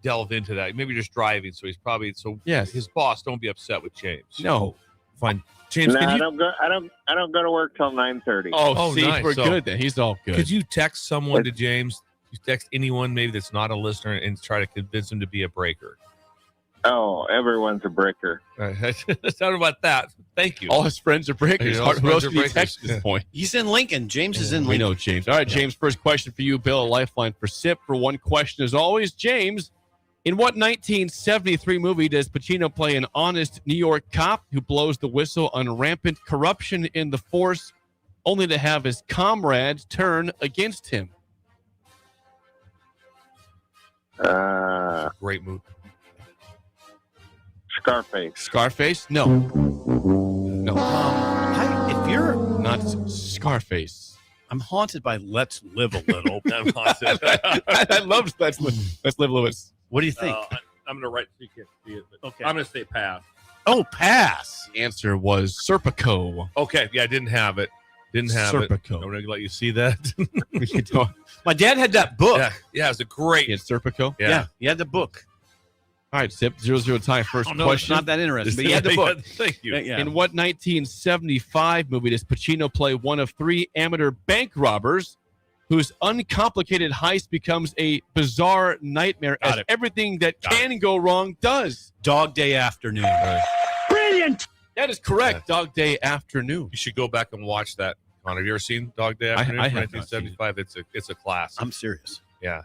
delve into that. Maybe you're just driving, so he's probably Yes. His boss. Don't be upset with James. No. Fine, James. No, can I you, don't go. I don't go to work till 9:30. Oh, see, nice. we're So- good then. He's all good. Could you text someone to James? You text anyone maybe that's not a listener and try to convince him to be a breaker. Oh, everyone's a breaker. Sorry about that. Thank you. All his friends are breakers. All his Who else friends can are you text at breakers. this point? He's in Lincoln. James is in We Lincoln. know James. All right, James, first question for you. Bill, a lifeline for SIP for one question as always. James, in what 1973 movie does Pacino play an honest New York cop who blows the whistle on rampant corruption in the force only to have his comrades turn against him? Great movie. Scarface. Scarface? No. No. If you're not Scarface. I'm haunted by Let's Live a Little. I'm haunted. I love Let's Live Lewis. What do you think? I'm going to write so you can't see it. But Okay. I'm going to say pass. Oh, pass. The answer was Serpico. Okay, yeah, I didn't have it. Didn't have it. Serpico. I'm going to let you see that. My dad had that book. Yeah, it's a great. It's Serpico? Yeah, he had the book. All right, SIP, 0-0 tie. First Oh, no, it's question. not that interesting, but he had the book. Thank you. Yeah. In what 1975 movie does Pacino play one of three amateur bank robbers whose uncomplicated heist becomes a bizarre nightmare as everything that can go wrong does? Dog Day Afternoon. Brilliant! That is correct. Dog Day Afternoon. You should go back and watch that. Connor, have you ever seen Dog Day Afternoon? I from have not seen 1975. It's a classic. I'm serious. Yeah,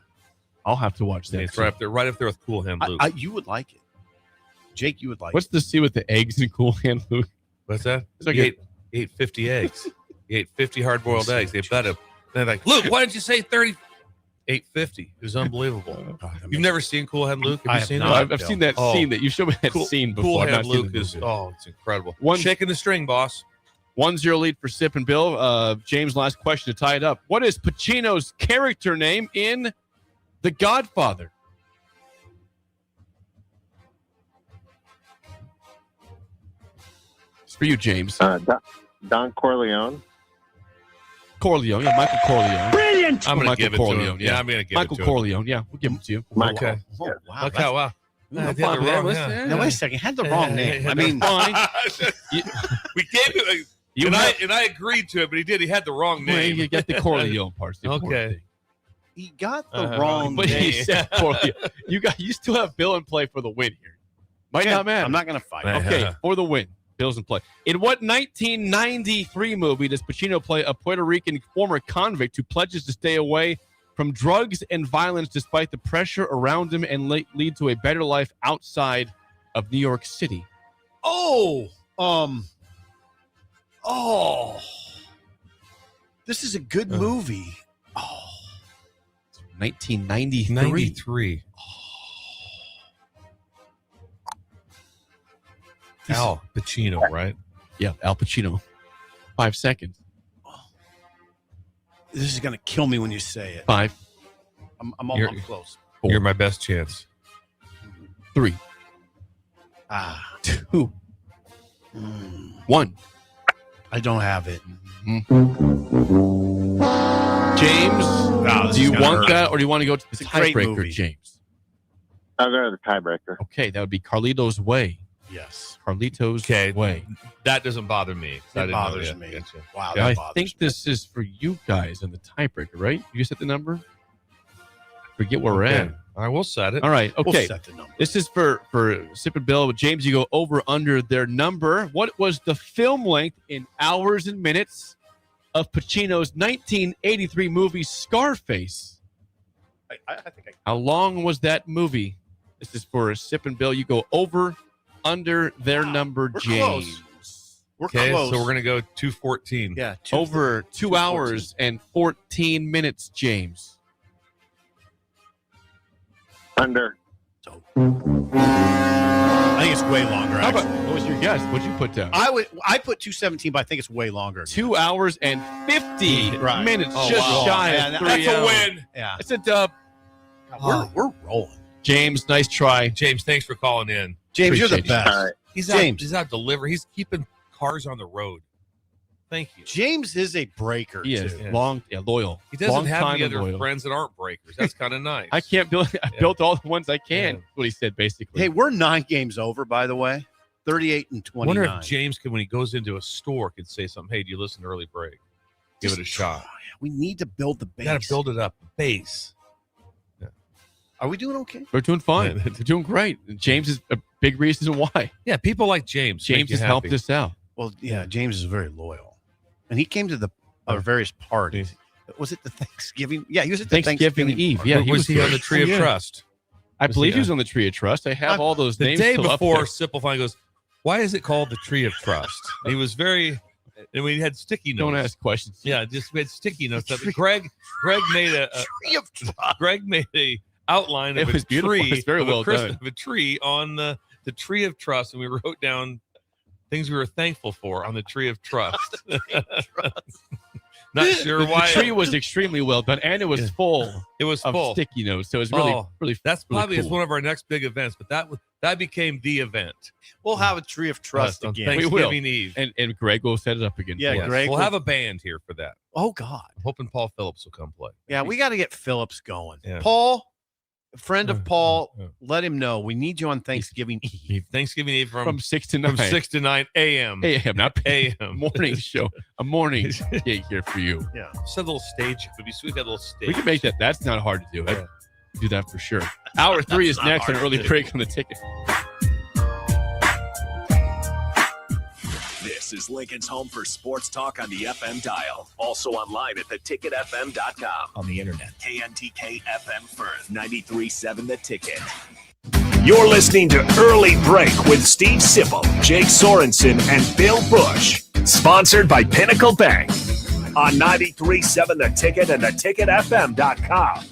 I'll have to watch that. it's right up there with Cool Hand Luke. You would like it. Jake, you would like What's the C with the eggs and Cool Hand Luke? What's that? It's like he ate 50 eggs. He ate 50 hard-boiled eggs. They bet him. They're like, Luke, why didn't you say 30? 850. It was unbelievable. You've never seen Cool Hand Luke? Have you seen No, it? I've seen that scene that you showed me that scene before. Cool I've Hand not seen Luke the is movie. it's incredible. One- Shaking the string, boss. 1-0 lead for Sip and Bill. James, last question to tie it up. What is Pacino's character name in The Godfather? It's for you, James. Don Corleone. Corleone, yeah, Michael Corleone. Brilliant! I'm going to Michael give it Corleone, to him. yeah. I'm going to give Michael it to Corleone, yeah, we'll give it to you. Michael. Okay. Oh, wow. Look how well. No, I did the wrong, yeah. Now, wait a second. Had the wrong name. I mean, we gave it. And I agreed to it, but he did. He had the wrong Well, name. you get the Corleone parts. the important Okay. thing. he got the wrong But name. he said Corleone. You still have Bill in play for the win here. Might not matter. I'm not going to fight. Okay, for the win. Bill's in play. In what 1993 movie does Pacino play a Puerto Rican former convict who pledges to stay away from drugs and violence despite the pressure around him and lead to a better life outside of New York City? This is a good movie. 1993. 93. Al Pacino, right? Yeah, Al Pacino. 5 seconds. This is going to kill me when you say it. 5. I'm almost close. 4. You're my best chance. 3. 2. 1. I don't have it. James, this do you is gonna want hurt. that or do you want to go to the It's a great tiebreaker, movie. James? I'll go to the tiebreaker. Okay, that would be Carlito's Way. Yes. Carlito's Okay. Way. That doesn't bother me. I It didn't know bothers that. me. Gotcha. Wow, Now, that I bothers think me. this is for you guys in the tiebreaker, right? You set the number? I forget where we're at. All right, we'll set it. All right, okay. We'll set the number. This is for Sip and Bill. James, you go over under their number. What was the film length in hours and minutes of Pacino's 1983 movie Scarface? I think How long was that movie? This is for Sip and Bill. You go over under their number, we're James. close. We're Okay, close. so we're going to go 2:14. Yeah, Over 2 hours and 14 minutes, James. Under. I think it's way longer. How about, Actually. what was your guess? What'd you put down? I put 2:17, but I think it's way longer. 2 hours and 50 Right. minutes, Oh, just wow. shy Yeah, of that's 3 a hours. win. Yeah, It's a dub. we're rolling. James, nice try. James, thanks for calling in. James, you're the Appreciate you. best. All right. He's out delivering. He's keeping cars on the road. Thank you. James is a breaker. He is too. loyal. He doesn't Long have time any and other loyal. friends that aren't breakers. That's kind of nice. I can't build. I built all the ones I can. Yeah. What he said, basically. Hey, we're 9 games over, by the way. 38 and I 29. wonder if James could, when he goes into a store, could say something. Hey, do you listen to Early Break? Give Just it a shot. try. We need to build the base. You got to build it up. Base. Are we doing okay? We're doing fine. We're doing great. And James is a big reason why. Yeah, people like James. James has helped us out. Well, yeah, James is very loyal. And he came to the our various parties. Was it the Thanksgiving? Yeah, he was at the Thanksgiving Eve. party. Yeah, was he on the Tree of Yeah. Trust? I believe he was on the Tree of Trust. I have all those The names. day still up before, there. Sipple finally goes, why is it called the Tree of Trust? He was very, and we had sticky notes. Don't ask questions. Yeah, just we had sticky notes. Greg made a Tree of Trust. Greg made a outline It of was a beautiful. tree, It's very of well a Christmas, done. of a tree on the Tree of Trust, and we wrote down things we were thankful for on the Tree of Trust. Not sure why The tree was extremely well done, and it was full. It was of full. sticky notes, so it was really. That's really probably cool. is one of our next big events, but that became the event. We'll have a Tree of Trust on again. We will. Thanksgiving Eve. And Greg will set it up again. Yeah, for us. Greg. We'll have a band here for that. Oh, God. I'm hoping Paul Phillips will come play. Yeah, we got to get Phillips going. Yeah. Paul, a friend of Paul, let him know we need you on Thanksgiving Eve. Thanksgiving Eve from 6 to 9. From 6 to 9 a.m. A.m. Not a.m. morning show. A morning gig here for you. Yeah. Just a little stage. It would be sweet. Got a little stage. We can make that. That's not hard to do. I do that for sure. Hour 3 is not next on hard Early to do. Break on the Ticket. This is Lincoln's home for sports talk on the FM dial. Also online at theticketfm.com. On the internet. KNTK FM Firth, 93.7 The Ticket. You're listening to Early Break with Steve Sipple, Jake Sorensen, and Bill Busch. Sponsored by Pinnacle Bank. On 93.7 The Ticket and theticketfm.com.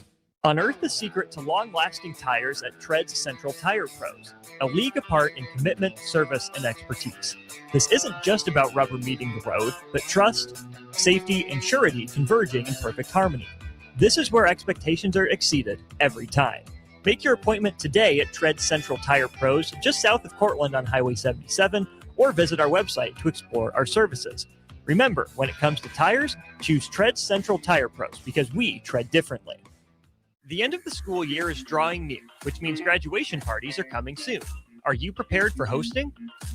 Unearth the secret to long-lasting tires at Tread's Central Tire Pros, a league apart in commitment, service, and expertise. This isn't just about rubber meeting the road, but trust, safety, and surety converging in perfect harmony. This is where expectations are exceeded every time. Make your appointment today at Tread's Central Tire Pros, just south of Cortland on Highway 77, or visit our website to explore our services. Remember, when it comes to tires, choose Tread's Central Tire Pros because we tread differently. The end of the school year is drawing near, which means graduation parties are coming soon. Are you prepared for hosting?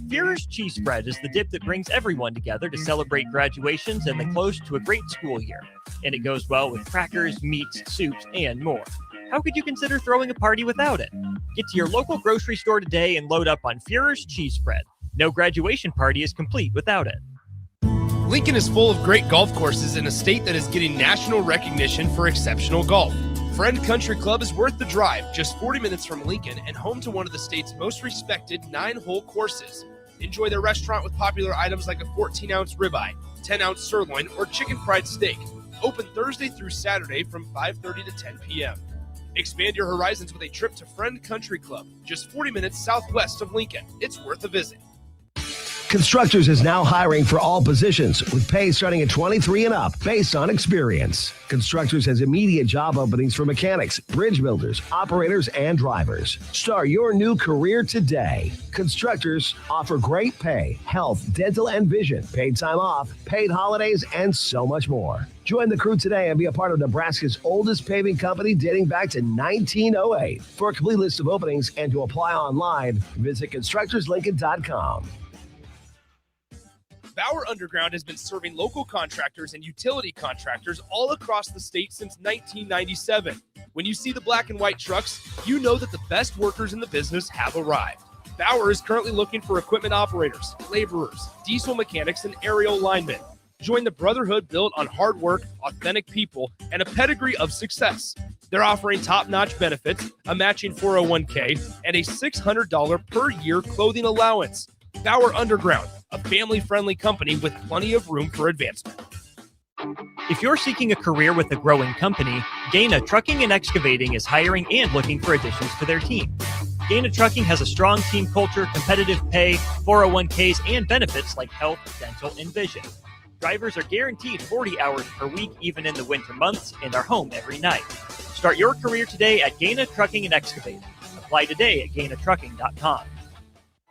Führer's Cheese Spread is the dip that brings everyone together to celebrate graduations and the close to a great school year. And it goes well with crackers, meats, soups, and more. How could you consider throwing a party without it? Get to your local grocery store today and load up on Führer's Cheese Spread. No graduation party is complete without it. Lincoln is full of great golf courses in a state that is getting national recognition for exceptional golf. Friend Country Club is worth the drive, just 40 minutes from Lincoln and home to one of the state's most respected 9-hole courses. Enjoy their restaurant with popular items like a 14-ounce ribeye, 10-ounce sirloin, or chicken fried steak. Open Thursday through Saturday from 5:30 to 10 p.m. Expand your horizons with a trip to Friend Country Club, just 40 minutes southwest of Lincoln. It's worth a visit. Constructors is now hiring for all positions with pay starting at 23 and up based on experience. Constructors has immediate job openings for mechanics, bridge builders, operators, and drivers. Start your new career today. Constructors offer great pay, health, dental, and vision, paid time off, paid holidays, and so much more. Join the crew today and be a part of Nebraska's oldest paving company dating back to 1908. For a complete list of openings and to apply online, visit constructorslincoln.com. Bauer Underground has been serving local contractors and utility contractors all across the state since 1997. When you see the black and white trucks, you know that the best workers in the business have arrived. Bauer is currently looking for equipment operators, laborers, diesel mechanics, and aerial linemen. Join the brotherhood built on hard work, authentic people, and a pedigree of success. They're offering top-notch benefits, a matching 401k, and a $600 per year clothing allowance. Bauer Underground, a family-friendly company with plenty of room for advancement. If you're seeking a career with a growing company, Gaina Trucking and Excavating is hiring and looking for additions to their team. Gaina Trucking has a strong team culture, competitive pay, 401ks, and benefits like health, dental, and vision. Drivers are guaranteed 40 hours per week, even in the winter months, and are home every night. Start your career today at Gaina Trucking and Excavating. Apply today at GainaTrucking.com.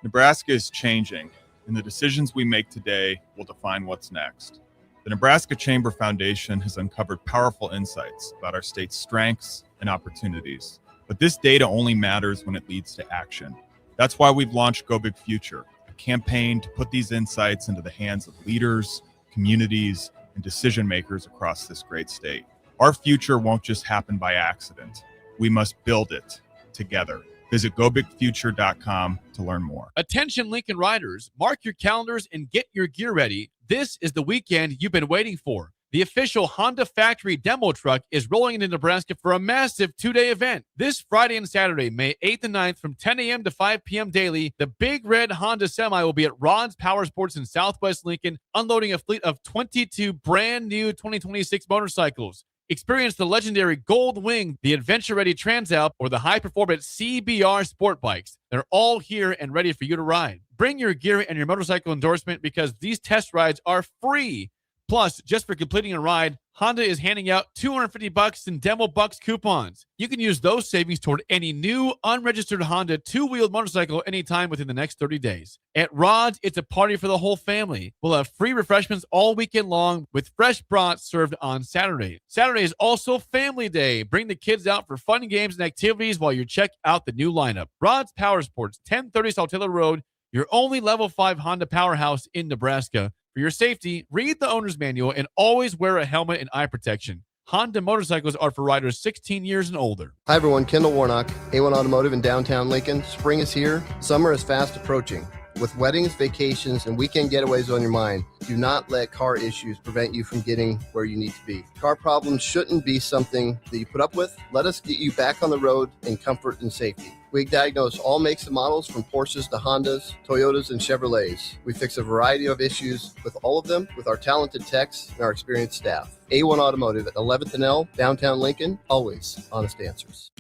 Nebraska is changing, and the decisions we make today will define what's next. The Nebraska Chamber Foundation has uncovered powerful insights about our state's strengths and opportunities. But this data only matters when it leads to action. That's why we've launched Go Big Future, a campaign to put these insights into the hands of leaders, communities, and decision makers across this great state. Our future won't just happen by accident. We must build it together. Visit gobigfuture.com to learn more. Attention Lincoln riders, mark your calendars and get your gear ready. This is the weekend you've been waiting for. The official Honda factory demo truck is rolling into Nebraska for a massive 2-day event. This Friday and Saturday, May 8th and 9th from 10 a.m. to 5 p.m. daily, the big red Honda Semi will be at Rod's Power Sports in Southwest Lincoln, unloading a fleet of 22 brand new 2026 motorcycles. Experience the legendary Gold Wing, the adventure-ready Transalp, or the high-performance CBR sport bikes. They're all here and ready for you to ride. Bring your gear and your motorcycle endorsement because these test rides are free. Plus, just for completing a ride, Honda is handing out $250 in Demo Bucks coupons. You can use those savings toward any new, unregistered Honda two-wheeled motorcycle anytime within the next 30 days. At Rod's, it's a party for the whole family. We'll have free refreshments all weekend long with fresh brats served on Saturday. Saturday is also Family Day. Bring the kids out for fun games and activities while you check out the new lineup. Rod's Power Sports, 1030 Saltillo Road, your only Level 5 Honda powerhouse in Nebraska. For your safety, read the owner's manual and always wear a helmet and eye protection. Honda motorcycles are for riders 16 years and older. Hi everyone, Kendall Warnock, A1 Automotive in downtown Lincoln. Spring is here. Summer is fast approaching. With weddings, vacations, and weekend getaways on your mind, do not let car issues prevent you from getting where you need to be. Car problems shouldn't be something that you put up with. Let us get you back on the road in comfort and safety. We diagnose all makes and models from Porsches to Hondas, Toyotas, and Chevrolets. We fix a variety of issues with all of them with our talented techs and our experienced staff. A1 Automotive at 11th and L, downtown Lincoln, always honest answers.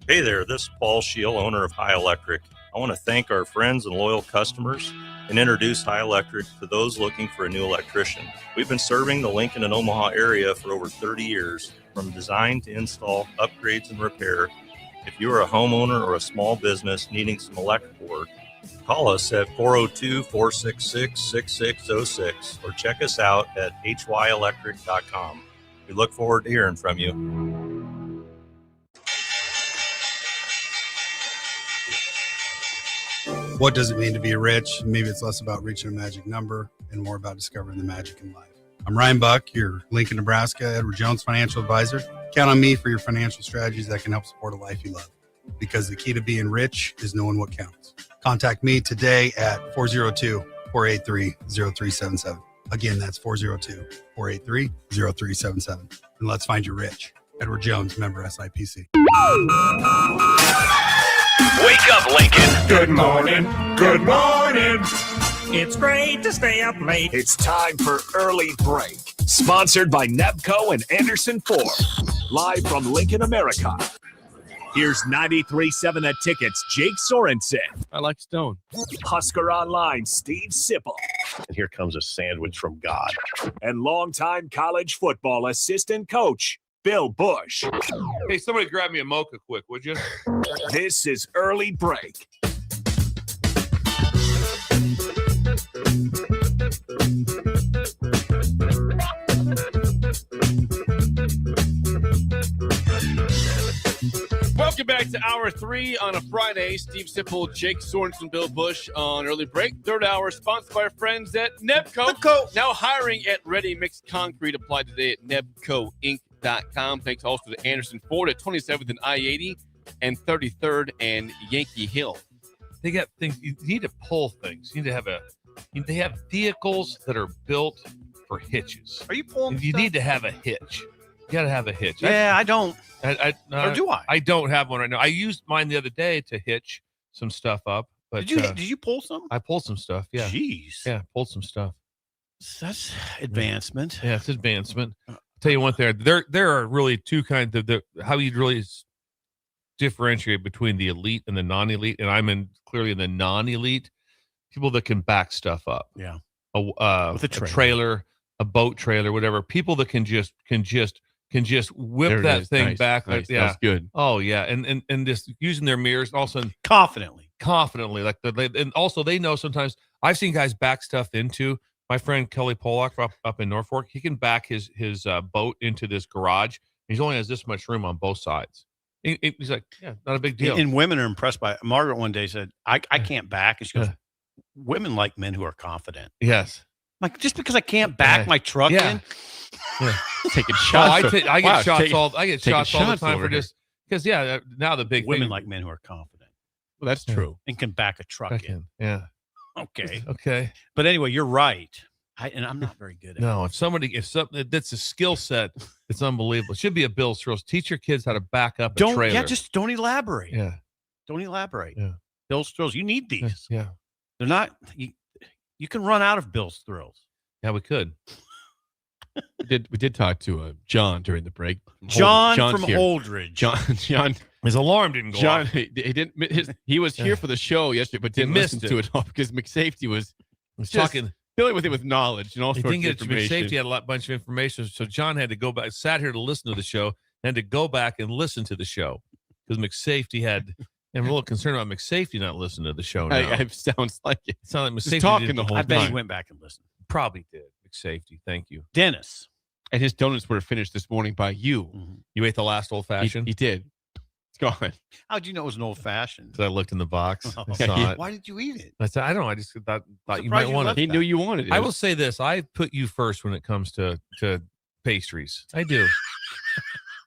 Hey there, this is Paul Scheel, owner of High Electric. I want to thank our friends and loyal customers and introduce High Electric to those looking for a new electrician. We've been serving the Lincoln and Omaha area for over 30 years, from design to install, upgrades, and repair. If you are a homeowner or a small business needing some electrical work, call us at 402-466-6606 or check us out at hyelectric.com. We look forward to hearing from you. What does it mean to be rich? Maybe it's less about reaching a magic number and more about discovering the magic in life. I'm Ryan Buck, your Lincoln, Nebraska, Edward Jones financial advisor. Count on me for your financial strategies that can help support a life you love. Because the key to being rich is knowing what counts. Contact me today at 402-483-0377. Again, that's 402-483-0377. And let's find you rich. Edward Jones, member SIPC. Wake up, Lincoln. Good morning. Good morning. It's great to stay up late. It's time for Early Break. Sponsored by Nebco and Anderson Ford. Live from Lincoln, America. Here's 93.7 The Ticket's Jake Sorensen. I like Stone. Husker Online, Steve Sipple. And here comes a sandwich from God. And longtime college football assistant coach, Bill Busch. Hey, somebody grab me a mocha quick, would you? This is Early Break. Welcome back to Hour 3 on a Friday. Steve Sipple, Jake Sorensen, Bill Busch on Early Break. Third hour sponsored by our friends at Nebco. Now hiring at Ready Mix Concrete. Apply today at nebcoinc.com. Ford.com. Thanks also to Anderson Ford at 27th and I-80 and 33rd and Yankee Hill. They got things. You need to pull things. You need to have they have vehicles that are built for hitches. Are you pulling? You need to have a hitch. You got to have a hitch. Yeah, I don't. Or do I? I don't have one right now. I used mine the other day to hitch some stuff up. But did you pull some? I pulled some stuff. Yeah. Jeez. Yeah, pulled some stuff. That's advancement. Yeah, it's advancement. I'll tell you one thing. There are really two kinds of how you'd really differentiate between the elite and the non-elite, and I'm clearly in the non-elite. People that can back stuff up. Yeah. With a trailer, a boat trailer, whatever. People that can just whip that thing back. Nice. Yeah. That's good. Oh yeah, and just using their mirrors, also confidently, like and also they know sometimes. I've seen guys back stuff into. My friend Kelly Pollock up in Norfolk, he can back his boat into this garage. He only has this much room on both sides. He's like, yeah, not a big deal. And women are impressed by it. Margaret one day said, I can't back. And she goes, women like men who are confident. Yes. Like, just because I can't back my truck in. Yeah. Taking shots. I get shots all the time for this. Because, now the big women thing, like men who are confident. Well, that's true. And can back a truck in. Yeah. Okay. Okay. But anyway, you're right. And I'm not very good at it. No, if something that's a skill set, it's unbelievable. It should be a Bill Thrills. Teach your kids how to back up a trailer. Yeah, just don't elaborate. Yeah. Don't elaborate. Yeah. Bill's Thrills. You need these. Yeah. They're not, you can run out of Bill's Thrills. Yeah, we could. We did talk to John during the break. John John's from here. Holdridge. John. His alarm didn't go John, off. he didn't. He was here for the show yesterday, but didn't listen to it all because McSafety was talking. Filling with it with knowledge and all He sorts didn't of get to information. safety. Had a bunch of information, so John had to go back. Sat here to listen to the show, and to go back and listen to the show because McSafety had. I'm a little concerned about McSafety not listening to the show now. It sounds like it. It sounded like Just McSafety talking did the whole I bet time. he went back and listened. Probably did. McSafety. Thank you, Dennis. And his donuts were finished this morning by you. Mm-hmm. You ate the last old fashioned. He did. It's gone. How'd you know it was an old fashioned? Because I looked in the box. Oh. I saw it. Why did you eat it? I said, I don't know. I just thought you surprised might you want left it. He knew you wanted it. I will say this: I put you first when it comes to pastries. I do.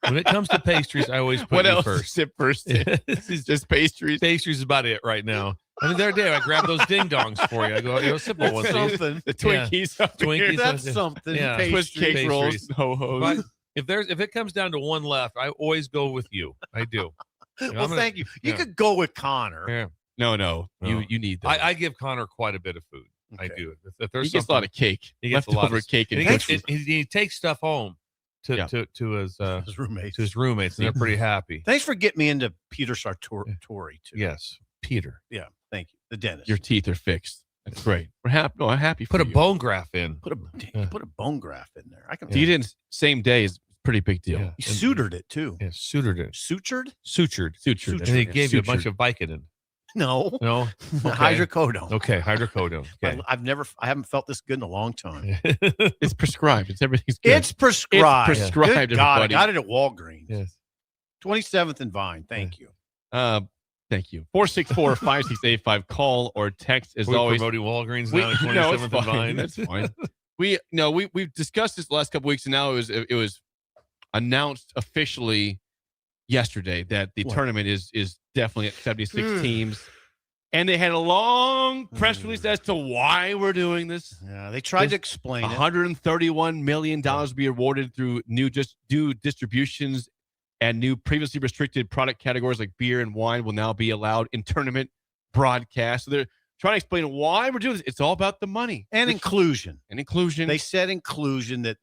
When it comes to pastries, I always put What you else first. is it first? This is just pastries. Pastries is about it right now. I mean, the other day I grabbed those ding dongs for you. I go, simple ones. Something. The Twinkies. Up here. Twinkies. That's something. Yeah. Twist cake Pastries. rolls, ho-hos. But if it comes down to one left, I always go with you. I do. Well, thank you. You could go with Connor. Yeah. No. You need that. I give Connor quite a bit of food. Okay. I do. If there's He gets a lot of cake. He gets a lot Leftover of cake. And And he takes stuff home to his roommates, and they're pretty happy. Thanks for getting me into Peter Sartori too. Yes, Peter. Yeah, thank you. The dentist. Your teeth are fixed. That's great. We're happy. No, I'm happy. Put for a you. bone graft in. Put a bone graft in there. I can. You didn't. Same day is a pretty big deal. Yeah. He sutured it too. Yeah, sutured it. Sutured? Sutured. Sutured. And he gave you a bunch of Vicodin. No. No. Okay. Hydrocodone. Okay, hydrocodone. Okay. I haven't felt this good in a long time. It's prescribed. Everything's good. It's prescribed. It's prescribed. Good God, I everybody. got it at Walgreens. Yes. 27th and Vine. Thank you. Thank you. 464-5685. Call or text as We're always. promoting Walgreens We- now. at no, it's 27th and fine. Vine. That's fine. We've discussed this the last couple weeks, and now it was announced officially yesterday that the tournament is definitely at 76 teams. And they had a long press release as to why we're doing this. Yeah, they tried to explain it. $131 million will be awarded through new distributions, and new previously restricted product categories like beer and wine will now be allowed in tournament broadcast. So they're trying to explain why we're doing this. It's all about the money And inclusion. and inclusion. They said inclusion that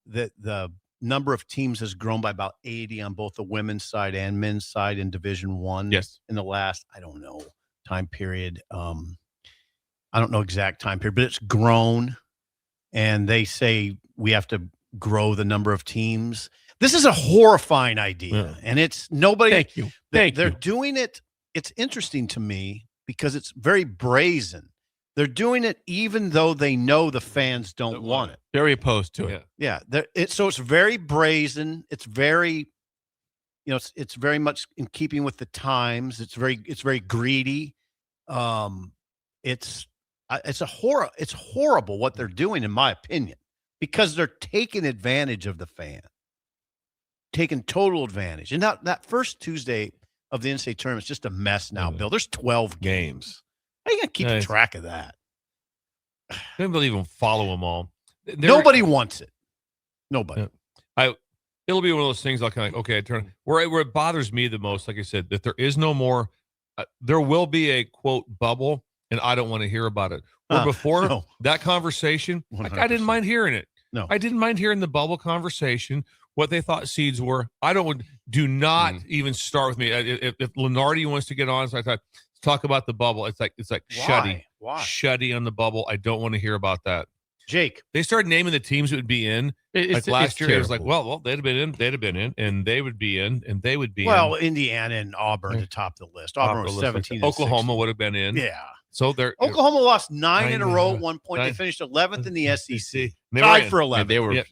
the number of teams has grown by about 80 on both the women's side and men's side in Division I. Yes. In the last, I don't know, time period. I don't know exact time period, but it's grown. And they say we have to grow the number of teams. This is a horrifying idea. And it's nobody. Thank you. They're doing it. It's interesting to me because it's very brazen. They're doing it even though they know the fans don't want it. Very opposed to it. Yeah. So it's very brazen. It's very, it's very much in keeping with the times. It's very greedy. It's horrible what they're doing, in my opinion, because they're taking advantage of the fan. taken total advantage. And that first Tuesday of the NCAA tournament is just a mess now, Bill. There's 12 games. How are you going to keep track of that? People even follow them all. Nobody wants it. Nobody. It'll be one of those things I'll kind of okay. I turn where it bothers me the most, like I said, that there is no more. There will be a quote bubble, and I don't want to hear about it. Or before that conversation, like, I didn't mind hearing it. No, I didn't mind hearing the bubble conversation. What they thought seeds were. Do not even start with me. If Lenardi wants to get on, so I thought talk about the bubble. It's like shutty on the bubble. I don't want to hear about that. Jake, they started naming the teams that would be in. Like last year, it was like, well, they'd have been in, and they would be in, and they would be in. Well, Indiana and Auburn to top the list. Auburn was 17. Oklahoma would have been in. Yeah. So Oklahoma lost 9 in a row at one point. They finished 11th in the SEC. Tied for 11. They were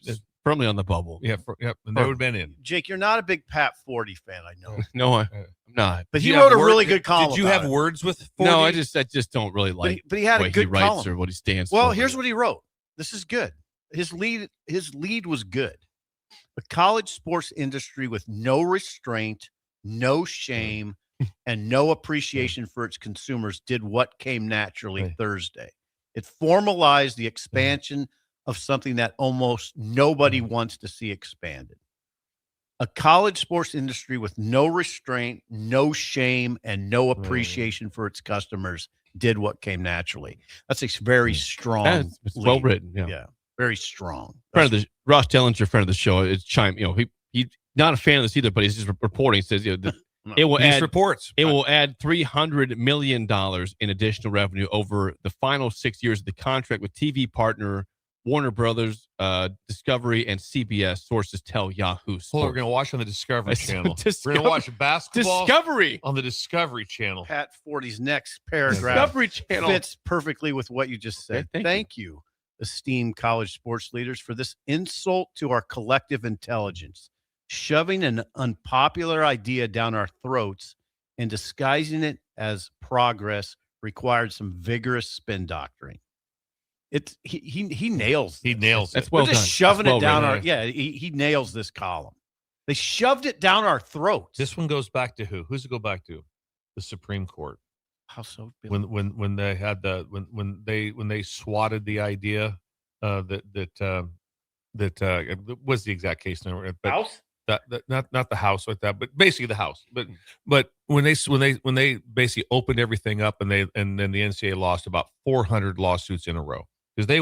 firmly on the bubble. And they would have been in. Jake, you're not a big Pat Forty fan, I know. No, I'm not. But he wrote a really good column. Did you have words with Forty? No, I just don't really like. But he had a good column or what he stands for. Well, here's what he wrote. This is good. His lead was good. The college sports industry with no restraint, no shame, and no appreciation for its consumers did what came naturally Thursday. It formalized the expansion of something that almost nobody wants to see expanded. A college sports industry with no restraint, no shame, and no appreciation for its customers did what came naturally. That's a very strong. It's well written. Yeah, very strong. Ross Dellinger, friend of the show, it's chime. He's not a fan of this either, but he's just reporting. He says, it will add reports. It will add $300 million in additional revenue over the final 6 years of the contract with TV partner Warner Brothers, Discovery, and CBS. Sources tell Yahoo Sports. We're going to watch on the Discovery Channel. We're going to watch basketball Discovery on the Discovery Channel. Pat Forty's next paragraph Discovery Channel fits perfectly with what you just said. Thank you, esteemed college sports leaders, for this insult to our collective intelligence. Shoving an unpopular idea down our throats and disguising it as progress required some vigorous spin doctoring. He nails. He nails. That's well done. Just shoving it down our. Yeah, he nails this column. They shoved it down our throats. This one goes back to who? Who's it go back to? The Supreme Court. How so? When they had when they swatted the idea that was the exact case number. But House. Not the House like that, but basically the House. But when they basically opened everything up and then the NCAA lost about 400 lawsuits in a row. Because they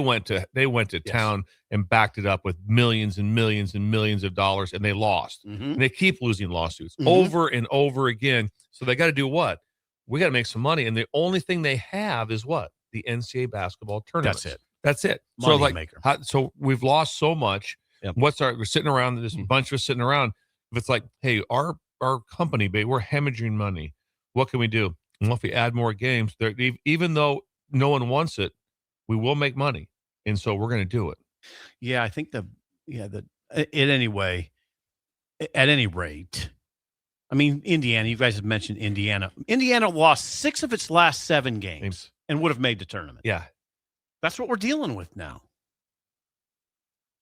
went to town and backed it up with millions and millions and millions of dollars, and they lost. And they keep losing lawsuits over and over again. So they got to do what? We got to make some money, and the only thing they have is what? The NCAA basketball tournament. That's it. Money So we've lost so much. Yep. We're sitting around. This bunch of us sitting around. If it's like, hey, our company, babe, we're hemorrhaging money. What can we do? Well, if we add more games, even though no one wants it, we will make money, and so we're going to do it. Yeah, I think at any rate, I mean, Indiana. You guys have mentioned Indiana. Indiana lost 6 of its last 7 games and would have made the tournament. Yeah, that's what we're dealing with now.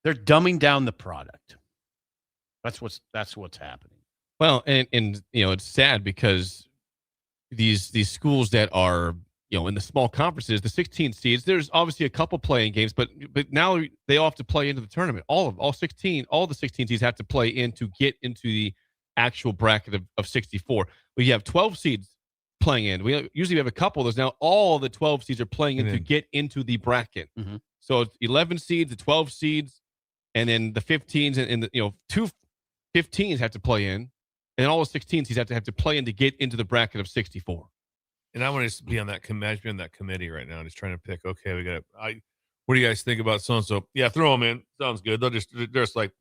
They're dumbing down the product. That's what's happening. Well, and it's sad because these schools that are in the small conferences, the 16 seeds, there's obviously a couple playing games, but now they all have to play into the tournament. All the 16 seeds have to play in to get into the actual bracket of 64. We have 12 seeds playing in. We usually have a couple. There's now all the 12 seeds are playing in to get into the bracket. So it's 11 seeds, the 12 seeds, and then the 15s and the 2 15s have to play in, and all the 16 seeds have to play in to get into the bracket of 64. And I want to be on that committee right now, just trying to pick. Okay, what do you guys think about so and so? Yeah, throw them in. Sounds good. They're just like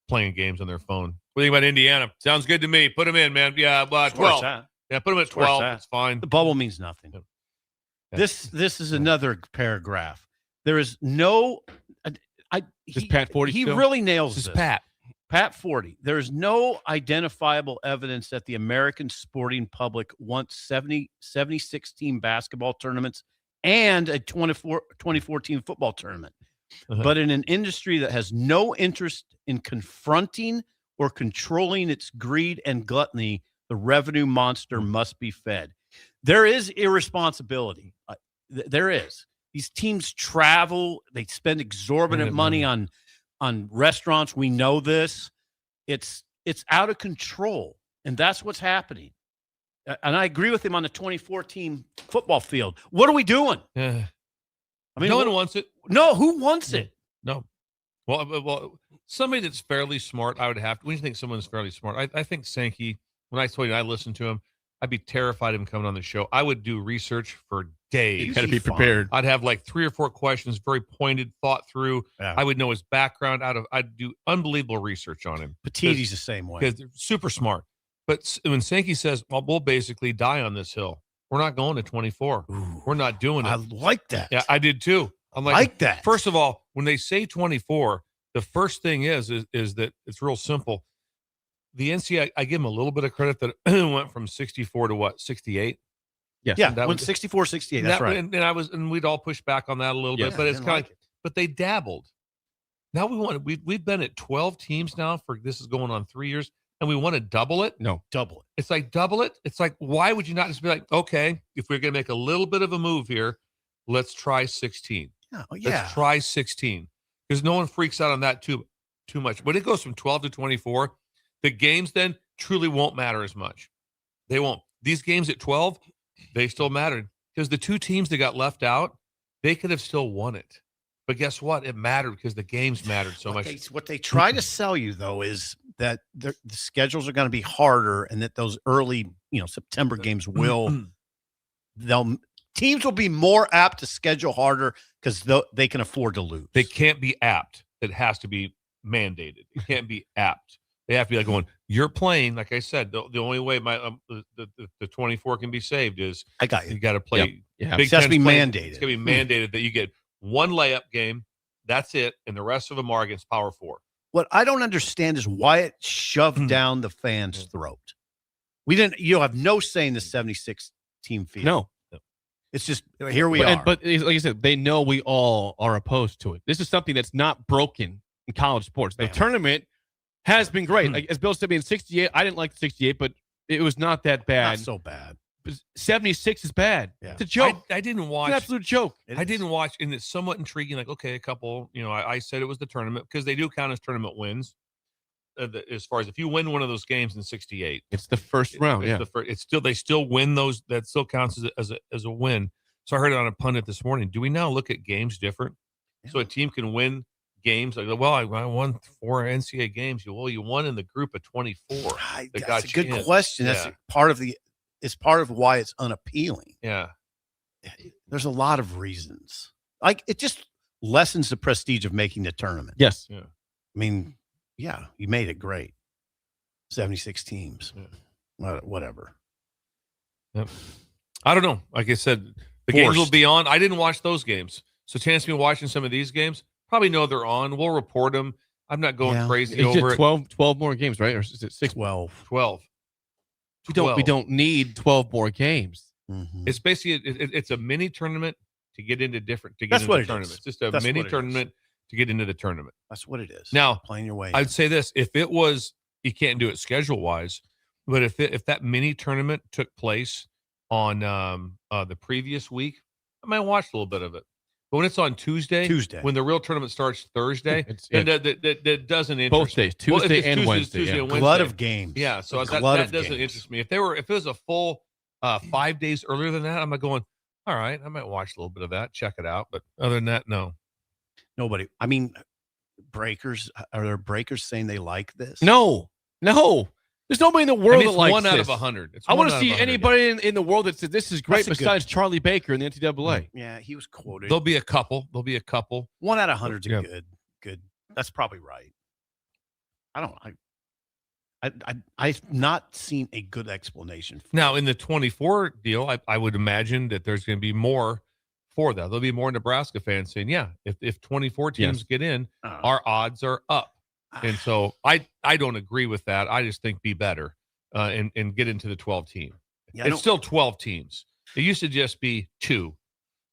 playing games on their phone. What do you think about Indiana? Sounds good to me. Put them in, man. Yeah, but 12. Yeah, put them at 12. It's fine. The bubble means nothing. Yeah. This is another paragraph. There is no. Pat Forty. He really nails this. Pat Forty. There is no identifiable evidence that the American sporting public wants 76-team basketball tournaments and a 2014 football tournament. But in an industry that has no interest in confronting or controlling its greed and gluttony, the revenue monster must be fed. There is irresponsibility. There is. These teams travel. They spend exorbitant money on restaurants. We know this. It's out of control, and that's what's happening. And I agree with him on the 24-team football field. What are we doing? Yeah. I mean, no one wants it. No, who wants it? No. Well, somebody that's fairly smart, I would have to. When you think someone's fairly smart, I think Sankey, when I told you I listened to him, I'd be terrified of him coming on the show. I would do research for days. You got to be prepared. I'd have like 3 or 4 questions, very pointed, thought through. Yeah. I would know his background. I'd do unbelievable research on him. Petitti's the same way. Because they're super smart. But when Sankey says, well, we'll basically die on this hill. We're not going to 24. Ooh, we're not doing it. I like that. Yeah, I did too. I'm like that. First of all, when they say 24, the first thing is that it's real simple. The NCAA, I give them a little bit of credit that it went from 64 to what, 68? Yes. Yeah, went 64, 68. That's right. And we'd all push back on that a little bit, but it's kind of, but they dabbled. Now we've been at 12 teams now for, this is going on 3 years, and we want to double it. No, double it. It's like double it. It's like, why would you not just be like, okay, if we're going to make a little bit of a move here, let's try 16. Yeah. Let's try 16, because no one freaks out on that too much. When it goes from 12 to 24, the games then truly won't matter as much. They won't. These games at 12, they still mattered, because the 2 teams that got left out, they could have still won it. But guess what? It mattered because the games mattered so much. What they try to sell you, though, is that the schedules are going to be harder, and that those early, September games teams will be more apt to schedule harder because they can afford to lose. They can't be apt. It has to be mandated. It can't be apt. They have to be like going, you're playing, like I said, the only way the 24 can be saved is you got to play. Yep. It has to be mandated. It's going to be mandated that you get 1 layup game. That's it. And the rest of them are against Power 4. What I don't understand is why it shoved down the fans' throat. You'll have no say in the 76-team field. No. It's just, here we are. But like I said, they know we all are opposed to it. This is something that's not broken in college sports. The tournament has been great. Like, as Bill said, in 68, I didn't like the 68, but it was not that bad. Not so bad. 76 is bad. Yeah. It's a joke. I didn't watch. It's an absolute joke. I didn't watch, and it's somewhat intriguing. Like, okay, a couple, I said it was the tournament because they do count as tournament wins. As far as if you win one of those games in 68, it's the first round. They still win those. That still counts as a win. So I heard it on a pundit this morning. Do we now look at games different? Yeah. So a team can win games like, well, I won 4 NCAA games. Well, you won in the group of 24. That's a good question. That's part of why it's unappealing. Yeah, there's a lot of reasons. Like, it just lessens the prestige of making the tournament. Yes. Yeah. I mean, yeah, you made it great. 76 teams. Yeah. Whatever. Yep. I don't know. Like I said, the games will be on. I didn't watch those games. So chance of me watching some of these games, probably know they're on. We'll report them. I'm not going crazy over it. 12 more games, right? Or is it 6? 12. We don't need 12 more games. Mm-hmm. It's basically it's a mini tournament to get into different That's into what the it tournament. is. It's just a mini tournament to get into the tournament. That's what it is. Now, playing your way. I'd say this: if it was, you can't do it schedule wise, but if that mini tournament took place on the previous week, I might watch a little bit of it. But when it's on Tuesday, when the real tournament starts Thursday, that doesn't interest both days, Tuesday and Wednesday. Tuesday and Wednesday. Glut of games. Yeah, so that doesn't interest me. If it was a full 5 days earlier than that, I'm not going, all right, I might watch a little bit of that, check it out. But other than that, no. Nobody. I mean, breakers. Are there breakers saying they like this? No. There's nobody in the world that likes 1 out this. of 100. I want to see anybody in the world that says this is great besides Charlie Baker in the NCAA. Yeah, he was quoted. There'll be a couple. 1 out of 100 is good. That's probably right. I've not seen a good explanation. Now, in the 24 deal, I would imagine that there's going to be more for that. There'll be more Nebraska fans saying, yeah, if 24 teams get in, our odds are up. And so I don't agree with that. I just think be better and get into the 12 team. Yeah, it's still 12 teams. It used to just be 2.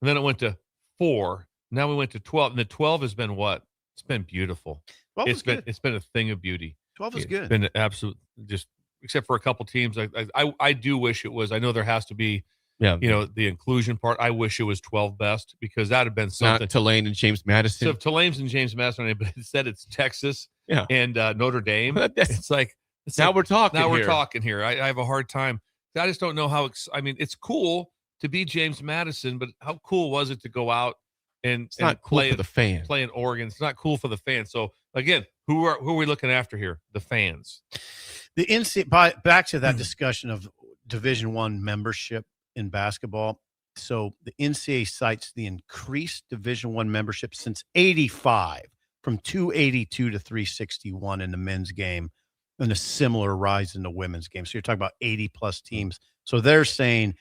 And then it went to 4. Now we went to 12. And the 12 has been what? It's been beautiful. It's been a thing of beauty. 12 is good. It's been absolute, just except for a couple teams. I do wish it was. I know there has to be, the inclusion part. I wish it was 12 best because that'd have been something. Not Tulane and James Madison. So if Tulane's and James Madison, but instead it's Texas and Notre Dame. It's like we're talking. Now we're talking here. I have a hard time. I just don't know how. It's cool to be James Madison, but how cool was it to go out and not cool for the fan. Play in Oregon. It's not cool for the fans. So again, who are we looking after here? The fans. The NCAA, back to that discussion of Division I membership in basketball. So the NCAA cites the increased Division I membership since '85 from 282 to 361 in the men's game, and a similar rise in the women's game. So you're talking about 80 plus teams. So they're saying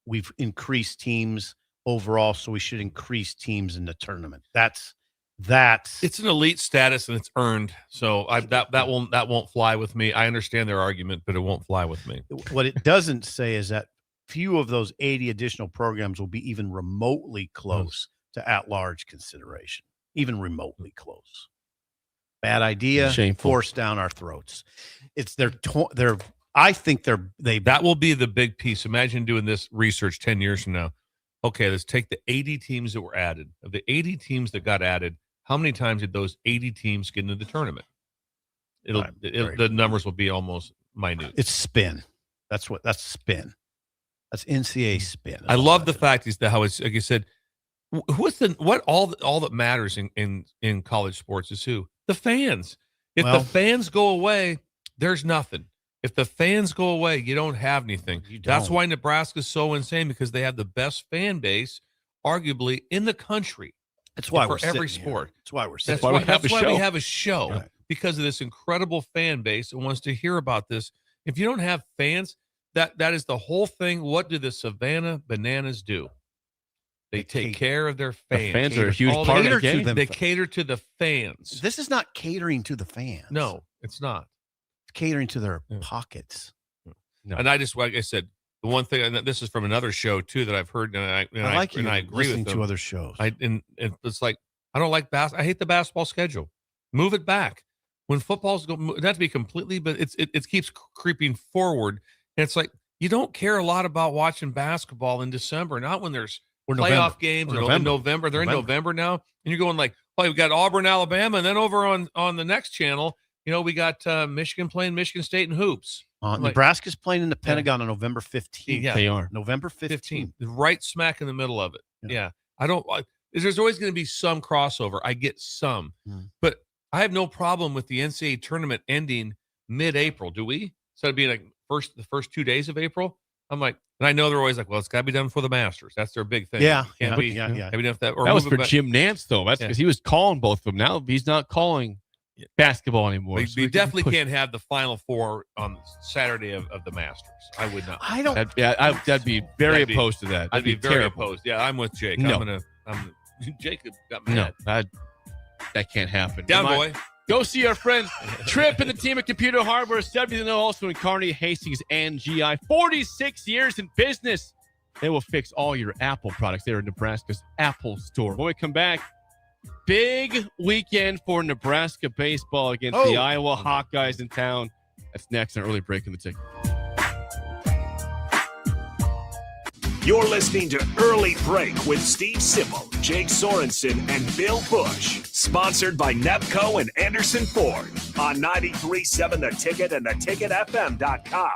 we've increased teams overall, so we should increase teams in the tournament. That's it's an elite status and it's earned. So that won't fly with me. I understand their argument, but it won't fly with me. What it doesn't say is that few of those 80 additional programs will be even remotely close to at-large consideration, even remotely close. Bad idea. Shameful. Forced down our throats. That will be the big piece. Imagine doing this research 10 years from now. Okay, let's take the 80 teams that were added. Of the 80 teams that got added, how many times did those 80 teams get into the tournament? The numbers will be almost minute. It's spin. That's spin. That's NCAA spin. I love the fact is that how it's like you said. All that matters in college sports is who? The fans. If the fans go away, there's nothing. If the fans go away, you don't have anything. That's why Nebraska's so insane, because they have the best fan base, arguably, in the country. That's why for every sport. That's why we're sitting. That's why we have a show, right. Because of this incredible fan base and wants to hear about this. If you don't have fans, that is the whole thing. What do the Savannah Bananas do? They take care of their fans. The fans are a huge part of the game. They cater to the fans. This is not catering to the fans. No, it's not. Catering to their pockets. No. And I just, like I said, the one thing, and this is from another show too that I've heard, and I agree with them. To other shows. And it's like, I don't like I hate the basketball schedule. Move it back. When football's not to be completely, but it keeps creeping forward. And it's like, you don't care a lot about watching basketball in December, not when there's playoff games in November. They're in November now, and you're going like, oh, we got Auburn, Alabama, and then over on the next channel, we got Michigan playing Michigan State in hoops. Nebraska's playing in the Pentagon on November 15th. Yeah, they are. November 15th. Right smack in the middle of it. Yeah. I don't. There's always going to be some crossover. I get some, but I have no problem with the NCAA tournament ending mid-April. Do we? Instead of being like the first 2 days of April. I'm like, and I know they're always like, well, it's got to be done before the Masters. That's their big thing. Yeah. Can't be done for that. That was for Jim Nance, though. That's because he was calling both of them. Now he's not calling basketball anymore. We definitely can't have the Final Four on Saturday of the Masters. I would not. I don't. I'd be very opposed to that. I'd be very opposed. Yeah, I'm with Jake. No. Jacob got mad. No, that can't happen. Down, boy. Go see our friend Tripp and the team at Computer Hardware, 70 also in Kearney, Hastings, and GI. 46 years in business. They will fix all your Apple products. They're in Nebraska's Apple store. When we come back, big weekend for Nebraska baseball against the Iowa Hawkeyes in town. That's next on Early Break in the Ticket. You're listening to Early Break with Steve Sipple, Jake Sorensen, and Bill Busch. Sponsored by Nepco and Anderson Ford on 93.7 The Ticket and theticketfm.com.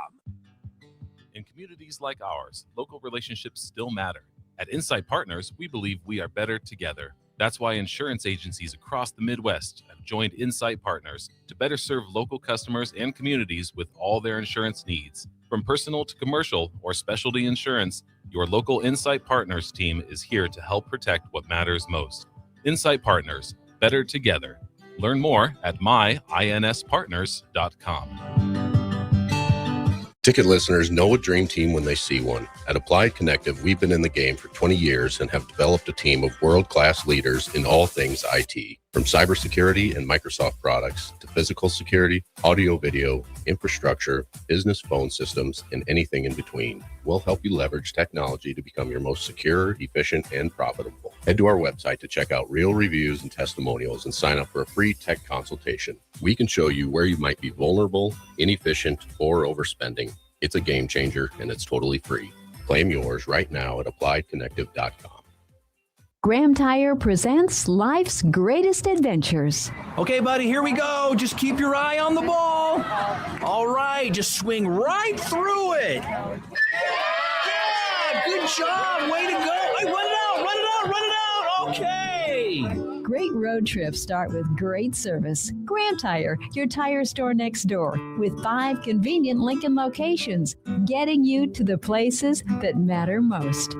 In communities like ours, local relationships still matter. At Insight Partners, we believe we are better together. That's why insurance agencies across the Midwest have joined Insight Partners to better serve local customers and communities with all their insurance needs. From personal to commercial or specialty insurance, your local Insight Partners team is here to help protect what matters most. Insight Partners, better together. Learn more at myinspartners.com. Ticket listeners know a dream team when they see one. At Applied Connective, we've been in the game for 20 years and have developed a team of world-class leaders in all things IT. From cybersecurity and Microsoft products to physical security, audio-video, infrastructure, business phone systems, and anything in between. We'll help you leverage technology to become your most secure, efficient, and profitable. Head to our website to check out real reviews and testimonials and sign up for a free tech consultation. We can show you where you might be vulnerable, inefficient, or overspending. It's a game changer, and it's totally free. Claim yours right now at appliedconnective.com. Graham Tire presents life's greatest adventures. Okay, buddy, here we go. Just keep your eye on the ball. All right, just swing right through it. Yeah, good job. Way to go. Hey, run it out. Okay. Great road trips start with great service. Graham Tire, your tire store next door, with 5 convenient Lincoln locations, getting you to the places that matter most.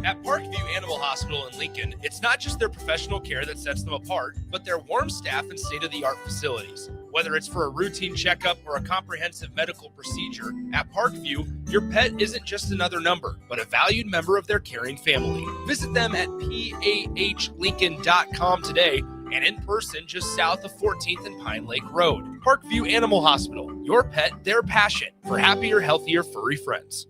At Parkview Animal Hospital in Lincoln, it's not just their professional care that sets them apart, but their warm staff and state-of-the-art facilities. Whether it's for a routine checkup or a comprehensive medical procedure, at Parkview, your pet isn't just another number, but a valued member of their caring family. Visit them at pahlincoln.com today and in person just south of 14th and Pine Lake Road. Parkview Animal Hospital, your pet, their passion, for happier, healthier, furry friends.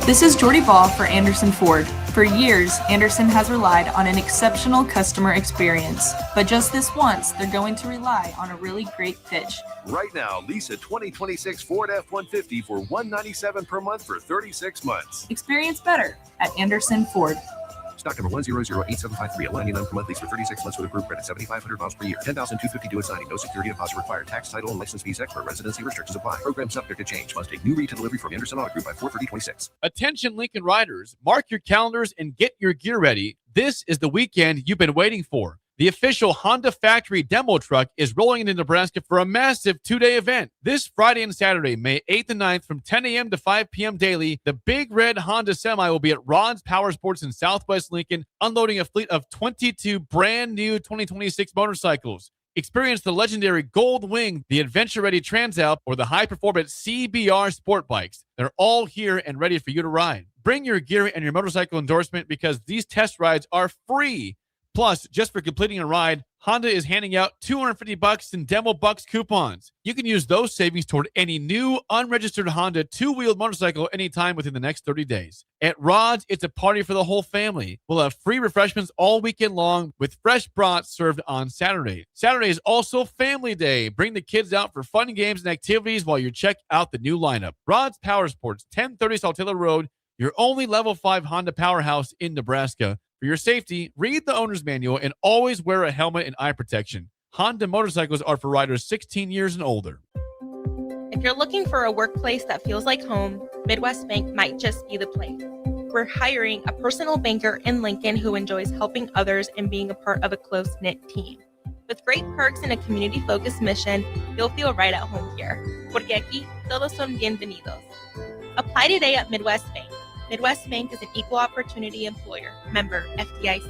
This is Jordy Ball for Anderson Ford. For years, Anderson has relied on an exceptional customer experience. But just this once, they're going to rely on a really great pitch. Right now, lease a 2026 Ford F-150 for $197 per month for 36 months. Experience better at Anderson Ford. Stock number 1008753, $199 per month, lease for 36 months with approved credit, 7,500 miles per year, $10,252 at signing, no security deposit required, tax, title, and license fees extra, residency restrictions apply. Program subject to change. Must take new retail delivery from Anderson Auto Group by 4/30/26. Attention Lincoln riders, mark your calendars and get your gear ready. This is the weekend you've been waiting for. The official Honda factory demo truck is rolling into Nebraska for a massive 2-day event. This Friday and Saturday, May 8th and 9th from 10 a.m. to 5 p.m. daily, the big red Honda Semi will be at Rod's Power Sports in Southwest Lincoln, unloading a fleet of 22 brand new 2026 motorcycles. Experience the legendary Gold Wing, the adventure-ready Transalp, or the high-performance CBR sport bikes. They're all here and ready for you to ride. Bring your gear and your motorcycle endorsement because these test rides are free. Plus, just for completing a ride, Honda is handing out $250 in Demo Bucks coupons. You can use those savings toward any new, unregistered Honda two-wheeled motorcycle anytime within the next 30 days. At Rod's, it's a party for the whole family. We'll have free refreshments all weekend long with fresh brats served on Saturday. Saturday is also Family Day. Bring the kids out for fun games and activities while you check out the new lineup. Rod's Power Sports, 1030 Saltillo Road, your only Level 5 Honda powerhouse in Nebraska. For your safety, read the owner's manual and always wear a helmet and eye protection. Honda motorcycles are for riders 16 years and older. If you're looking for a workplace that feels like home, Midwest Bank might just be the place. We're hiring a personal banker in Lincoln who enjoys helping others and being a part of a close-knit team. With great perks and a community-focused mission, you'll feel right at home here. Porque aquí todos son bienvenidos. Apply today at Midwest Bank. Midwest Bank is an equal opportunity employer. Member FDIC.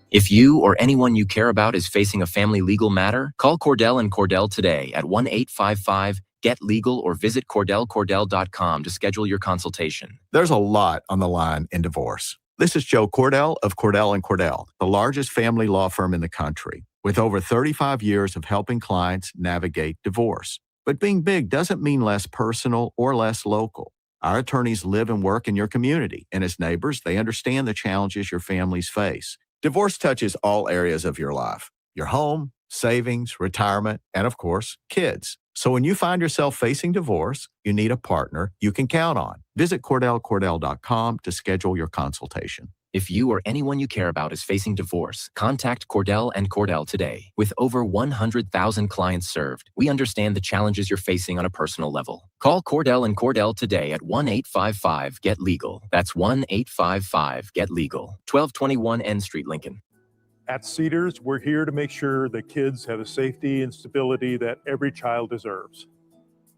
If you or anyone you care about is facing a family legal matter, call Cordell and Cordell today at 1-855-GET-LEGAL or visit CordellCordell.com to schedule your consultation. There's a lot on the line in divorce. This is Joe Cordell of Cordell & Cordell, the largest family law firm in the country, with over 35 years of helping clients navigate divorce. But being big doesn't mean less personal or less local. Our attorneys live and work in your community, and as neighbors, they understand the challenges your families face. Divorce touches all areas of your life, your home, savings, retirement, and of course, kids. So when you find yourself facing divorce, you need a partner you can count on. Visit CordellCordell.com to schedule your consultation. If you or anyone you care about is facing divorce, contact Cordell and Cordell today. With over 100,000 clients served, we understand the challenges you're facing on a personal level. Call Cordell and Cordell today at 1-855-GET-LEGAL. That's 1-855-GET-LEGAL. 1221 N Street, Lincoln. At Cedars, we're here to make sure that kids have the safety and stability that every child deserves,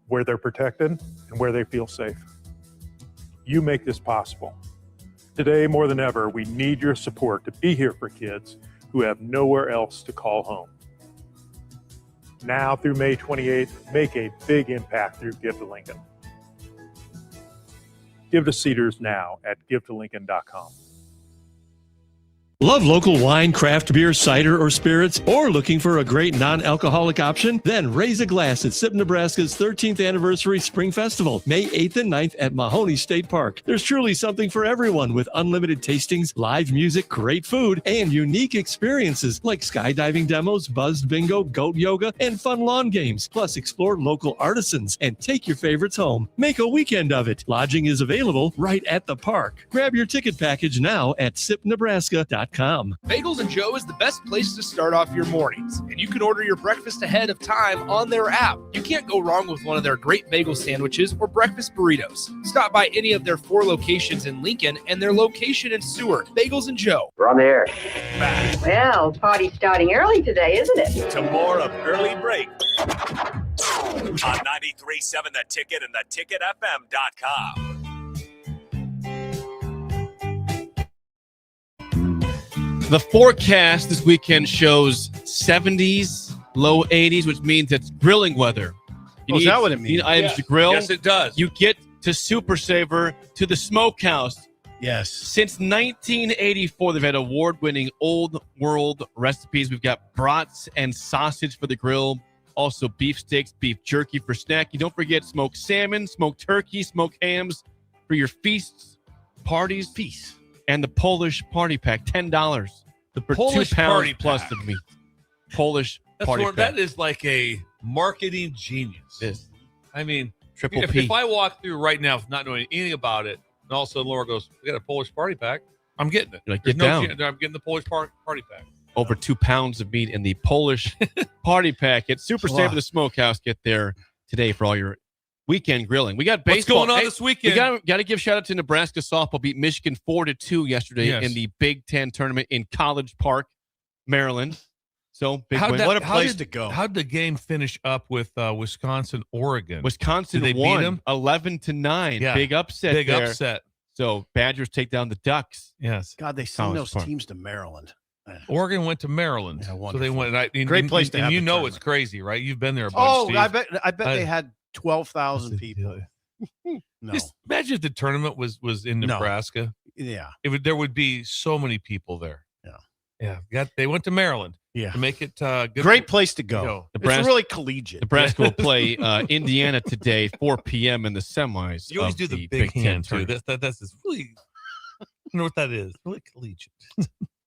where they're protected and where they feel safe. You make this possible. Today, more than ever, we need your support to be here for kids who have nowhere else to call home. Now through May 28th, make a big impact through Give to Lincoln. Give to Cedars now at givetolincoln.com. Love local wine, craft beer, cider, or spirits, or looking for a great non-alcoholic option? Then raise a glass at SIP Nebraska's 13th Anniversary Spring Festival, May 8th and 9th at Mahoney State Park. There's truly something for everyone with unlimited tastings, live music, great food, and unique experiences like skydiving demos, buzzed bingo, goat yoga, and fun lawn games. Plus, explore local artisans and take your favorites home. Make a weekend of it. Lodging is available right at the park. Grab your ticket package now at sipnebraska.com. Bagels and Joe is the best place to start off your mornings, and you can order your breakfast ahead of time on their app. You can't go wrong with one of their great bagel sandwiches or breakfast burritos. Stop by any of their 4 locations in Lincoln and their location in Seward. Bagels and Joe. We're on the air. Back Well, party's starting early today, isn't it? to more of Early Break on 93.7 The Ticket and theticketfm.com. The forecast this weekend shows 70s, low 80s, which means it's grilling weather. Is that what it means? You need items to grill. Yes, it does. You get to Super Saver, to the smokehouse. Yes. Since 1984, they've had award-winning old world recipes. We've got brats and sausage for the grill, also beef sticks, beef jerky for snack. You don't forget smoked salmon, smoked turkey, smoked hams for your feasts, parties, and the Polish Party Pack, $10 for Polish 2 pounds Party plus Pack. of meat. Polish Party Pack. That is like a marketing genius. This. I mean, Triple if, P. if I walk through right now not knowing anything about it, and all of a sudden Laura goes, "We got a Polish Party Pack," I'm getting it. You're like, There's get down. I'm getting the Polish Party Pack. Over 2 pounds of meat in the Polish Party Pack at Super Saver the Smokehouse. Get there today for all your weekend grilling. We got baseball. What's going on this weekend? We got to give shout out to Nebraska softball. Beat Michigan 4-2 yesterday in the Big Ten tournament in College Park, Maryland. So big win. What a place to go. How'd the game finish up with Wisconsin, Oregon? Wisconsin Did they won beat them? 11-9. Yeah. Big upset. Big there. upset. So Badgers take down the Ducks. Yes. God, they send College those Park. teams to Maryland. Oregon went to Maryland. Yeah, so they went. Great place to and have you the know tournament. it's crazy, right? You've been there a bunch, Oh, Steve. I bet they had 12,000 people. No. Just imagine if the tournament was in No. Nebraska. Yeah. There would be so many people there. Yeah. They went to Maryland. Yeah. To make it good. Great place to go. Nebraska- It's really collegiate. Nebraska will play Indiana today, 4 p.m. in the semis. You always of do the big Ten hand too. tournament. That's just really. I don't know what that is. Really collegiate.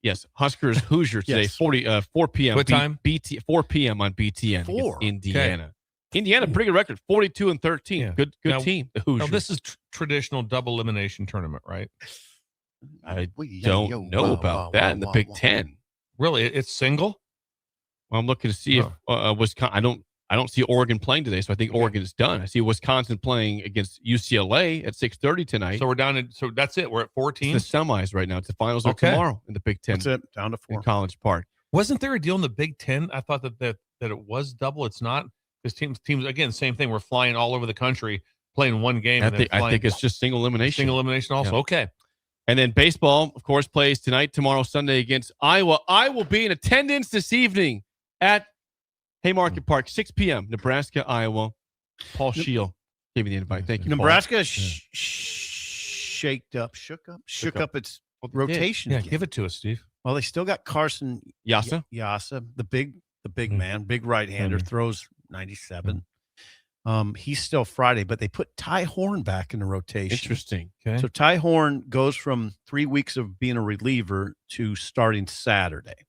Yes, Huskers Hoosier today, Yes. 4 p.m. What time? 4 p.m. on BTN. against 4. Indiana. Indiana, pretty good record, 42-13. Yeah. Good Now- team. The Now, Hoosiers. this is traditional double elimination tournament, right? I don't know about that in the Big Ten. Really, it's single. Well, I'm looking to see if Wisconsin. I don't see Oregon playing today, so I think Oregon is done. I see Wisconsin playing against UCLA at 6:30 tonight. So we're down to. So that's it. We're at 14. It's the semis right now. It's the finals are Okay. tomorrow in the Big Ten. That's it. Down to 4. in College Park. Wasn't there a deal in the Big Ten? I thought that it was double. It's not. Because teams again, same thing. We're flying all over the country playing one game. I think it's just single elimination. Single elimination also. Yeah. Okay. And then baseball, of course, plays tonight, tomorrow, Sunday against Iowa. I will be in attendance this evening at Haymarket Park, 6 p.m. Nebraska, Iowa. Paul Scheel gave me the invite. Thank you, Nebraska shook up its rotation. Yeah, again. give it to us, Steve. Well, they still got Carson Yasa, the big man, big right-hander, throws 97. He's still Friday, but they put Ty Horn back in the rotation. Interesting. Okay. So Ty Horn goes from 3 weeks of being a reliever to starting Saturday.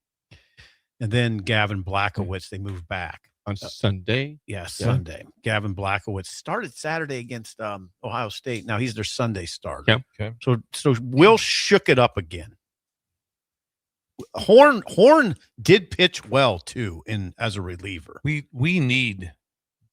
And then Gavin Blachowicz, they moved back. On Sunday? Sunday. Gavin Blachowicz started Saturday against Ohio State. Now he's their Sunday starter. Yeah. Okay. So Will shook it up again. Horn did pitch well too as a reliever. We need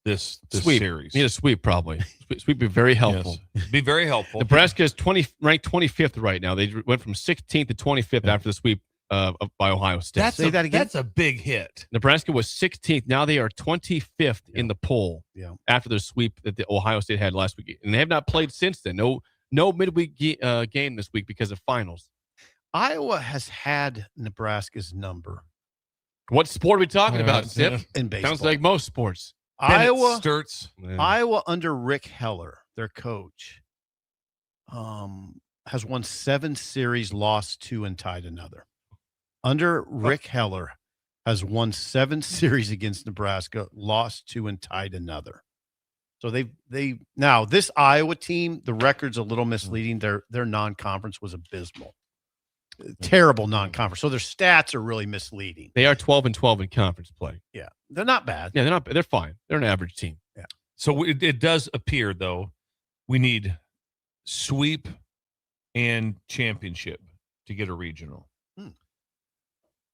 this sweep. series. Need a sweep probably. Sweep would be very helpful. Yes. Be very helpful. Nebraska is ranked 25th right now. They went from 16th to 25th after the sweep by Ohio State. That's a big hit. Nebraska was 16th. Now they are 25th in the poll. Yeah. After the sweep that the Ohio State had last week, and they have not played since then. No midweek game this week because of finals. Iowa has had Nebraska's number. What sport are we talking about, Zip? Yeah. In baseball. Sounds like most sports. Iowa Sturts. Iowa under Rick Heller, their coach, has won 7 series, lost 2, and tied another. under Rick Heller, has won 7 series against Nebraska, lost 2 and tied another. So they now this Iowa team, the record's a little misleading. Their non-conference was abysmal. Terrible non-conference. So their stats are really misleading. They are 12-12 in conference play. Yeah. They're not bad. Yeah, they're fine. They're an average team. Yeah. So it does appear, though, we need sweep and championship to get a regional.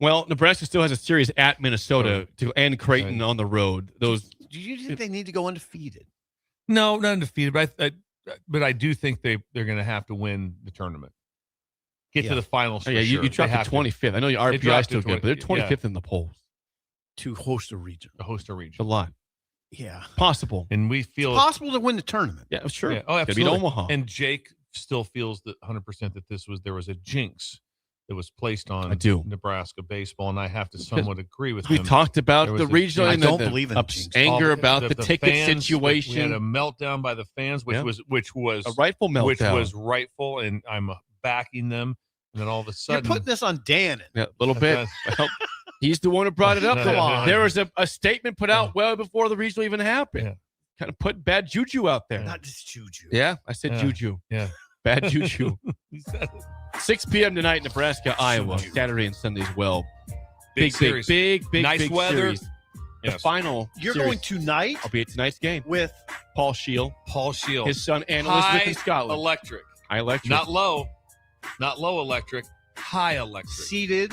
Well, Nebraska still has a series at Minnesota to end Creighton on the road. Do you think they need to go undefeated? No, not undefeated, but I do think they're going to have to win the tournament. Get to the finals. You dropped to 25th. I know your RPI is still good, but they're 25th in the polls. To host a region. A lot. Yeah. Possible. And we feel it's possible to win the tournament. Yeah, sure. Yeah. Oh, absolutely. Beat Omaha. And Jake still feels that 100% that there was a jinx that was placed on Nebraska baseball, and I have to somewhat agree with him. We talked about the regional. I don't believe in anger about the ticket fans, situation. We had a meltdown by the fans, which was a rightful meltdown, which was rightful, and I'm backing them. And then all of a sudden, you're putting this on Dan. Yeah, a little bit. He's the one who brought it up. Come on. There was a statement put out well before the regional even happened. Yeah. Kind of put bad juju out there. Not just juju. Yeah, I said juju. Yeah. Bad juju. 6 p.m. tonight, Nebraska, Iowa. Saturday and Sunday as well. Big nice weather. Series. The final. You're series. going tonight? I'll be at tonight's game. With Paul Shield. His son, Anna Elizabeth in Scotland. High electric. Not low electric. High electric. Seated.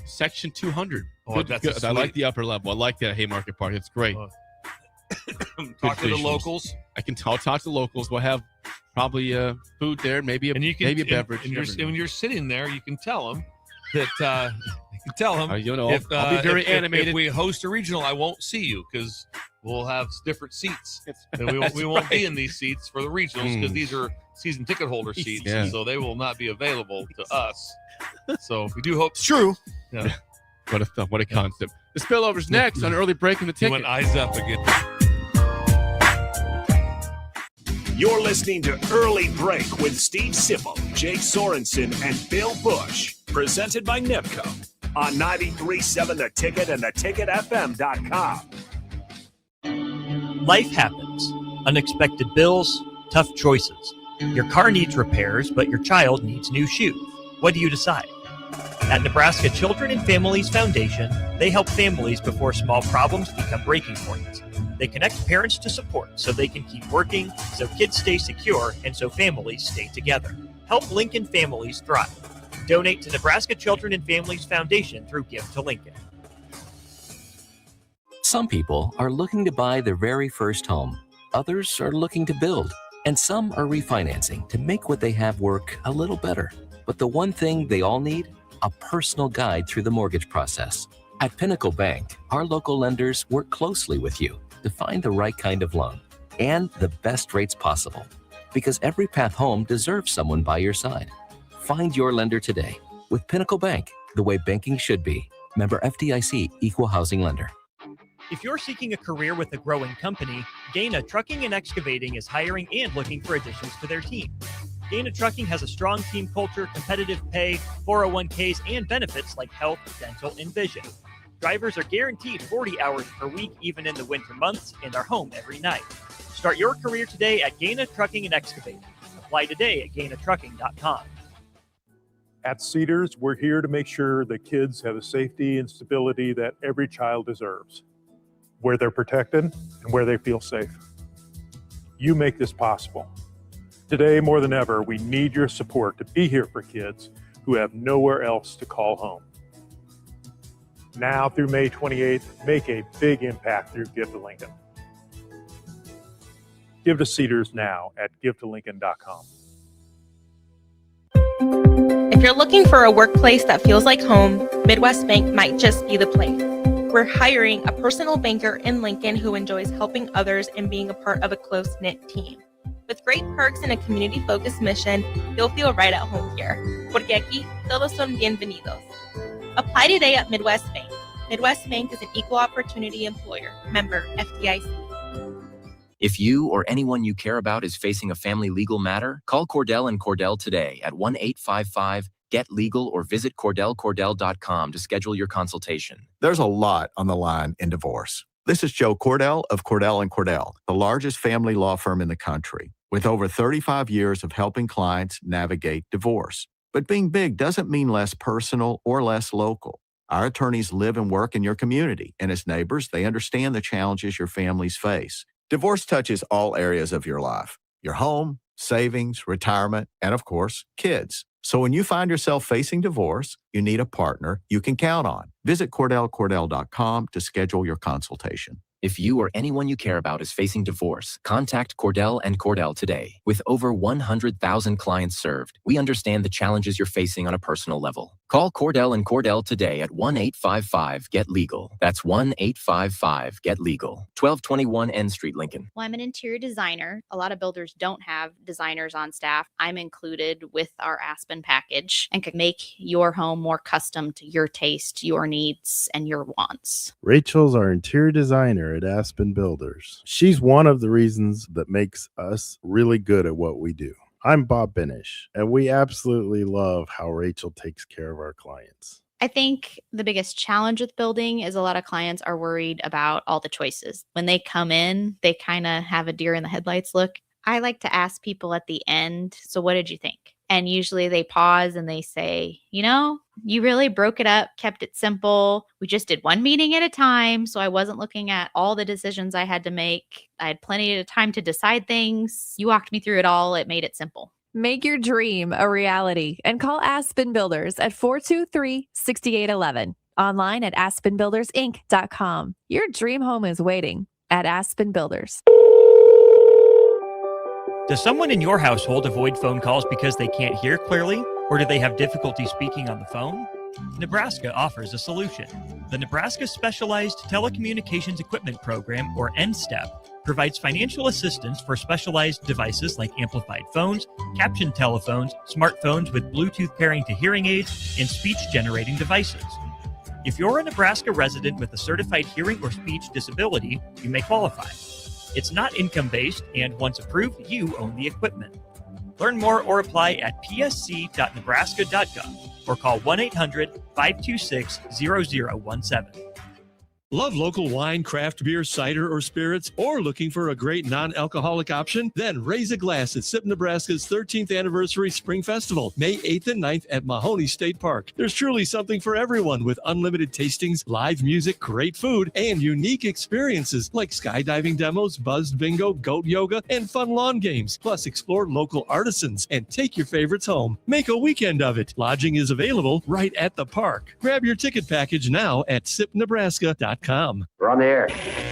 Section 200. Oh, that's I like the upper level. I like that Haymarket Park. It's great. Talk to the locals. I'll talk to the locals. We'll have probably food there, maybe a beverage. And when you're sitting there, you can tell them that I'll be very animated. If we host a regional, I won't see you because we'll have different seats. And we won't be in these seats for the regionals because these are season ticket holder seats, so they will not be available to us. So we do hope it's true. Yeah. What a concept. The Spillover's next on Early Break in the Ticket. Went eyes up again. You're listening to Early Break with Steve Sipple, Jake Sorensen, and Bill Busch. Presented by NIPCO on 93.7 The Ticket and theticketfm.com. Life happens. Unexpected bills, tough choices. Your car needs repairs, but your child needs new shoes. What do you decide? At Nebraska Children and Families Foundation, they help families before small problems become breaking points. They connect parents to support so they can keep working, so kids stay secure, and so families stay together. Help Lincoln families thrive. Donate to Nebraska Children and Families Foundation through Give to Lincoln. Some people are looking to buy their very first home. Others are looking to build. And some are refinancing to make what they have work a little better. But the one thing they all need? A personal guide through the mortgage process. At Pinnacle Bank, our local lenders work closely with you to find the right kind of loan and the best rates possible. Because every path home deserves someone by your side. Find your lender today with Pinnacle Bank, the way banking should be. Member FDIC, Equal Housing Lender. If you're seeking a career with a growing company, Gaina Trucking and Excavating is hiring and looking for additions to their team. Gaina Trucking has a strong team culture, competitive pay, 401ks, and benefits like health, dental, and vision. Drivers are guaranteed 40 hours per week, even in the winter months, and are home every night. Start your career today at Gaina Trucking and Excavating. Apply today at gainatrucking.com. At Cedars, we're here to make sure that kids have the safety and stability that every child deserves, where they're protected and where they feel safe. You make this possible. Today, more than ever, we need your support to be here for kids who have nowhere else to call home. Now through May 28th, make a big impact through Give to Lincoln. Give to Cedars now at givetolincoln.com. If you're looking for a workplace that feels like home, Midwest Bank might just be the place. We're hiring a personal banker in Lincoln who enjoys helping others and being a part of a close-knit team. With great perks and a community-focused mission, you'll feel right at home here. Porque aquí todos son bienvenidos. Apply today at Midwest Bank. Midwest Bank is an equal opportunity employer. Member FDIC. If you or anyone you care about is facing a family legal matter, call Cordell & Cordell today at 1-855 Get legal or visit CordellCordell.com to schedule your consultation. There's a lot on the line in divorce. This is Joe Cordell of Cordell & Cordell, the largest family law firm in the country, with over 35 years of helping clients navigate divorce. But being big doesn't mean less personal or less local. Our attorneys live and work in your community, and as neighbors, they understand the challenges your families face. Divorce touches all areas of your life: your home, savings, retirement, and of course, kids. So when you find yourself facing divorce, you need a partner you can count on. Visit CordellCordell.com to schedule your consultation. If you or anyone you care about is facing divorce, contact Cordell & Cordell today. With over 100,000 clients served, we understand the challenges you're facing on a personal level. Call Cordell & Cordell today at 1-855-GET-LEGAL. That's 1-855-GET-LEGAL. 1221 N Street, Lincoln. Well, I'm an interior designer. A lot of builders don't have designers on staff. I'm included with our Aspen package and can make your home more custom to your taste, your needs, and your wants. Rachel's our interior designer at Aspen Builders. She's one of the reasons that makes us really good at what we do. I'm Bob Benish, and we absolutely love how Rachel takes care of our clients. I think the biggest challenge with building is a lot of clients are worried about all the choices. When they come in, they kind of have a deer in the headlights look. I like to ask people at the end, so what did you think? And usually they pause and they say, you really broke it up, kept it simple. We just did one meeting at a time. So I wasn't looking at all the decisions I had to make. I had plenty of time to decide things. You walked me through it all. It made it simple. Make your dream a reality and call Aspen Builders at 423-6811. Online at aspenbuildersinc.com. Your dream home is waiting at Aspen Builders. Does someone in your household avoid phone calls because they can't hear clearly, or do they have difficulty speaking on the phone? Nebraska offers a solution. The Nebraska Specialized Telecommunications Equipment Program, or NSTEP, provides financial assistance for specialized devices like amplified phones, caption telephones, smartphones with Bluetooth pairing to hearing aids, and speech-generating devices. If you're a Nebraska resident with a certified hearing or speech disability, you may qualify. It's not income-based, and once approved, you own the equipment. Learn more or apply at psc.nebraska.gov or call 1-800-526-0017. Love local wine, craft beer, cider, or spirits, or looking for a great non-alcoholic option? Then raise a glass at SIP Nebraska's 13th Anniversary Spring Festival, May 8th and 9th at Mahoney State Park. There's truly something for everyone with unlimited tastings, live music, great food, and unique experiences like skydiving demos, buzzed bingo, goat yoga, and fun lawn games. Plus, explore local artisans and take your favorites home. Make a weekend of it. Lodging is available right at the park. Grab your ticket package now at sipnebraska.com. We're on the air.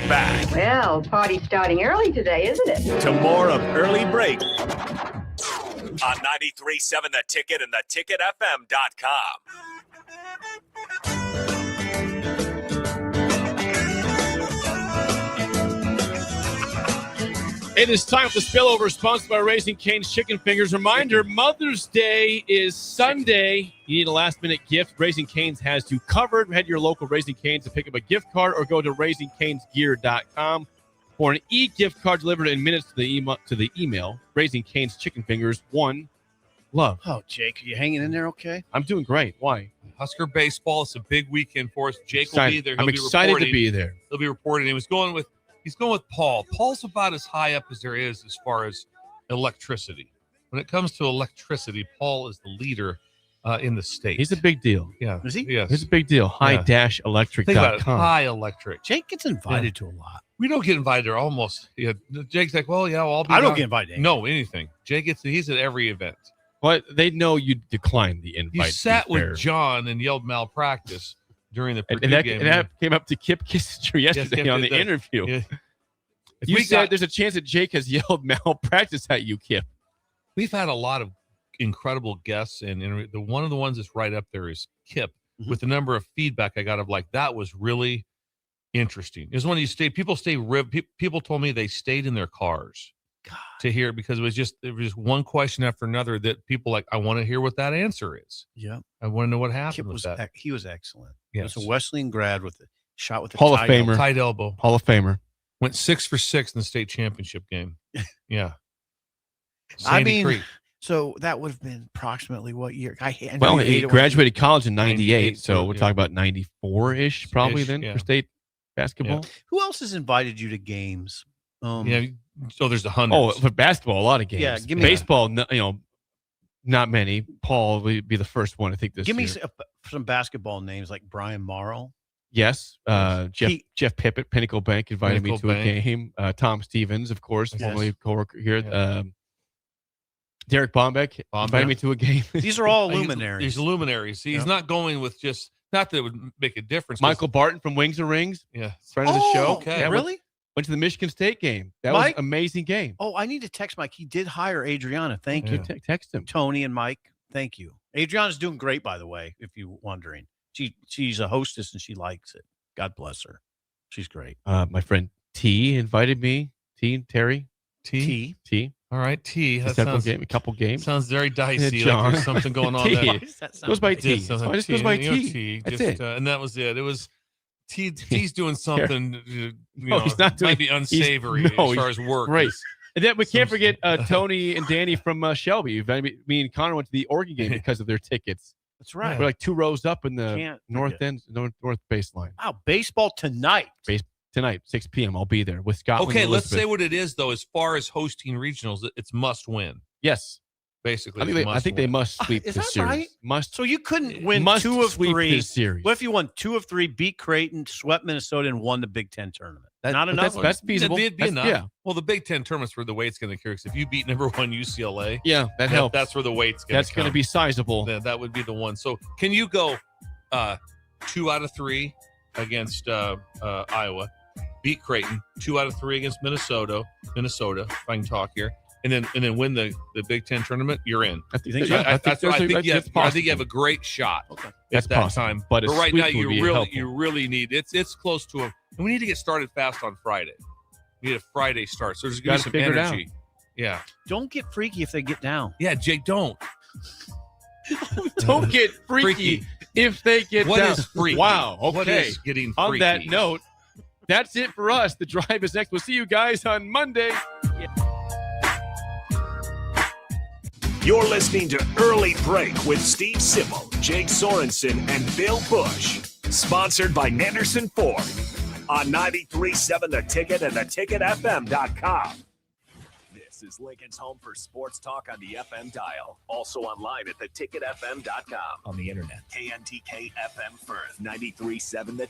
Back Well, party's starting early today, isn't it? to more of Early Break on 93.7 The Ticket and theticketfm.com. It is time for the Spillover, sponsored by Raising Cane's Chicken Fingers. Reminder, Mother's Day is Sunday. You need a last-minute gift. Raising Cane's has you covered. Head to your local Raising Cane's to pick up a gift card or go to raisingcanesgear.com for an e-gift card delivered in minutes to the email. Raising Cane's Chicken Fingers, one love. Oh, Jake, are you hanging in there okay? I'm doing great. Why? Husker baseball. It's a big weekend for us. Jake Excited. will be there. I'm excited to be there. He'll be reporting. He's going with Paul. Paul's about as high up as there is as far as electricity. When it comes to electricity, Paul is the leader in the state. He's a big deal. Yeah. Is he? Yes. He's a big deal. High-electric.com. Think about it. High Electric. Jake gets invited to a lot. We don't get invited there almost. Yeah. Jake's like, well, yeah, I'll be I don't down. get invited. No, anything. Jake he's at every event. Well, they know you declined the invite. You sat with John and yelled malpractice during the Purdue game. And that came up to Kip Kissinger yesterday on the interview. Yeah. You said there's a chance that Jake has yelled malpractice at you, Kip. We've had a lot of incredible guests, and the one of the ones that's right up there is Kip, with the number of feedback I got of like, that was really interesting. It's when people told me they stayed in their cars to hear it because it was just one question after another that people like, I want to hear what that answer is. Yeah. I want to know what happened Kip with that. He was excellent. Yes. He was a Wesleyan grad with a shot with a Hall of Famer. Tight elbow. Hall of Famer. Went 6 for 6 in the state championship game. Yeah. I mean, Creek. So that would have been approximately what year? Well, he graduated college in 98, so we're yeah. talking about 94-ish probably then yeah. for state basketball. Who else has invited you to games? So there's 100. Oh, for basketball, a lot of games. Yeah, give me baseball, not many. Paul would be the first one, I think, this Give me year. some basketball names like Brian Morrow. Yes. Jeff Pippett, Pinnacle Bank, invited me to a game. Tom Stevens, of course, formerly a coworker here. Derek Bombeck invited me to a game. These are all luminaries. These luminaries. He's not going with just, not that it would make a difference. Michael Barton from Wings and Rings. Yeah. Friend of the show. Okay. Yeah, really? Went to the Michigan State game. That Mike? was an amazing game. Oh, I need to text Mike. He did hire Adriana. Thank you. Text him. Tony and Mike. Thank you. Adriana's doing great, by the way, if you're wondering. She's a hostess and she likes it. God bless her. She's great. My friend T invited me. T and Terry. T. All right, T. That a couple games. Sounds very dicey. John. Like there's something going on there. Goes by T. So it just goes by T. That's it. And that was it. It was T's doing something. He's not doing. Might be unsavory as far as work. Right. And then we can't forget Tony and Danny from Shelby. Me and Connor went to the Oregon game because of their tickets. That's right. We're like 2 rows up in the north baseline. Wow, baseball tonight. Tonight, 6 p.m. I'll be there with Scott. Okay, let's say what it is, though. As far as hosting regionals, it's must win. Yes. Basically, I think they must sweep Is this that right? series. Must. So you couldn't win must 2 of sweep 3 this series. What if you won 2 of 3, beat Creighton, swept Minnesota, and won the Big Ten tournament? Not enough. That's feasible. It'd be enough. Yeah. Well, the Big Ten tournament's where the weight's going to carry. Because if you beat number 1 UCLA, that helps. That's where the weight's going to. That's going to be sizable. That would be the one. So can you go 2 out of 3 against Iowa? Beat Creighton, 2 out of 3 against Minnesota, if I can talk here, and then win the Big Ten tournament, you're in. I think you have a great shot. Okay. At That's that possible. time. But right now you helpful. really need it's close to them. And we need to get started fast on Friday. We need a Friday start. So there's going to be some energy. Yeah. Don't get freaky if they get down. Yeah, Jake, don't. Don't get freaky if they get down. What is freaky? Wow. Okay. What is getting freaky? On that note, that's it for us. The Drive is next. We'll see you guys on Monday. You're listening to Early Break with Steve Sipple, Jake Sorensen, and Bill Busch. Sponsored by Nanderson Ford on 93.7 The Ticket and theticketfm.com. This is Lincoln's home for sports talk on the FM dial. Also online at theticketfm.com. On the internet. KNTK FM Firth, 93.7 The